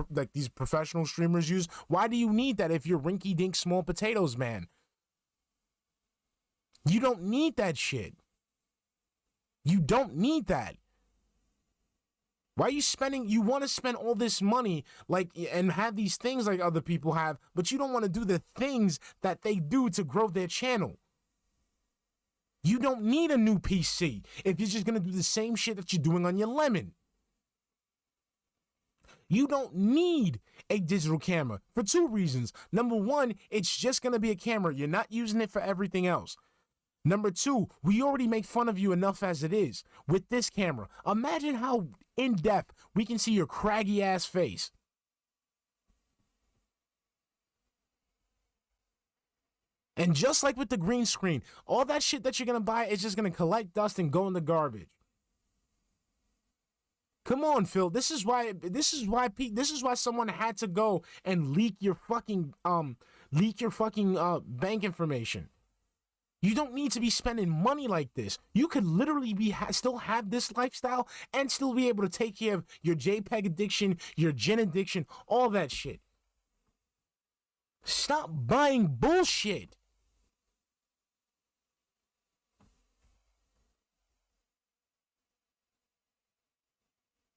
like these professional streamers use. Why do you need that if you're rinky-dink small potatoes, man? You don't need that shit. You don't need that. Why are you spending? You want to spend all this money, like, and have these things like other people have, but you don't want to do the things that they do to grow their channel. You don't need a new PC if you're just gonna do the same shit that you're doing on your Lemon. You don't need a digital camera for two reasons. Number one, it's just gonna be a camera. You're not using it for everything else. Number two, we already make fun of you enough as it is with this camera. Imagine how in depth we can see your craggy ass face. And just like with the green screen, all that shit that you're gonna buy is just gonna collect dust and go in the garbage. Come on, Phil. This is why someone had to go and leak your fucking bank information. You don't need to be spending money like this. You could literally still have this lifestyle and still be able to take care of your JPEG addiction, your gin addiction, all that shit. Stop buying bullshit.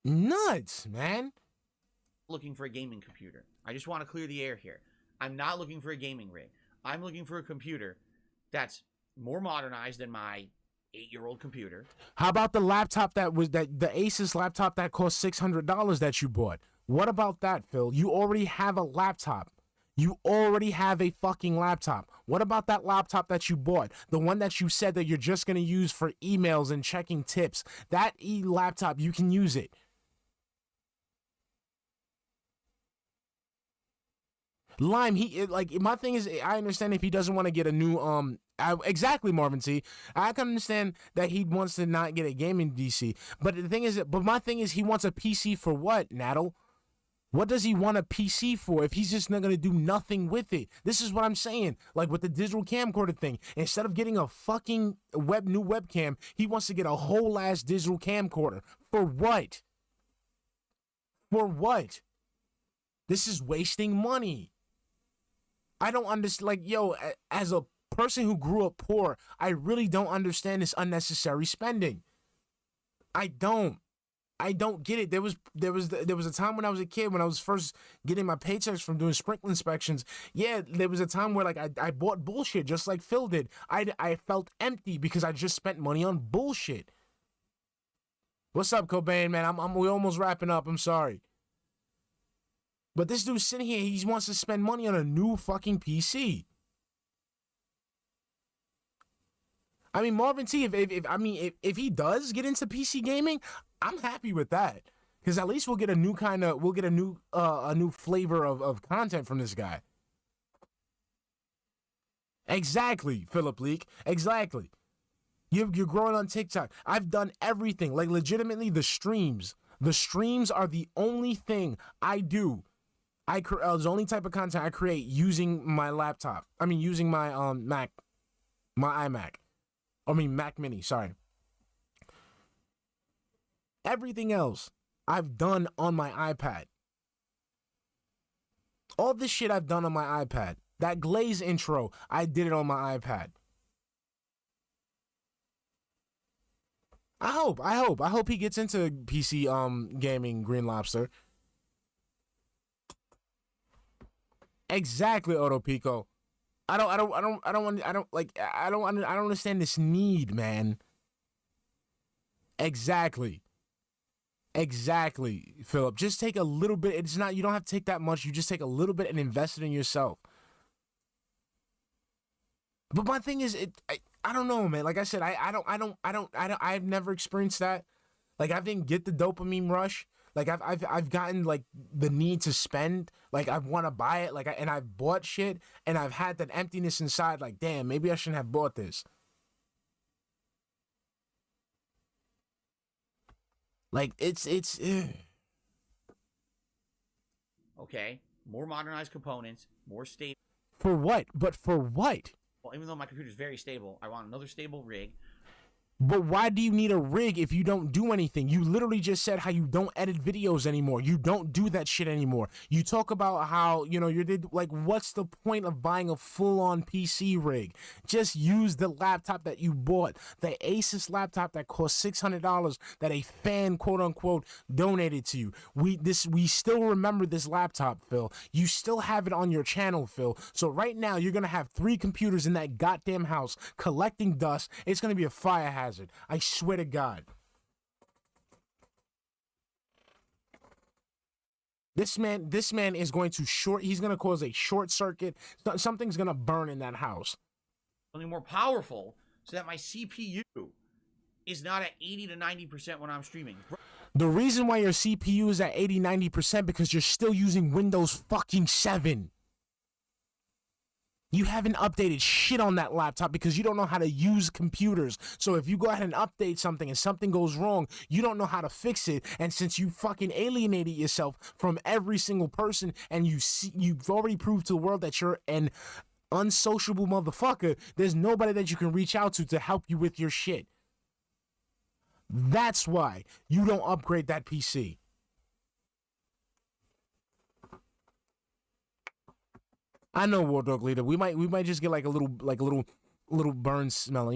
Nuts, man. Looking for a gaming computer. I just want to clear the air here. I'm not looking for a gaming rig. I'm looking for a computer that's more modernized than my 8-year-old computer. How about the laptop that the Asus laptop that cost $600 that you bought? What about that, Phil? You already have a laptop. You already have a fucking laptop. What about that laptop that you bought? The one that you said that you're just going to use for emails and checking tips. That laptop, you can use it. Lime, my thing is, I understand if he doesn't want to get a new, exactly, Marvin T. I can understand that he wants to not get a gaming DC. But the thing is, my thing is, he wants a PC for what, Naddle? What does he want a PC for if he's just not going to do nothing with it? This is what I'm saying. Like with the digital camcorder thing, instead of getting a fucking new webcam, he wants to get a whole ass digital camcorder. For what? For what? This is wasting money. I don't understand. Like, yo, as a person who grew up poor, I really don't understand this unnecessary spending. I don't get it. There was a time when I was a kid, when I was first getting my paychecks from doing sprinkler inspections. Yeah, there was a time where like I bought bullshit just like Phil did. I felt empty because I just spent money on bullshit. What's up, Cobain, man? We're almost wrapping up. I'm sorry. But this dude's sitting here, he wants to spend money on a new fucking PC. I mean, Marvin T, if he does get into PC gaming, I'm happy with that. Because at least we'll get a new flavor of content from this guy. Exactly, Philip Leak. Exactly. You're growing on TikTok. I've done everything. Like, legitimately, the streams. The streams are the only thing I do. The only type of content I create using my laptop. I mean, using my Mac, my iMac. I mean, Mac Mini, sorry. Everything else I've done on my iPad. All this shit I've done on my iPad. That Glaze intro, I did it on my iPad. I hope he gets into PC gaming, Green Lobster. Exactly, Oto Pico. I don't understand this need, man. Exactly, Philip. Just take a little bit. You don't have to take that much. You just take a little bit and invest it in yourself. But my thing is, I don't know, man. Like I said, I've never experienced that. Like, I didn't get the dopamine rush. Like, I've gotten like the need to spend. Like, I want to buy it. Like, and I've bought shit, and I've had that emptiness inside. Like, damn, maybe I shouldn't have bought this. Like, it's. Okay, more modernized components, more stable. For what? But for what? Well, even though my computer is very stable, I want another stable rig. But why do you need a rig if you don't do anything? You literally just said how you don't edit videos anymore. You don't do that shit anymore. You talk about how, you did, like, what's the point of buying a full-on PC rig? Just use the laptop that you bought. The Asus laptop that cost $600 that a fan, quote-unquote, donated to you. We still remember this laptop, Phil. You still have it on your channel, Phil. So right now, you're going to have 3 computers in that goddamn house collecting dust. It's going to be a fire hazard. I swear to God. This man is going to he's going to cause a short circuit. Something's going to burn in that house. Something more powerful so that my CPU is not at 80 to 90% when I'm streaming. The reason why your CPU is at 80, 90% because you're still using Windows fucking 7. You haven't updated shit on that laptop because you don't know how to use computers. So if you go ahead and update something and something goes wrong, you don't know how to fix it. And since you fucking alienated yourself from every single person and you've already proved to the world that you're an unsociable motherfucker, there's nobody that you can reach out to help you with your shit. That's why you don't upgrade that PC. I know, War Dog Leader. We might just get like a little burn smell,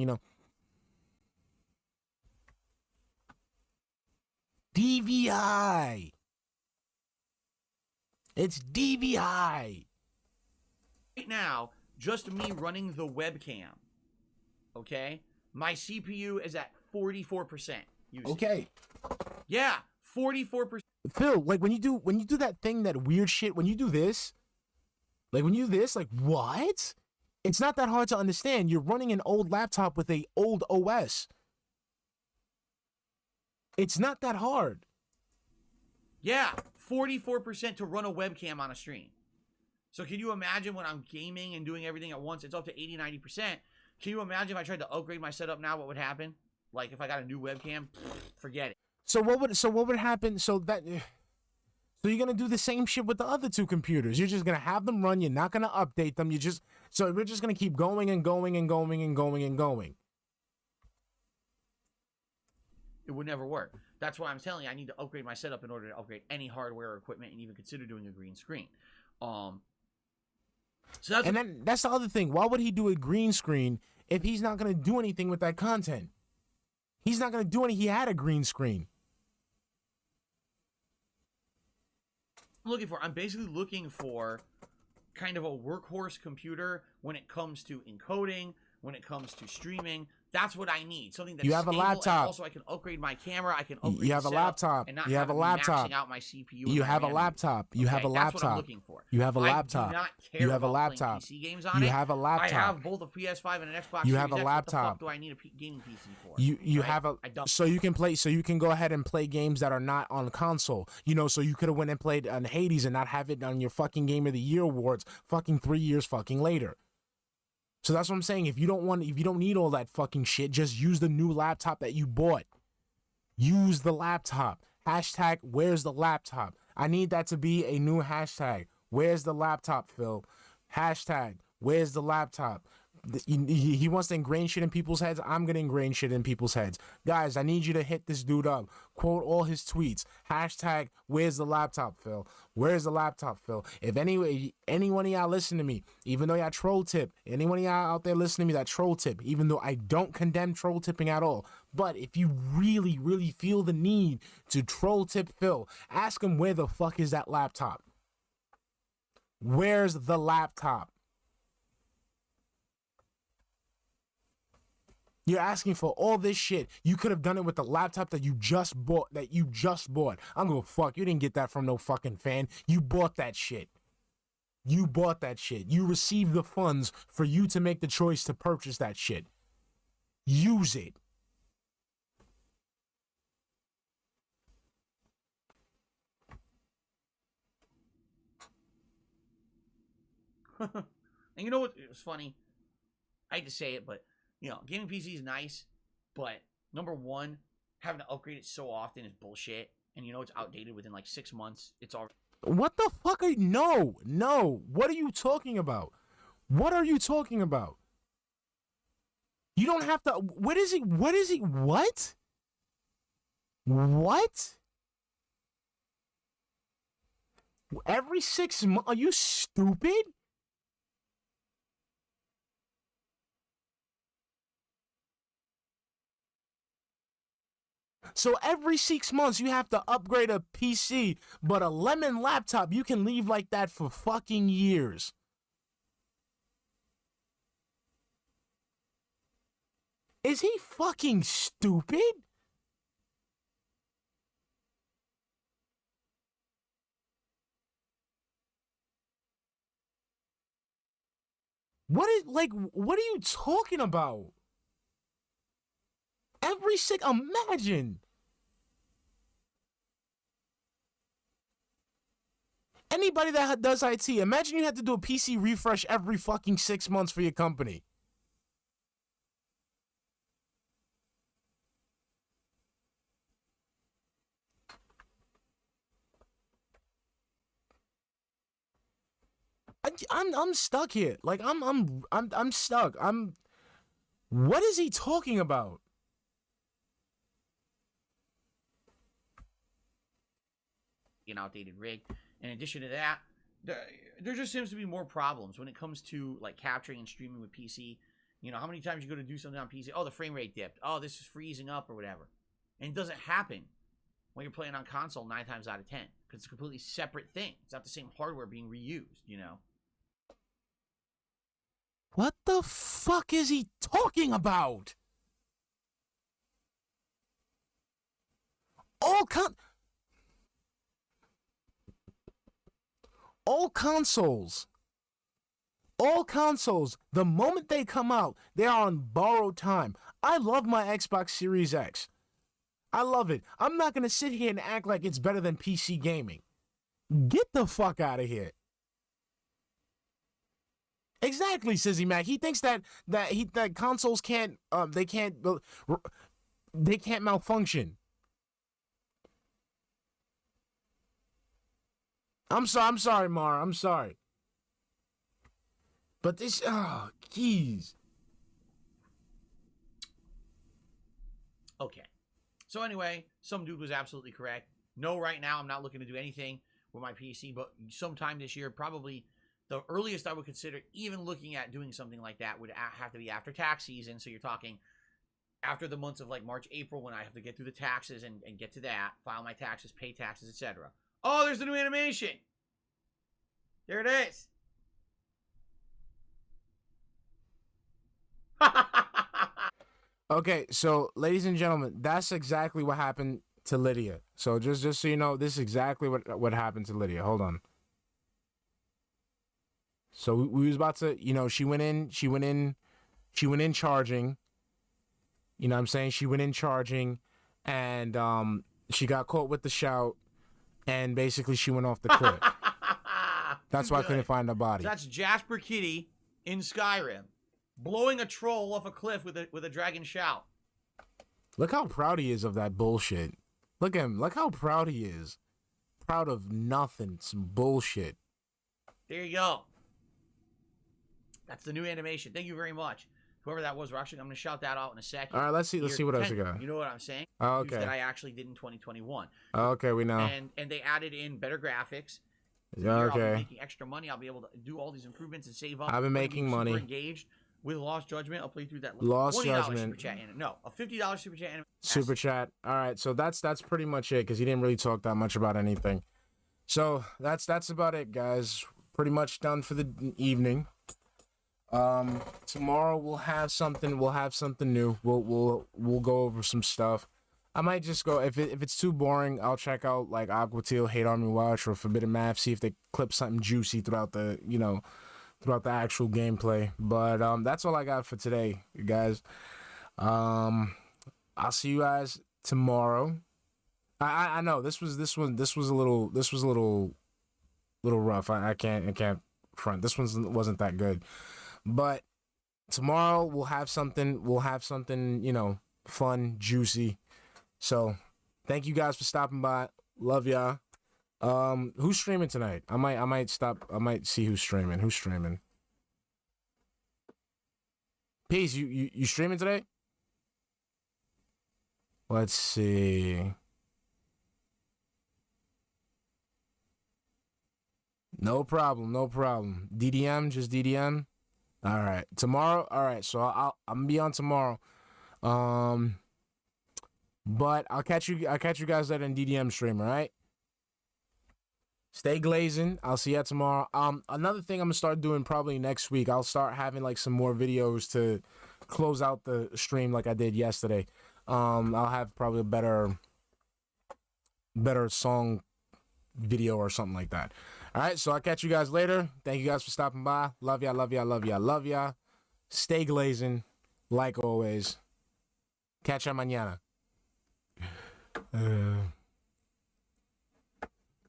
DVI. It's DVI. Right now, just me running the webcam. Okay? My CPU is at 44% usage. Okay. Yeah, 44%. Phil, like when you do that thing, that weird shit, when you do this, like what? It's not that hard to understand. You're running an old laptop with a old OS. It's not that hard. Yeah, 44% to run a webcam on a stream. So can you imagine when I'm gaming and doing everything at once, it's up to 80, 90%. Can you imagine if I tried to upgrade my setup now, what would happen? Like if I got a new webcam, forget it. So what would happen? So you're gonna do the same shit with the other two computers. You're just gonna have them run. You're not gonna update them. So we're just gonna keep going and going and going and going and going. It would never work. That's why I'm telling you I need to upgrade my setup in order to upgrade any hardware or equipment and even consider doing a green screen. So that's the other thing. Why would he do a green screen if he's not gonna do anything with that content? He's not gonna do anything. He had a green screen. I'm basically looking for kind of a workhorse computer when it comes to encoding, when it comes to streaming. That's what I need. Something that's you have stable, a laptop. and also I can upgrade my camera. I can upgrade you have a laptop. And not you have a laptop. Maxing out my CPU. You have a laptop. You have a laptop. That's what I'm looking for. You have a laptop. I do not care you have a about laptop. PC games on you it. have a laptop. I have both a PS5 and an Xbox. You Series have a X. laptop. What the fuck do I need a gaming PC for? You have a so you can play. So you can go ahead and play games that are not on console. You know, so you could have went and played on Hades and not have it on your fucking Game of the Year awards. Fucking 3 years fucking later. So that's what I'm saying. If you don't need all that fucking shit, just use the new laptop that you bought. Use the laptop. Hashtag, where's the laptop? I need that to be a new hashtag. Where's the laptop, Phil? Hashtag, where's the laptop? He wants to ingrain shit in people's heads. I'm going to ingrain shit in people's heads. Guys, I need you to hit this dude up. Quote all his tweets. Hashtag, where's the laptop, Phil? Where's the laptop, Phil? If anyone of y'all listen to me, even though y'all troll tip, anyone of y'all out there listening to me that troll tip, even though I don't condemn troll tipping at all, but if you really, really feel the need to troll tip Phil, ask him where the fuck is that laptop? Where's the laptop? You're asking for all this shit. You could have done it with the laptop that you just bought. I'm gonna fuck. You didn't get that from no fucking fan. You bought that shit. You bought that shit. You received the funds for you to make the choice to purchase that shit. Use it. And you know what? It was funny. I hate to say it, but gaming PC is nice, but number one, having to upgrade it so often is bullshit. And it's outdated within like 6 months. It's already. What the fuck are you? No. What are you talking about? What are you talking about? You don't have to. What is it? What? What? Every 6 months? Are you stupid? So every 6 months you have to upgrade a PC, but a lemon laptop you can leave like that for fucking years. Is he fucking stupid? What are you talking about? Imagine. Anybody that does IT, imagine you had to do a PC refresh every fucking 6 months for your company. I'm stuck here. Like I'm stuck. What is he talking about? An outdated rig. In addition to that, there just seems to be more problems when it comes to like capturing and streaming with PC. How many times you go to do something on PC? Oh, the frame rate dipped. Oh, this is freezing up or whatever. And it doesn't happen when you're playing on console 9 times out of 10 because it's a completely separate thing. It's not the same hardware being reused. What the fuck is he talking about? All consoles, the moment they come out, they are on borrowed time. I love my Xbox Series X. I love it. I'm not going to sit here and act like it's better than PC gaming. Get the fuck out of here. Exactly, Sizzy Mac. He thinks that consoles can't they can't malfunction. I'm sorry, Mara. I'm sorry. But this, oh, jeez. Okay. So anyway, some dude was absolutely correct. No, right now I'm not looking to do anything with my PC, but sometime this year, probably the earliest I would consider even looking at doing something like that would have to be after tax season. So you're talking after the months of like March, April, when I have to get through the taxes and get to that, file my taxes, pay taxes, etc. Oh, there's the new animation. There it is. Okay, so ladies and gentlemen, that's exactly what happened to Lydia. So just so you know, this is exactly what happened to Lydia. Hold on. So we was about to, you know, she went in charging. You know what I'm saying? She went in charging and she got caught with the shout and basically she went off the cliff. That's why I couldn't find the body. That's Jasper Kitty in Skyrim, blowing a troll off a cliff with a dragon shout. Look how proud he is of that bullshit. Look at him. Look how proud he is. Proud of nothing. Some bullshit. There you go. That's the new animation. Thank you very much. Whoever that was, I'm going to shout that out in a second. All right, let's see what else we got. You know what I'm saying? Oh, okay. That I actually did in 2021. Oh, okay, we know. And they added in better graphics. Yeah, okay. I'll be making extra money. I'll be able to do all these improvements and save up. I've been making money. Super engaged with Lost Judgment. I'll play through that. Lost $20 Judgment. Super chat. No, a $50 super chat. Super chat. All right, so that's pretty much it because he didn't really talk that much about anything. So that's about it, guys. Pretty much done for the evening. Tomorrow we'll have something new. We'll go over some stuff. I might just go if it's too boring, I'll check out like Aqua Teal, Hate Army Watch, or Forbidden Math, see if they clip something juicy throughout the actual gameplay. But that's all I got for today, you guys. I'll see you guys tomorrow. I know this was a little rough. I can't front. This one wasn't that good. But tomorrow we'll have something, fun, juicy. So thank you guys for stopping by. Love y'all. Who's streaming tonight? I might see who's streaming. Peace, you streaming today? Let's see. No problem. DDM, just DDM. All right, tomorrow. All right, so I'm gonna be on tomorrow. But I'll catch you guys later in DDM stream. All right. Stay glazing. I'll see you tomorrow. Another thing I'm gonna start doing probably next week. I'll start having like some more videos to close out the stream like I did yesterday. I'll have probably a better song video or something like that. All right, so I'll catch you guys later. Thank you guys for stopping by. Love ya. Stay glazing, like always. Catch ya mañana.